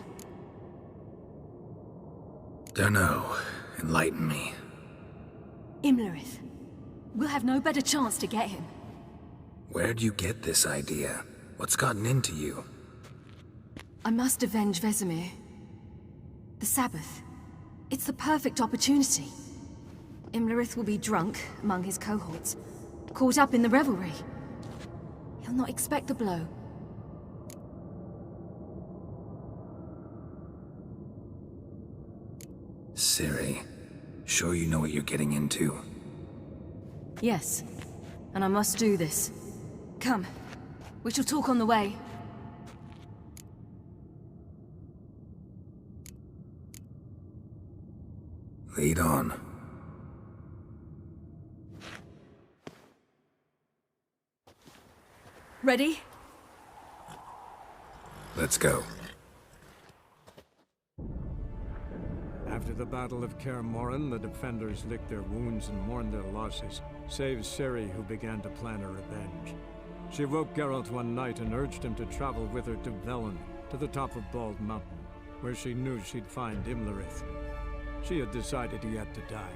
Dunno. Enlighten me. Imlerith. We'll have no better chance to get him. Where'd you get this idea? What's gotten into you? I must avenge Vesemir. The Sabbath. It's the perfect opportunity. Imlerith will be drunk among his cohorts, caught up in the revelry. He'll not expect the blow. Ciri, sure you know what you're getting into? Yes, and I must do this. Come, we shall talk on the way. Lead on. Ready? Let's go. After the Battle of Kaer Morhen, the defenders licked their wounds and mourned their losses, save Ciri, who began to plan a revenge. She woke Geralt one night and urged him to travel with her to Velen, to the top of Bald Mountain, where she knew she'd find Imlerith. She had decided he had to die.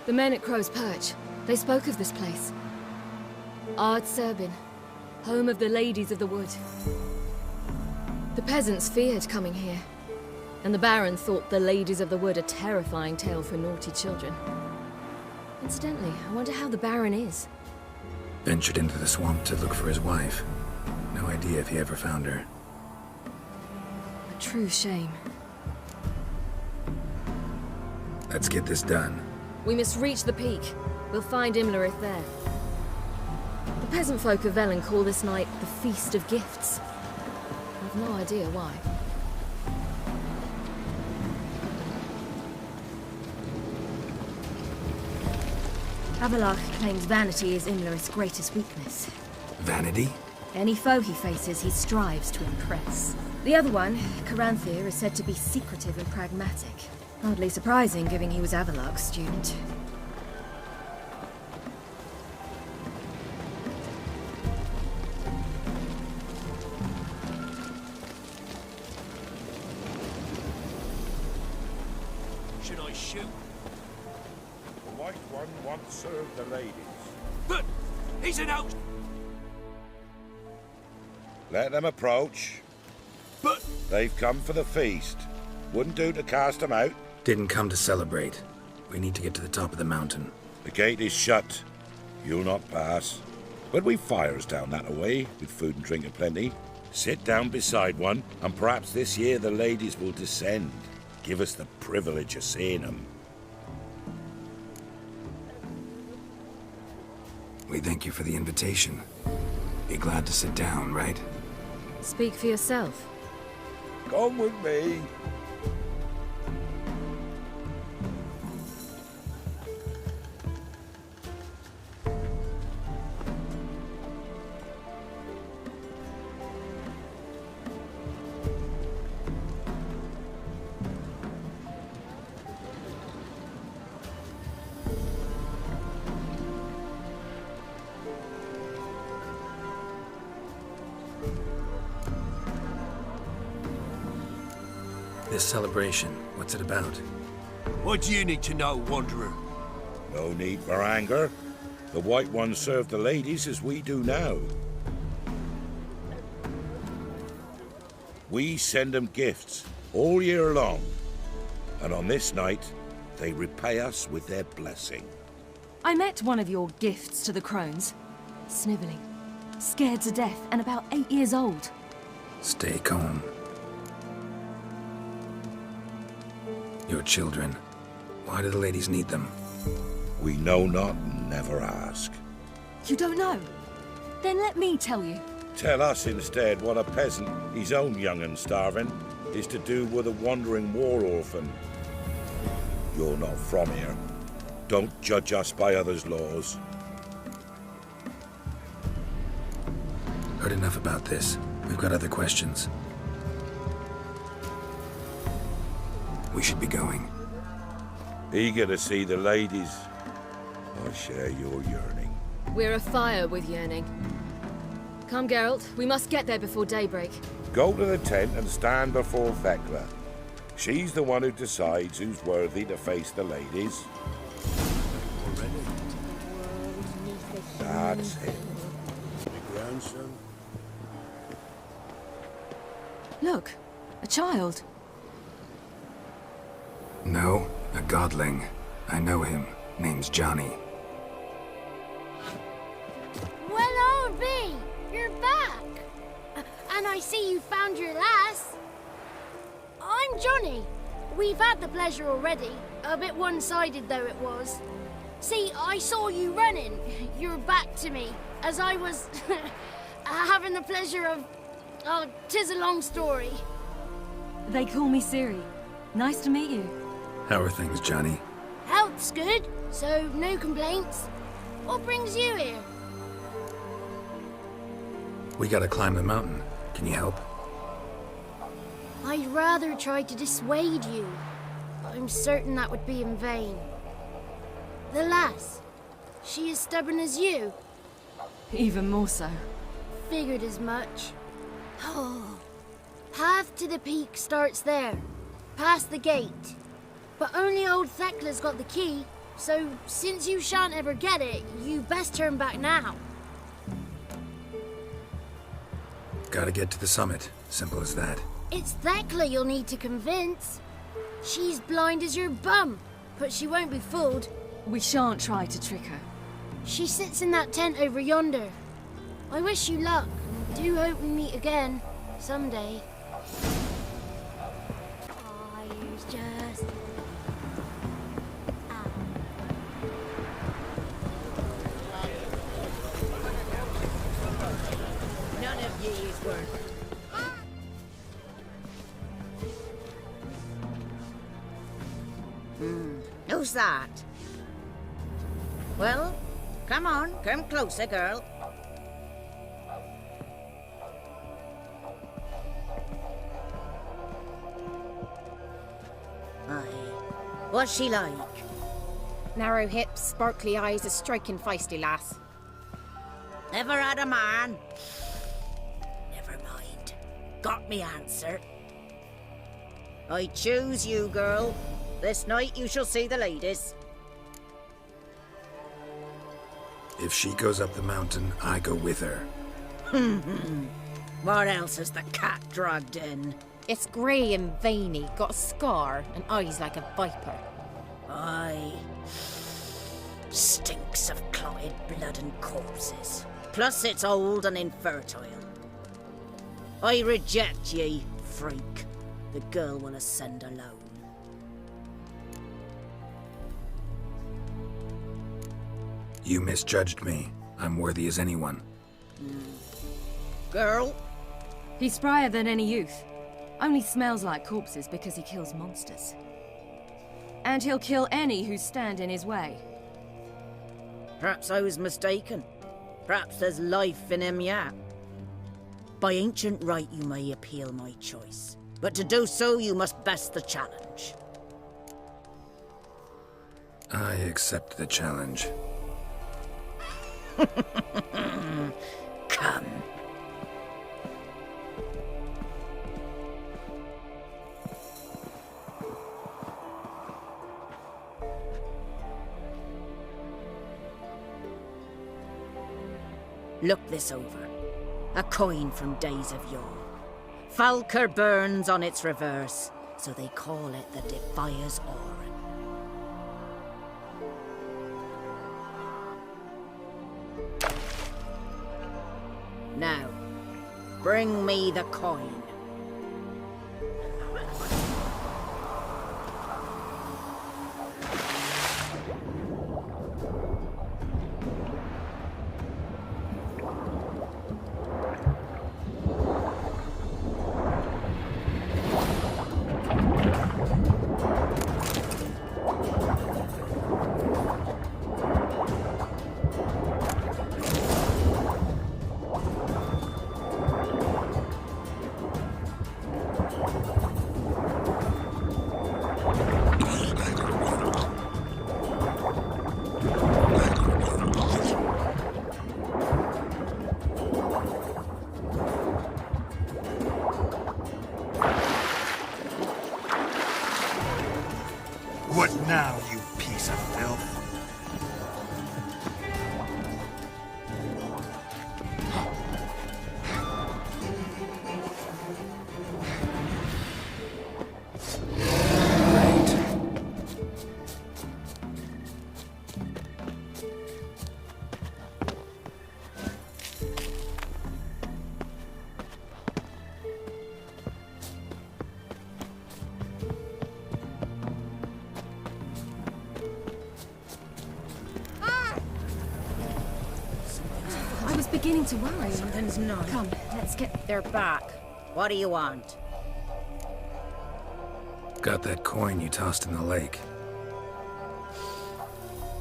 The men at Crow's Perch, they spoke of this place. Ard-Serbin, home of the Ladies of the Wood. The peasants feared coming here, and the Baron thought the Ladies of the Wood a terrifying tale for naughty children. Incidentally, I wonder how the Baron is. Ventured into the swamp to look for his wife. No idea if he ever found her. A true shame. Let's get this done. We must reach the peak. We'll find Imlerith there. The peasant folk of Velen call this night the Feast of Gifts. I've no idea why. Avalach claims vanity is Imlerith's greatest weakness. Vanity? Any foe he faces, he strives to impress. The other one, Caranthir, is said to be secretive and pragmatic. Hardly surprising, given he was Avalach's student. Should I shoot? The White One wants serve the ladies. But he's an out. Let them approach. But they've come for the feast. Wouldn't do to cast them out. Didn't come to celebrate. We need to get to the top of the mountain. The gate is shut. You'll not pass. But we've fires down that away, with food and drink aplenty. Sit down beside one, and perhaps this year the ladies will descend. Give us the privilege of seeing them. We thank you for the invitation. Be glad to sit down, right? Speak for yourself. Come with me. This celebration, what's it about? What do you need to know, Wanderer? No need for anger. The White Ones serve the ladies as we do now. We send them gifts all year long. And on this night, they repay us with their blessing. I met one of your gifts to the crones. Snivelling, scared to death, and about 8 years old. Stay calm. Your children. Why do the ladies need them? We know not and never ask. You don't know? Then let me tell you. Tell us instead what a peasant, his own young and starving, is to do with a wandering war orphan. You're not from here. Don't judge us by others' laws. Heard enough about this. We've got other questions. We should be going. Eager to see the ladies. I share your yearning. We're afire with yearning. Come, Geralt. We must get there before daybreak. Go to the tent and stand before Thekla. She's the one who decides who's worthy to face the ladies. That's him. My grandson. Look, a child. No, a godling. I know him. Name's Johnny. Well, old B, you're back. And I see you found your lass. I'm Johnny. We've had the pleasure already. A bit one-sided though it was. See, I saw you running, your back to me, as I was having the pleasure of... Oh, 'tis a long story. They call me Ciri. Nice to meet you. How are things, Johnny? Health's good, so no complaints. What brings you here? We gotta climb the mountain. Can you help? I'd rather try to dissuade you, but I'm certain that would be in vain. The lass, she as stubborn as you? Even more so. Figured as much. Path to the peak starts there, past the gate. But only old Thekla's got the key, so since you shan't ever get it, you best turn back now. Gotta get to the summit. Simple as that. It's Thekla you'll need to convince. She's blind as your bum, but she won't be fooled. We shan't try to trick her. She sits in that tent over yonder. I wish you luck, and do hope we meet again, someday. Fire's just... None of ye's worth. Who's that? Well, come on, come closer, girl. Aye. What's she like? Narrow hips, sparkly eyes, a striking feisty lass. Never had a man. Never mind. Got me answer. I choose you, girl. This night you shall see the ladies. If she goes up the mountain, I go with her. What else has the cat dragged in? It's grey and veiny, got a scar, and eyes like a viper. Aye. Stinks of clotted blood and corpses. Plus it's old and infertile. I reject ye, freak. The girl will ascend alone. You misjudged me. I'm worthy as anyone. Girl? He's sprier than any youth. Only smells like corpses because he kills monsters. And he'll kill any who stand in his way. Perhaps I was mistaken. Perhaps there's life in him yet. By ancient right you may appeal my choice. But to do so you must best the challenge. I accept the challenge. Come. Look this over. A coin from days of yore. Falker burns on its reverse, so they call it the Defier's Oran. Now, bring me the coin. What now, you piece of filth? I was beginning to worry. Something's not. Come, let's get... They're back. What do you want? Got that coin you tossed in the lake.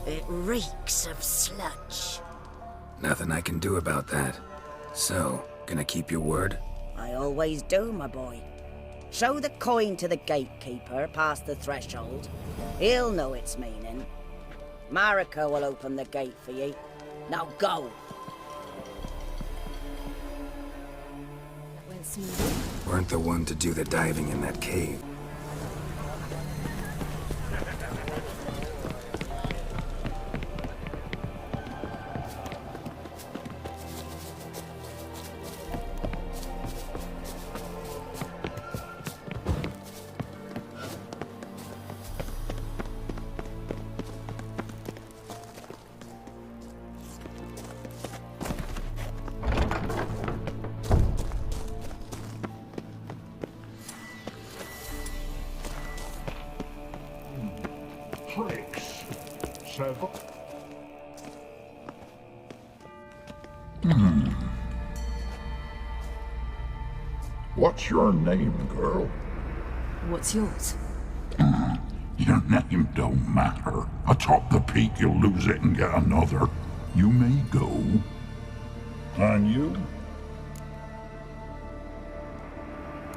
It reeks of sludge. Nothing I can do about that. So, gonna keep your word? I always do, my boy. Show the coin to the gatekeeper past the threshold. He'll know its meaning. Marika will open the gate for ye. Now go! That went smoothly. Weren't the one to do the diving in that cave. Tricks. 7. What's your name, girl? What's yours? Your name don't matter. Atop the peak, you'll lose it and get another. You may go. And you?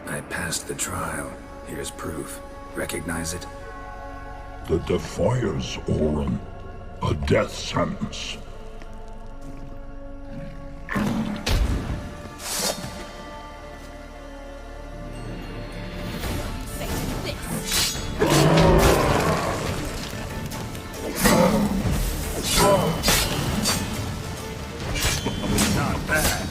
I passed the trial. Here's proof. Recognize it? The Defier's Oran. A death sentence. Not bad.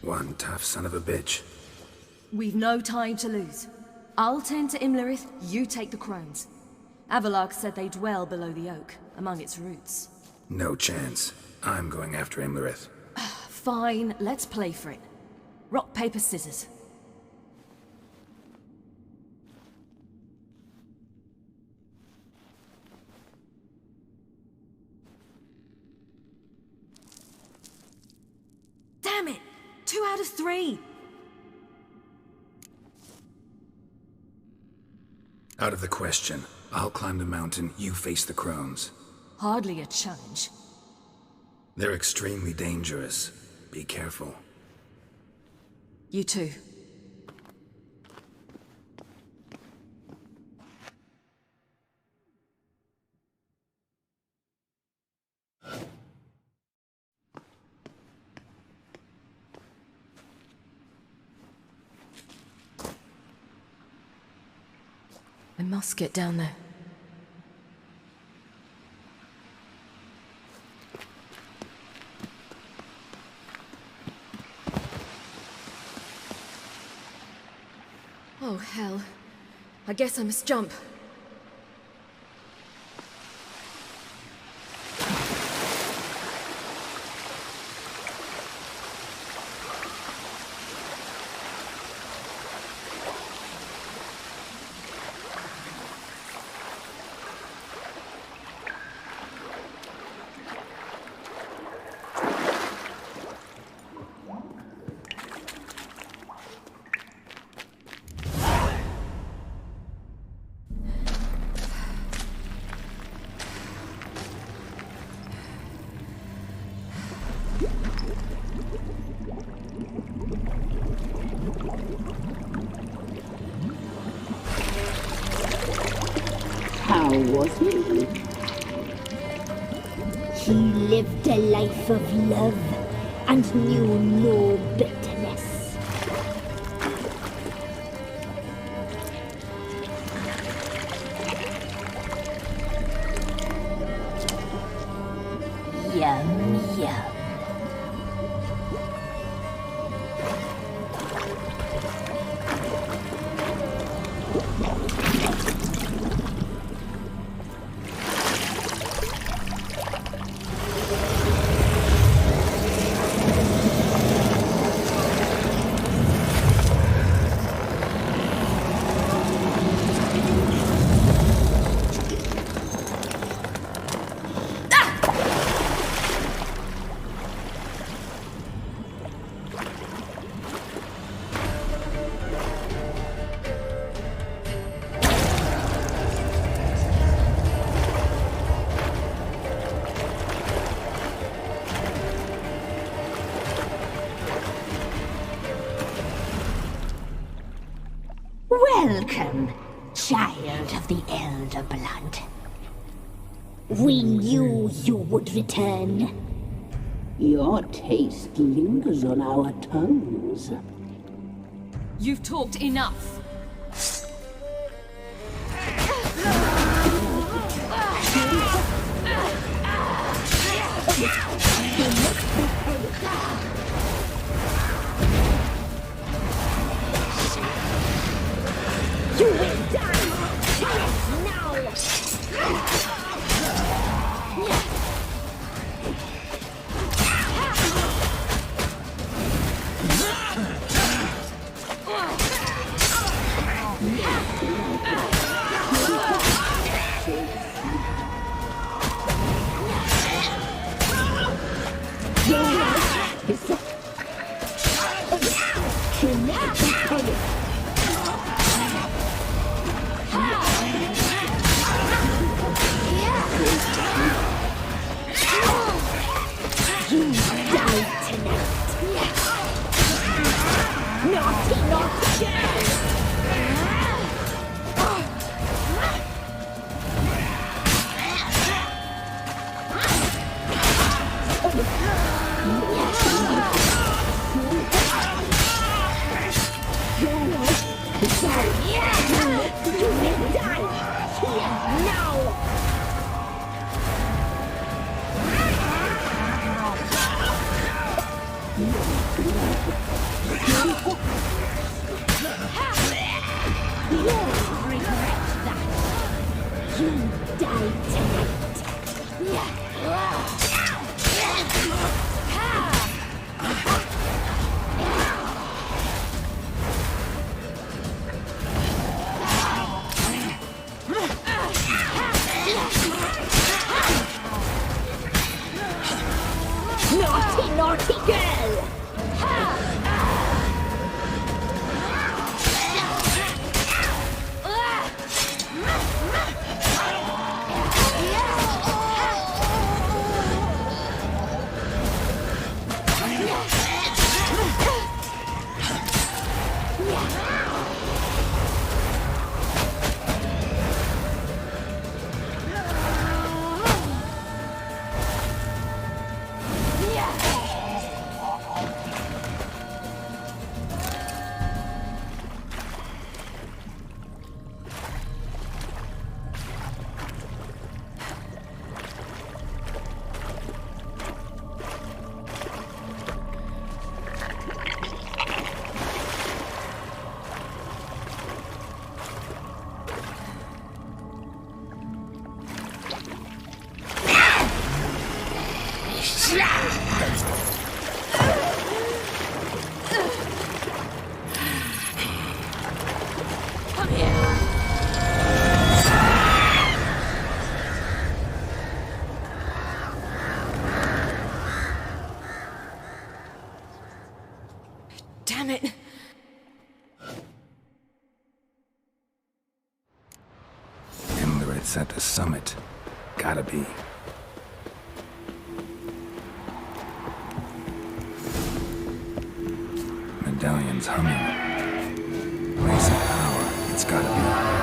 One tough son of a bitch. We've no time to lose. I'll tend to Imlerith, you take the crones. Avalok said they dwell below the oak, among its roots. No chance. I'm going after Imlerith. Fine, let's play for it. Rock, paper, scissors. Damn it! 2 out of 3! Out of the question. I'll climb the mountain, you face the crones. Hardly a challenge. They're extremely dangerous. Be careful. You too. I must get down there. Oh, hell. I guess I must jump. How was he? He lived a life of love and knew no bitterness. Yum, yum. Welcome, child of the Elder Blood. We knew you would return. Your taste lingers on our tongues. You've talked enough. You will die! Yes, now! You die tonight. Naughty, naughty girl! You will die here now! You'll regret that. You die tonight. Naughty, naughty girl! It's at the summit. Gotta be. Medallion's humming. Place of power. It's gotta be.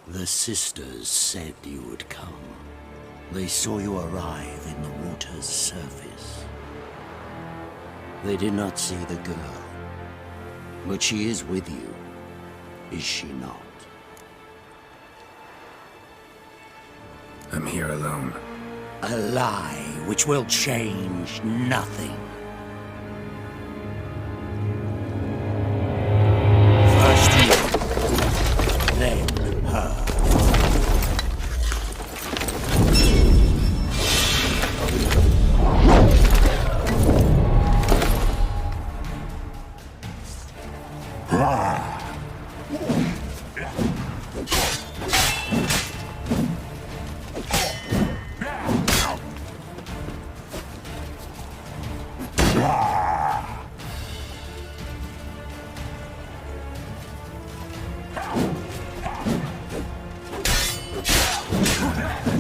The sisters said you would come. They saw you arrive in the water's surface. They did not see the girl. But she is with you, is she not? I'm here alone. A lie which will change nothing. First you, then her.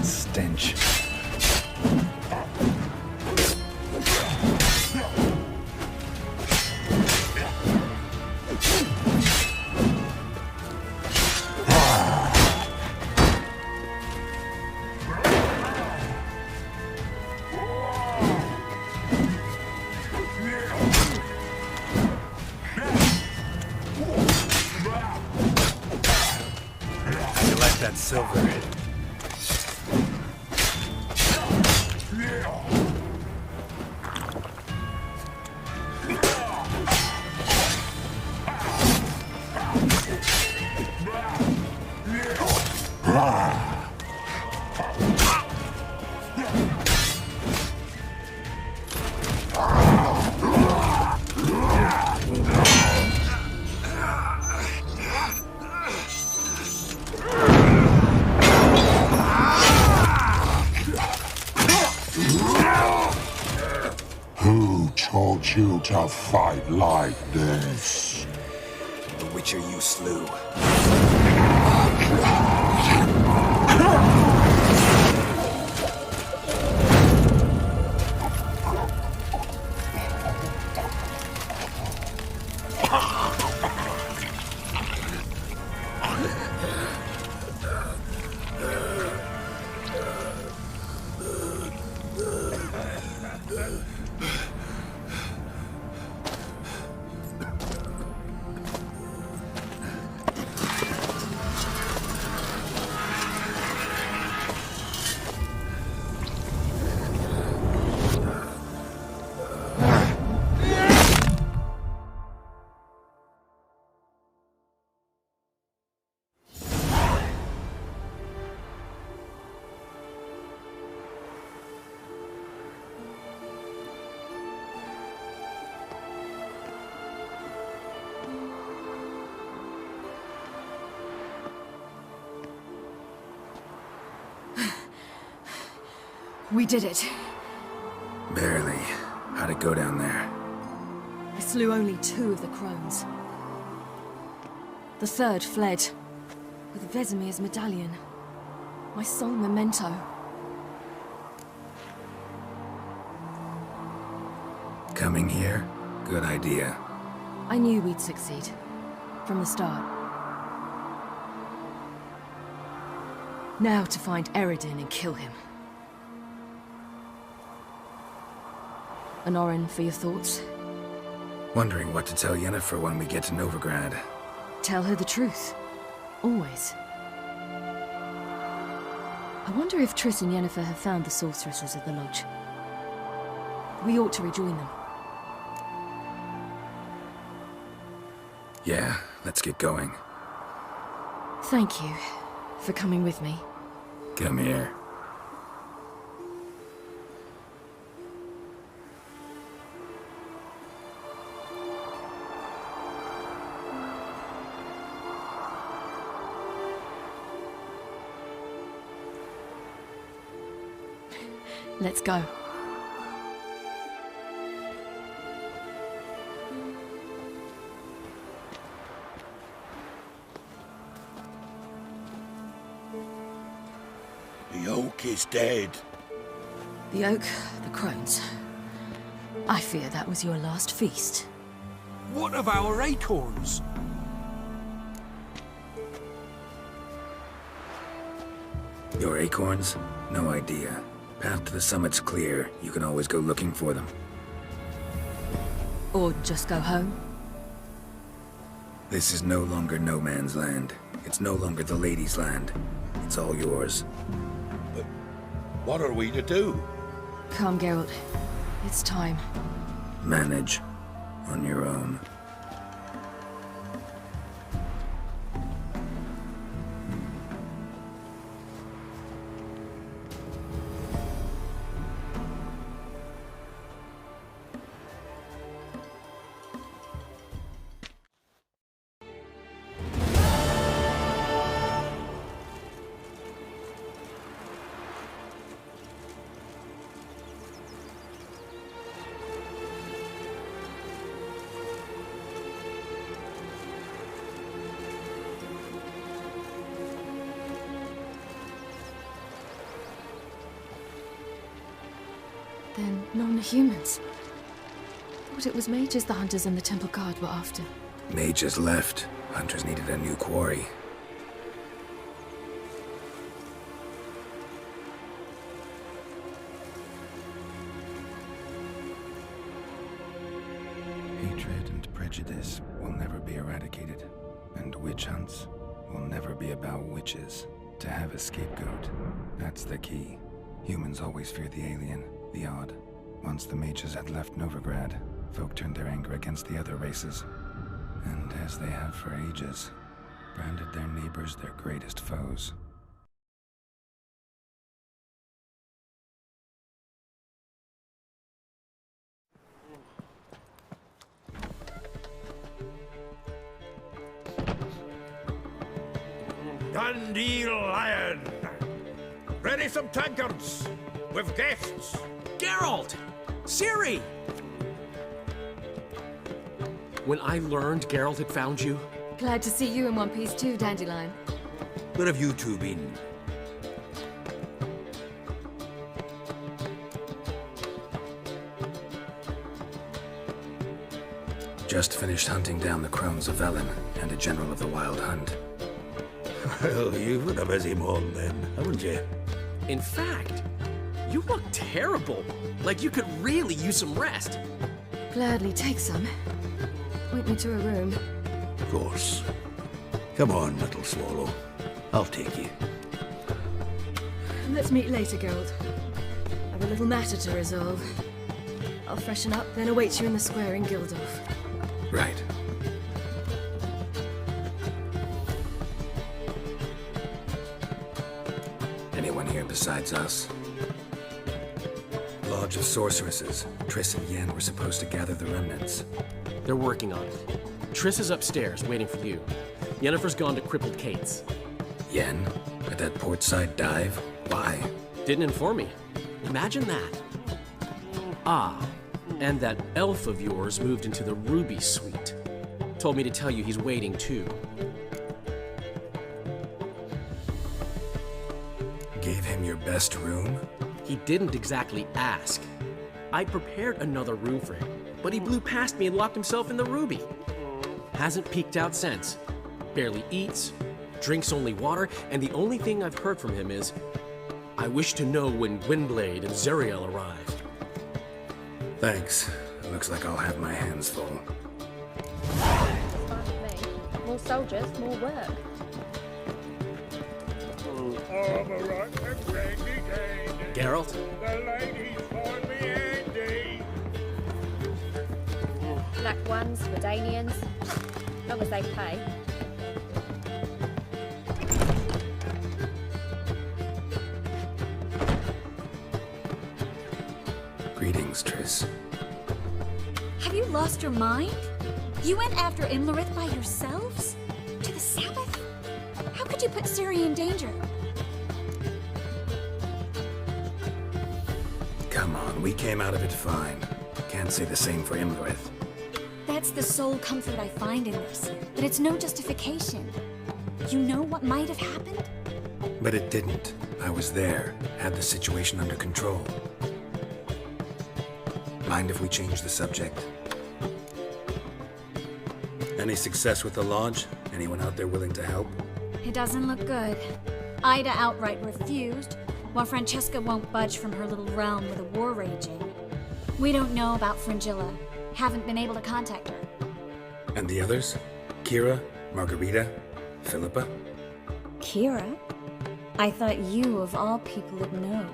Stench. How you like that silver? Who taught you to fight like this? The Witcher you slew. We did it. Barely. How'd it go down there? I slew only 2 of the crones. The third fled, with Vesemir's medallion. My sole memento. Coming here? Good idea. I knew we'd succeed. From the start. Now to find Eredin and kill him. Honorin, for your thoughts? Wondering what to tell Yennefer when we get to Novigrad. Tell her the truth. Always. I wonder if Triss and Yennefer have found the sorceresses of the Lodge. We ought to rejoin them. Yeah, let's get going. Thank you for coming with me. Come here. Let's go. The oak is dead. The oak, the crones. I fear that was your last feast. What of our acorns? Your acorns? No idea. Path to the summit's clear. You can always go looking for them. Or just go home. This is no longer no man's land. It's no longer the lady's land. It's all yours. But what are we to do? Come, Geralt. It's time. Manage. On your own. Then non-humans. Thought it was mages the hunters and the temple guard were after. Mages left. Hunters needed a new quarry. Hatred and prejudice will never be eradicated. And witch hunts will never be about witches. To have a scapegoat, that's the key. Humans always fear the alien, the odd. Once the mages had left Novigrad, folk turned their anger against the other races. And as they have for ages, branded their neighbors their greatest foes. Dandelion! Ready some tankards! With guests! Geralt! Ciri! When I learned Geralt had found you... Glad to see you in one piece too, Dandelion. Where have you two been? Just finished hunting down the crones of Velen and a general of the Wild Hunt. Well, you've been a busy morning then, haven't you? In fact, you look terrible. Like you could really use some rest. Gladly take some. Point me to a room. Of course. Come on, little swallow. I'll take you. Let's meet later, Geralt. I've a little matter to resolve. I'll freshen up, then await you in the square in Gildorf. Right. Anyone here besides us? Lodge of Sorceresses. Triss and Yen were supposed to gather the remnants. They're working on it. Triss is upstairs, waiting for you. Yennefer's gone to Crippled Kate's. Yen? At that portside dive? Why? Didn't inform me. Imagine that. Ah, and that elf of yours moved into the Ruby Suite. Told me to tell you he's waiting too. Gave him your best room? He didn't exactly ask. I prepared another room for him. but he blew past me and locked himself in the Ruby. Hasn't peeked out since. Barely eats, drinks only water, and the only thing I've heard from him is, "I wish to know when Gwynblade and Zeriel arrive." Thanks. Looks like I'll have my hands full. More soldiers, more work. Geralt? The ladies find me handy. Black ones, Redanians, long as they pay. Greetings, Triss. Have you lost your mind? You went after Imlerith by yourselves? To the Sabbath? How could you put Ciri in danger? Come on, we came out of it fine. Can't say the same for Imlerith. That's the sole comfort I find in this, but it's no justification. You know what might have happened? But it didn't. I was there, had the situation under control. Mind if we change the subject? Any success with the launch? Anyone out there willing to help? It doesn't look good. Ida outright refused, while Francesca won't budge from her little realm with a war raging. We don't know about Fringilla. Haven't been able to contact her. And the others? Kira? Margarita? Philippa? Kira? I thought you, of all people, would know.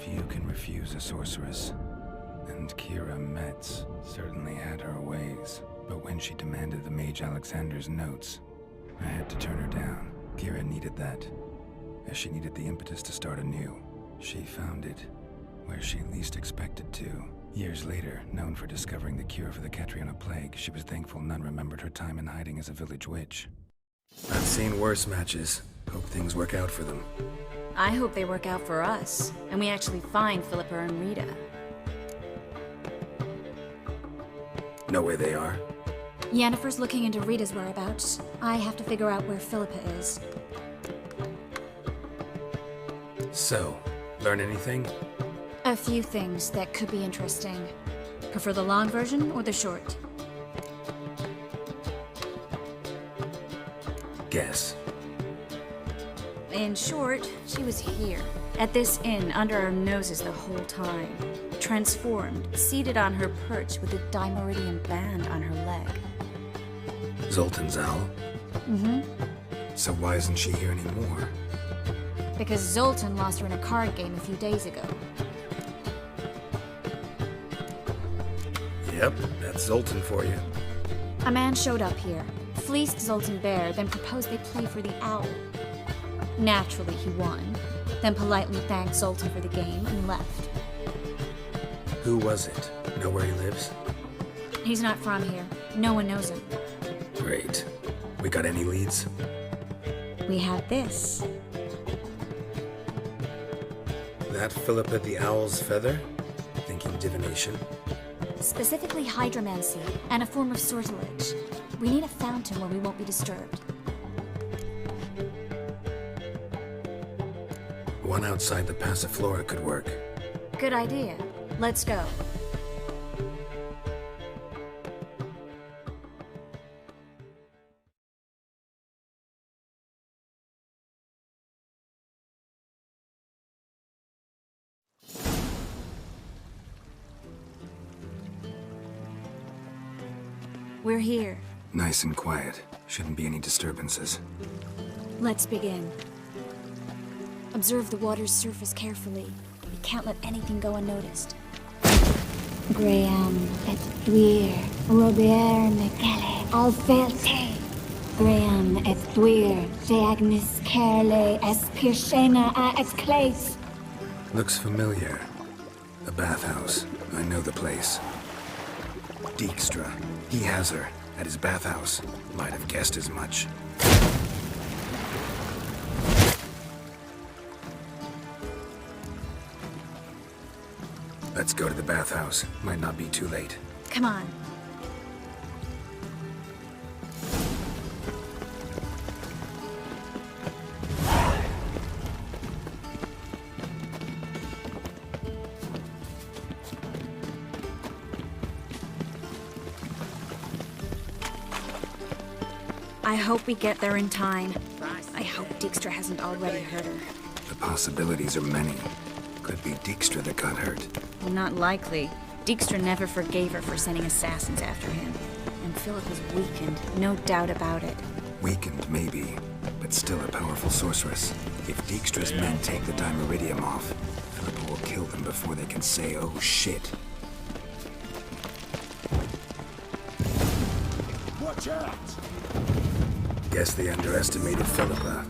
Few can refuse a sorceress. And Kira Metz certainly had her ways. But when she demanded the Mage Alexander's notes, I had to turn her down. Kira needed that, as she needed the impetus to start anew. She found it where she least expected to. Years later, known for discovering the cure for the Catriona plague, she was thankful none remembered her time in hiding as a village witch. I've seen worse matches. Hope things work out for them. I hope they work out for us, and we actually find Philippa and Rita. Know where they are? Yennefer's looking into Rita's whereabouts. I have to figure out where Philippa is. So, learn anything? A few things that could be interesting. Prefer the long version or the short? Guess. In short, she was here, at this inn, under our noses the whole time. Transformed, seated on her perch with a dimeridian band on her leg. Zoltan's owl? Mm-hmm. So why isn't she here anymore? Because Zoltan lost her in a card game a few days ago. Yep, that's Zoltan for you. A man showed up here, fleeced Zoltan bare, then proposed they play for the owl. Naturally, he won, then politely thanked Zoltan for the game and left. Who was it? Know where he lives? He's not from here. No one knows him. Great. We got any leads? We have this. That Philippa the Owl's feather? Thinking divination? Specifically hydromancy, and a form of sortilege. We need a fountain where we won't be disturbed. One outside the Passiflora could work. Good idea. Let's go. We're here. Nice and quiet. Shouldn't be any disturbances. Let's begin. Observe the water's surface carefully. We can't let anything go unnoticed. Graham et thuir, Robert Micale, Alfelte. Graham et thuir, de Agnes Kerle, es Pirshena a et Clace. Looks familiar. A bathhouse. I know the place. Dijkstra. He has her. At his bathhouse. Might have guessed as much. Let's go to the bathhouse. Might not be too late. Come on. I hope we get there in time. I hope Dijkstra hasn't already hurt her. The possibilities are many. Could be Dijkstra that got hurt. Not likely. Dijkstra never forgave her for sending assassins after him. And Philip was weakened, no doubt about it. Weakened, maybe, but still a powerful sorceress. If Dijkstra's men take the Dimeridium off, Philip will kill them before they can say, oh shit. Watch out! Guess they underestimated Philippa.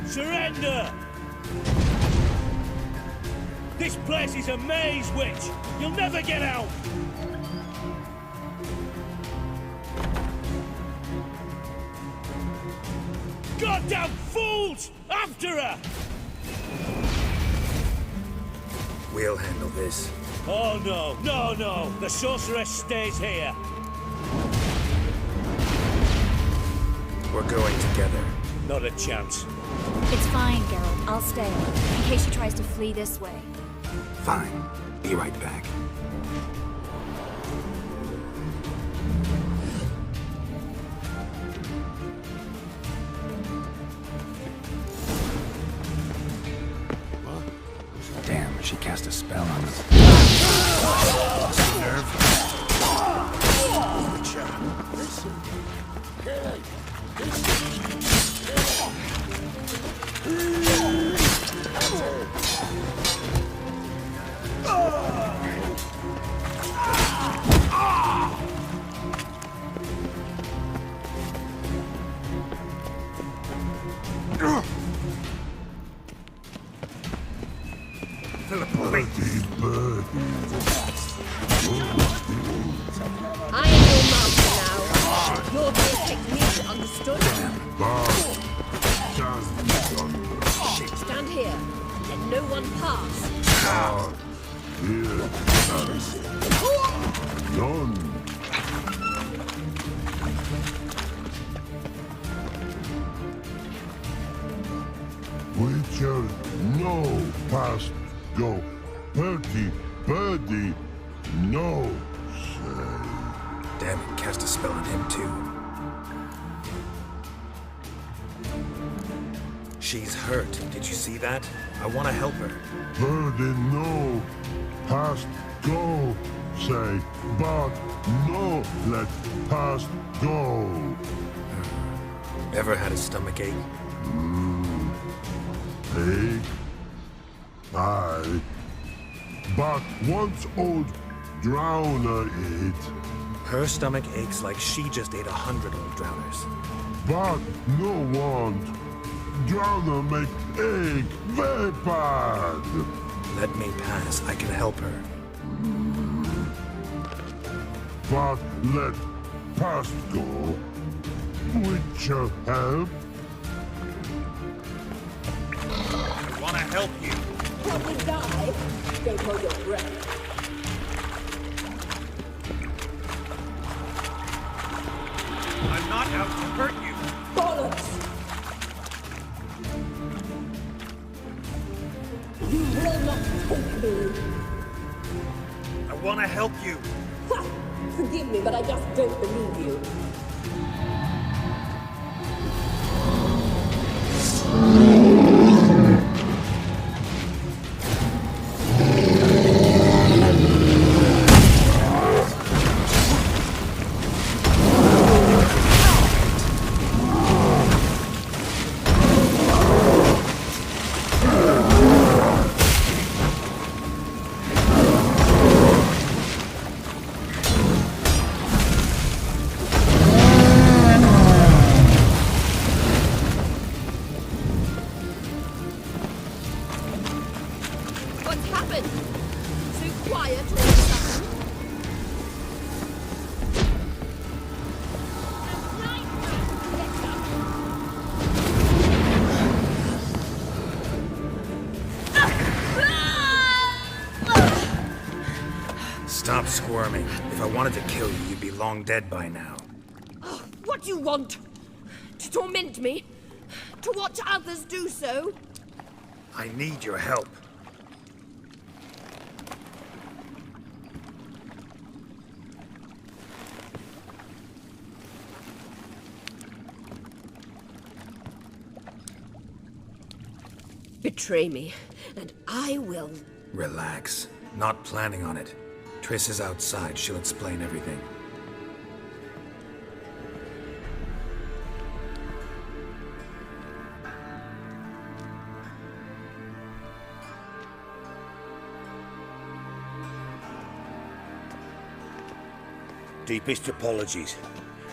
Surrender! This place is a maze, witch! You'll never get out! Goddamn fools! After her! We'll handle this. Oh no, no, no! The sorceress stays here! We're going together. Not a chance. It's fine, Geralt. I'll stay, in case she tries to flee this way. Fine. Be right back. Damn, she cast a spell on us. I am your master now. Your basic needs understood? Stand here. Let no one pass. Witcher, no past go. Birdie, birdie, no, say. Damn it, cast a spell on him too. She's hurt. Did you see that? I want to help her. Birdie, no, past go, say. But no, let past go. Ever had a stomachache? Ache? Aye. But once old Drowner ate. Her stomach aches like she just ate 100 old drowners. But no want. Drowner make ache very bad. Let me pass. I can help her. But let past go. Witcher help? I want to help you. Probably die. Don't hold your breath. I'm not out to hurt you. Bollocks! You will not take me. I want to help you. Ha! Forgive me, but I just don't believe you. Stop squirming. If I wanted to kill you, you'd be long dead by now. Oh, what do you want? To torment me? To watch others do so? I need your help. Betray me, and I will... Relax. Not planning on it. Triss is outside. She'll explain everything. Deepest apologies,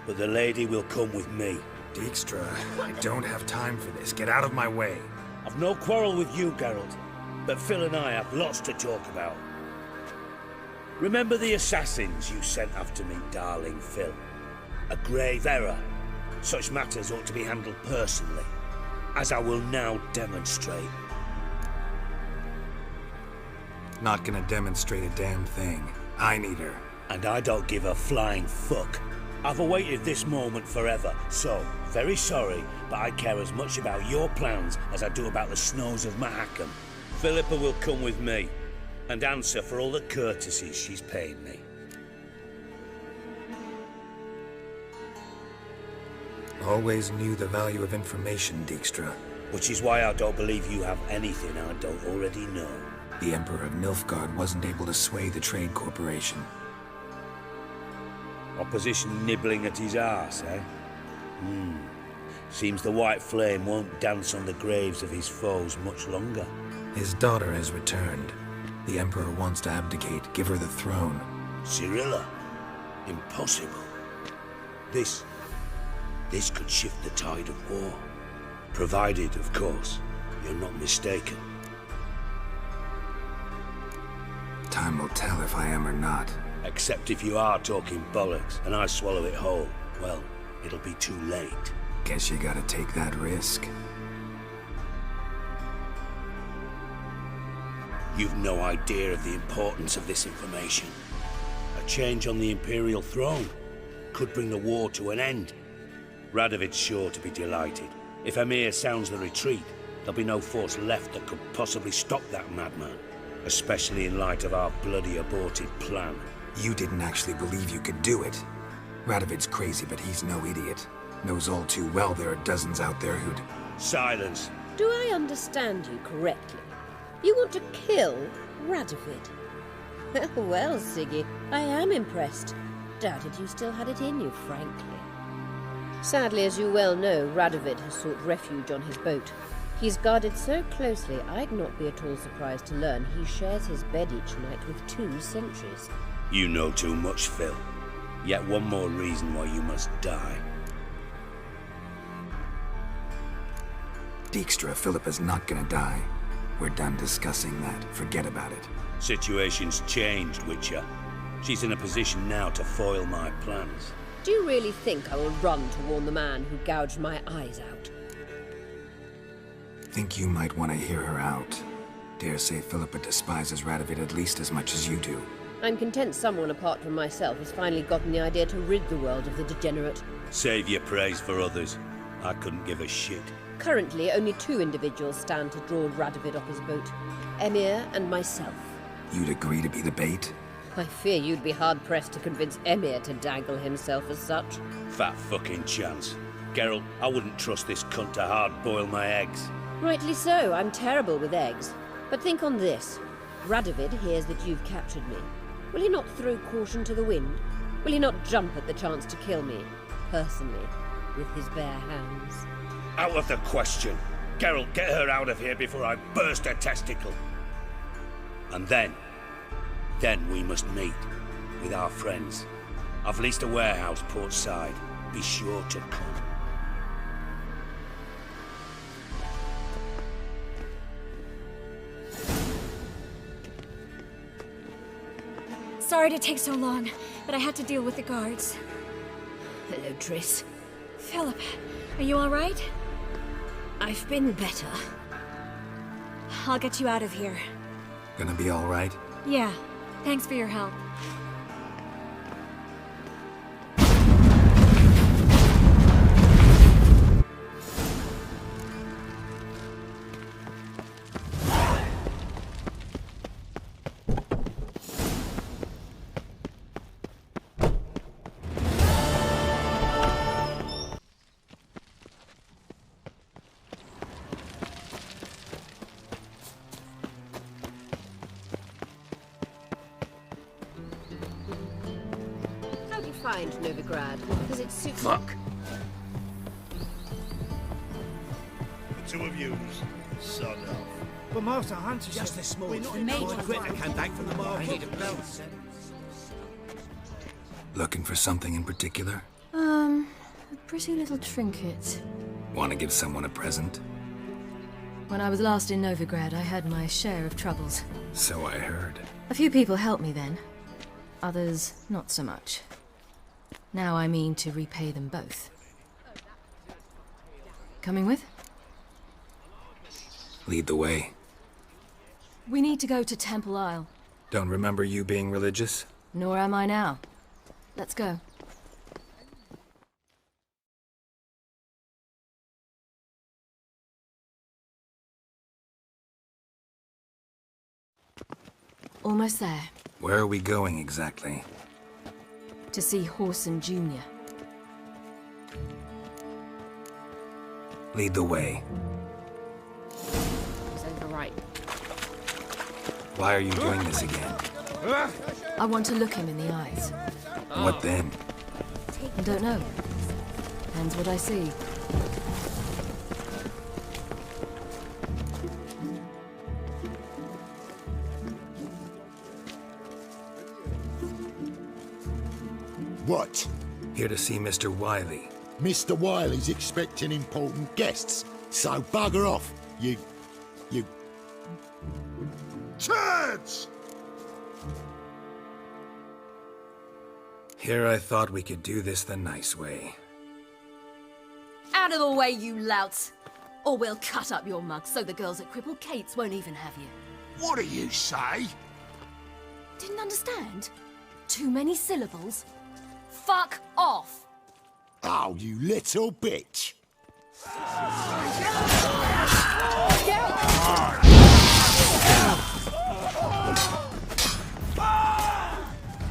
but the lady will come with me. Dijkstra, I don't have time for this. Get out of my way. I've no quarrel with you, Geralt, but Phil and I have lots to talk about. Remember the assassins you sent after me, darling Phil? A grave error. Such matters ought to be handled personally, as I will now demonstrate. Not gonna demonstrate a damn thing. I need her. And I don't give a flying fuck. I've awaited this moment forever, so, very sorry, but I care as much about your plans as I do about the snows of Mahakam. Philippa will come with me, and answer for all the courtesies she's paying me. Always knew the value of information, Dijkstra. Which is why I don't believe you have anything I don't already know. The Emperor of Nilfgaard wasn't able to sway the Trade Corporation. Opposition nibbling at his arse, eh? Seems the White Flame won't dance on the graves of his foes much longer. His daughter has returned. The Emperor wants to abdicate, give her the throne. Cirilla? Impossible. This could shift the tide of war. Provided, of course, you're not mistaken. Time will tell if I am or not. Except if you are talking bollocks, and I swallow it whole. Well, it'll be too late. Guess you gotta take that risk. You've no idea of the importance of this information. A change on the Imperial throne could bring the war to an end. Radovid's sure to be delighted. If Emir sounds the retreat, there'll be no force left that could possibly stop that madman. Especially in light of our bloody aborted plan. You didn't actually believe you could do it. Radovid's crazy, but he's no idiot. Knows all too well there are dozens out there who'd... Silence. Do I understand you correctly? You want to kill Radovid? Well, Siggy, I am impressed. Doubted you still had it in you, frankly. Sadly, as you well know, Radovid has sought refuge on his boat. He's guarded so closely, I'd not be at all surprised to learn he shares his bed each night with 2 sentries. You know too much, Phil. Yet one more reason why you must die. Dijkstra, Philippa's not gonna die. We're done discussing that. Forget about it. Situation's changed, Witcher. She's in a position now to foil my plans. Do you really think I will run to warn the man who gouged my eyes out? Think you might want to hear her out. Dare say Philippa despises Radovid at least as much as you do. I'm content someone apart from myself has finally gotten the idea to rid the world of the degenerate. Save your praise for others. I couldn't give a shit. Currently, only 2 individuals stand to draw Radovid off his boat. Emir and myself. You'd agree to be the bait? I fear you'd be hard-pressed to convince Emir to dangle himself as such. Fat fucking chance. Geralt, I wouldn't trust this cunt to hard-boil my eggs. Rightly so, I'm terrible with eggs. But think on this. Radovid hears that you've captured me. Will he not throw caution to the wind? Will he not jump at the chance to kill me, personally, with his bare hands? Out of the question. Geralt, get her out of here before I burst her testicle. And then we must meet with our friends. I've leased a warehouse portside. Be sure to come. Sorry to take so long, but I had to deal with the guards. Hello, Triss. Philip, are you all right? I've been better. I'll get you out of here. Gonna be all right? Yeah. Thanks for your help. find Novigrad? Does it suit Fuck! The two of yous, sod off. But Master Hunter Just said a small we're not thing. enough More to quicker fight. came back from the market. I need a belt. Looking for something in particular? A pretty little trinket. Want to give someone a present? When I was last in Novigrad, I had my share of troubles. So I heard. A few people helped me then. Others, not so much. Now I mean to repay them both. Coming with? Lead the way. We need to go to Temple Isle. Don't remember you being religious? Nor am I now. Let's go. Almost there. Where are we going exactly? To see Horson Jr. Lead the way. It's over right. Why are you doing this again? I want to look him in the eyes. What then? I don't know. Depends what I see. What? Here to see Mr. Wiley. Mr. Wiley's expecting important guests, so bugger off, you... Turds! Here I thought we could do this the nice way. Out of the way, you louts! Or we'll cut up your mug so the girls at Cripple Kate's won't even have you. What do you say? Didn't understand? Too many syllables? Fuck off! Oh, you little bitch!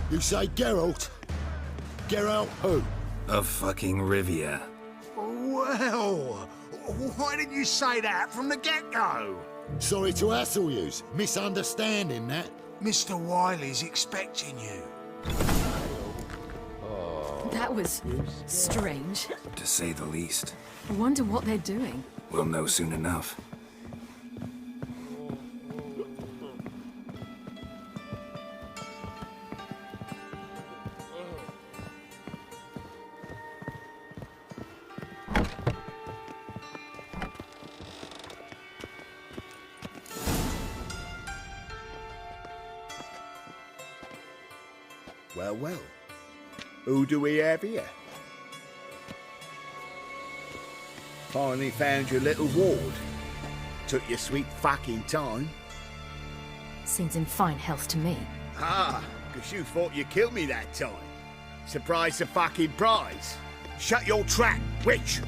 You say Geralt? Geralt who? Of fucking Rivia. Well, why didn't you say that from the get-go? Sorry to hassle yous. Misunderstanding that. Mr. Wiley's expecting you. That was strange. To say the least. I wonder what they're doing. We'll know soon enough. Well, well. Who do we have here? Finally found your little ward. Took your sweet fucking time. Seems in fine health to me. Ah, because you thought you killed me that time. Surprise the fucking prize. Shut your trap, witch!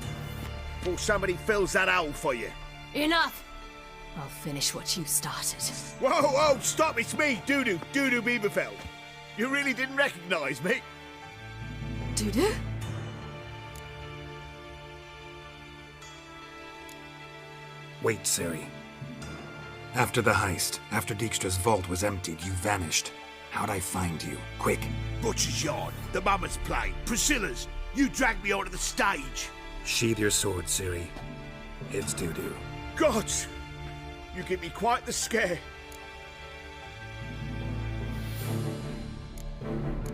Before somebody fills that hole for you. Enough! I'll finish what you started. Whoa, whoa, stop, it's me, Dudu Bieberfeld. You really didn't recognize me? Dudu? Wait, Ciri. After the heist, after Dijkstra's vault was emptied, you vanished. How'd I find you? Quick. Butcher's yard, the Mama's play, Priscilla's. You dragged me onto the stage. Sheathe your sword, Ciri. It's Dudu. Gods! You give me quite the scare.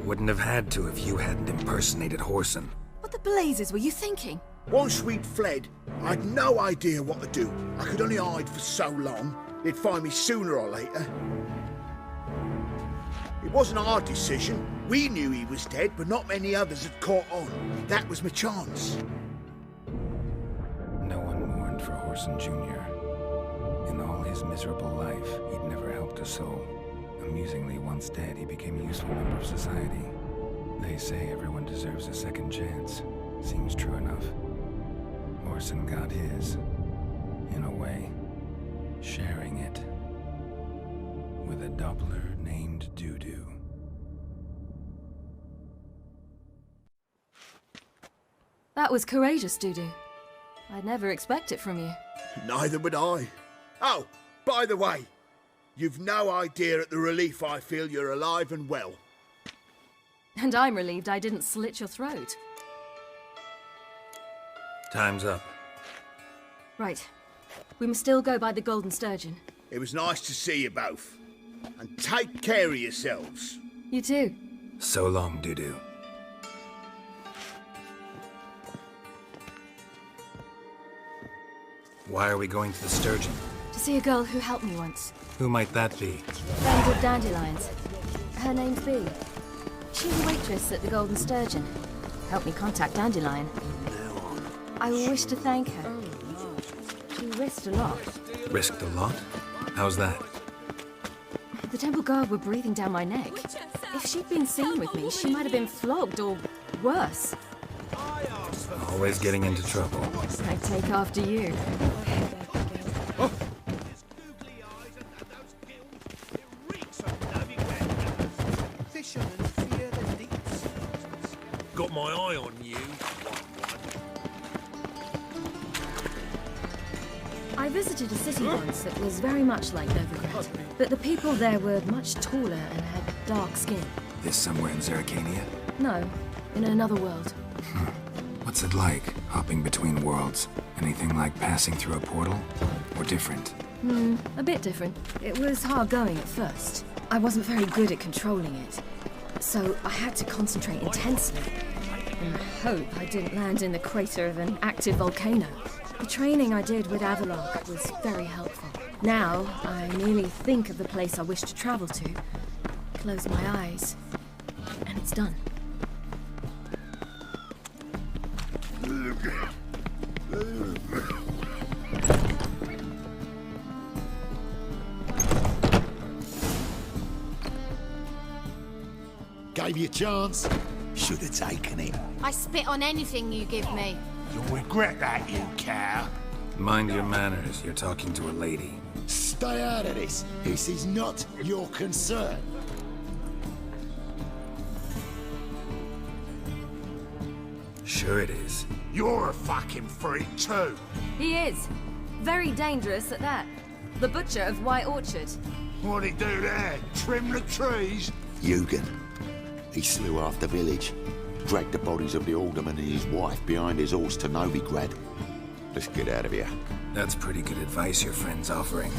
Wouldn't have had to if you hadn't impersonated Horson. What the blazes were you thinking? Once we'd fled, I'd no idea what to do. I could only hide for so long. They'd find me sooner or later. It wasn't our decision. We knew he was dead, but not many others had caught on. That was my chance. No one mourned for Horson Jr. In all his miserable life, he'd never helped a soul. Amusingly, once dead, he became a useful member of society. They say everyone deserves a second chance. Seems true enough. Horson got his, in a way, sharing it with a Doppler named Dudu. That was courageous, Dudu. I'd never expect it from you. Neither would I. Oh, by the way, you've no idea at the relief I feel you're alive and well. And I'm relieved I didn't slit your throat. Time's up. Right. We must still go by the Golden Sturgeon. It was nice to see you both. And take care of yourselves. You too. So long, Dudu. Why are we going to the Sturgeon? To see a girl who helped me once. Who might that be? Friend of Dandelion's. Her name's Bee. She's a waitress at the Golden Sturgeon. Helped me contact Dandelion. I wish to thank her. She risked a lot. Risked a lot? How's that? The temple guard were breathing down my neck. If she'd been seen with me, she might have been flogged or worse. Always getting into trouble. I take after you. Got my eye on you. I visited a city once that was very much like Novigrad, but the people there were much taller and had dark skin. This somewhere in Zeracania? No, in another world. What's it like, hopping between worlds? Anything like passing through a portal? Or different? A bit different. It was hard going at first. I wasn't very good at controlling it, so I had to concentrate intensely. And hope I didn't land in the crater of an active volcano. The training I did with Avalok was very helpful. Now, I merely think of the place I wish to travel to, close my eyes, and it's done. Gave you a chance. Should have taken it. I spit on anything you give me. You'll regret that, you cow. Mind your manners, you're talking to a lady. Stay out of this. This is not your concern. Sure it is. You're a fucking freak too. He is. Very dangerous at that. The butcher of White Orchard. What'd he do there? Trim the trees? Eugen. He slew half the village. Dragged the bodies of the alderman and his wife behind his horse to Novigrad. Let's get out of here. That's pretty good advice your friend's offering.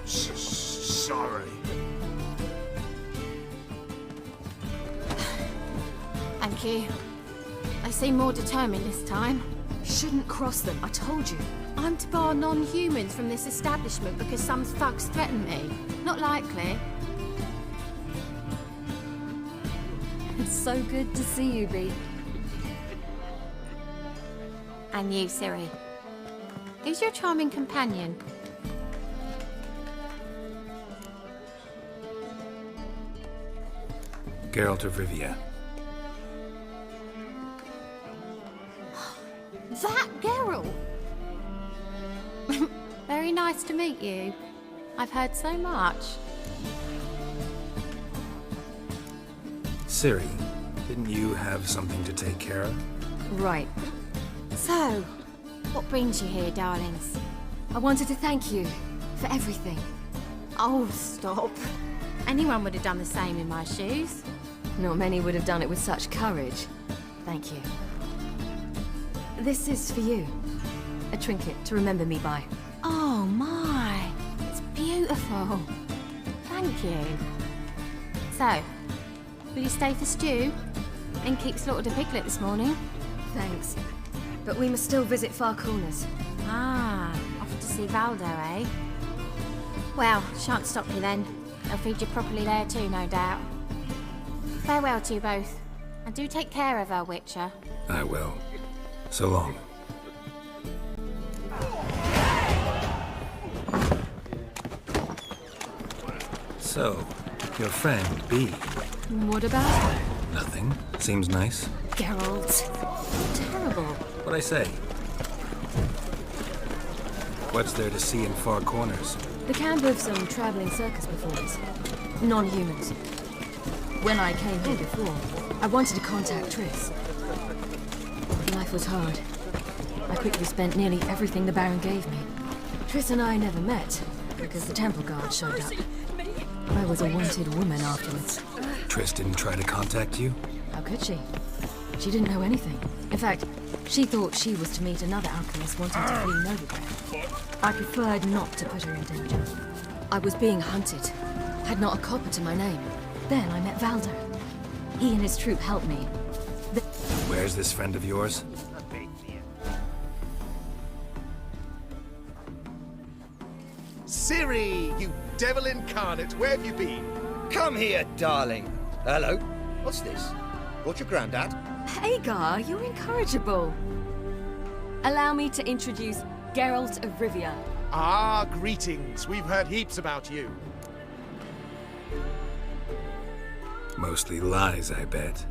Sorry. Thank you. They seem more determined this time. Shouldn't cross them, I told you. I'm to bar non-humans from this establishment because some thugs threaten me. Not likely. It's so good to see you, Bee. And you, Ciri. Who's your charming companion? Geralt of Rivia. That Geralt! Very nice to meet you. I've heard so much. Ciri, didn't you have something to take care of? Right. So, what brings you here, darlings? I wanted to thank you for everything. Oh, stop. Anyone would have done the same in my shoes. Not many would have done it with such courage. Thank you. This is for you. A trinket to remember me by. Oh my, it's beautiful. Thank you. So, will you stay for stew? And keep slaughtered a piglet this morning? Thanks. But we must still visit Far Corners. Ah, off to see Valdo, eh? Well, shan't stop you then. They'll feed you properly there too, no doubt. Farewell to you both. And do take care of her, Witcher. I will. So long. So, your friend, Bee. What about her? Nothing. Seems nice. Geralt. Terrible. What'd I say? What's there to see in Far Corners? The camp of some traveling circus performers. Non-humans. When I came here before, I wanted to contact Triss. Life was hard. I quickly spent nearly everything the Baron gave me. Triss and I never met, because the temple guard showed up. I was a wanted woman afterwards. Triss didn't try to contact you? How could she? She didn't know anything. In fact, she thought she was to meet another alchemist wanting to flee Novigrad. I preferred not to put her in danger. I was being hunted. Had not a copper to my name. Then I met Valder. He and his troop helped me. Where's this friend of yours? Ciri, you devil incarnate, where have you been? Come here, darling. Hello. What's this? Brought your granddad? Hagar, you're incorrigible. Allow me to introduce Geralt of Rivia. Ah, greetings. We've heard heaps about you. Mostly lies, I bet.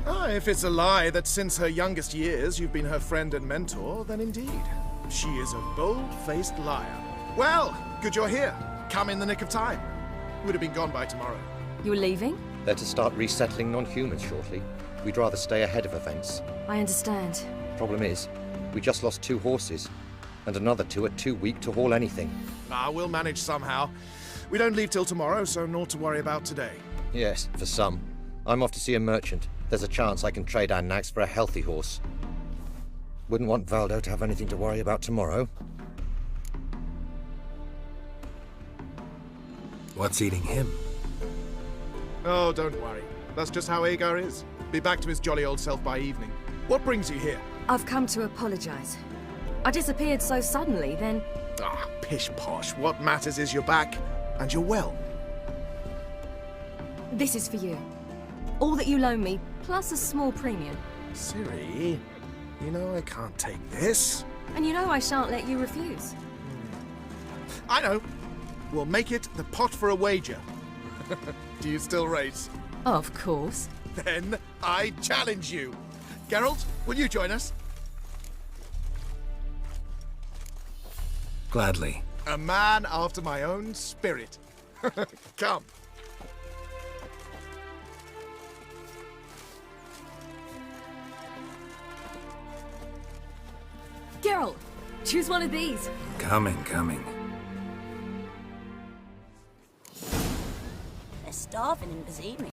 Ah, if it's a lie that since her youngest years you've been her friend and mentor, then indeed. She is a bold-faced liar. Well, good you're here. Come in the nick of time. Would have been gone by tomorrow. You're leaving? They're to start resettling non-humans shortly. We'd rather stay ahead of events. I understand. Problem is, we just lost 2 horses, and another 2 are too weak to haul anything. Ah, we'll manage somehow. We don't leave till tomorrow, so naught to worry about today. Yes, for some. I'm off to see a merchant. There's a chance I can trade our nags for a healthy horse. Wouldn't want Valdo to have anything to worry about tomorrow. What's eating him? Oh, don't worry. That's just how Agar is. Be back to his jolly old self by evening. What brings you here? I've come to apologize. I disappeared so suddenly, then... Ah, pish-posh. What matters is you're back, and you're well. This is for you. All that you loan me, plus a small premium. Ciri, you know I can't take this. And you know I shan't let you refuse. I know. We'll make it the pot for a wager. Do you still race? Of course. Then I challenge you. Geralt, will you join us? Gladly. A man after my own spirit. Come. Geralt, choose one of these. Coming. They're starving him this evening.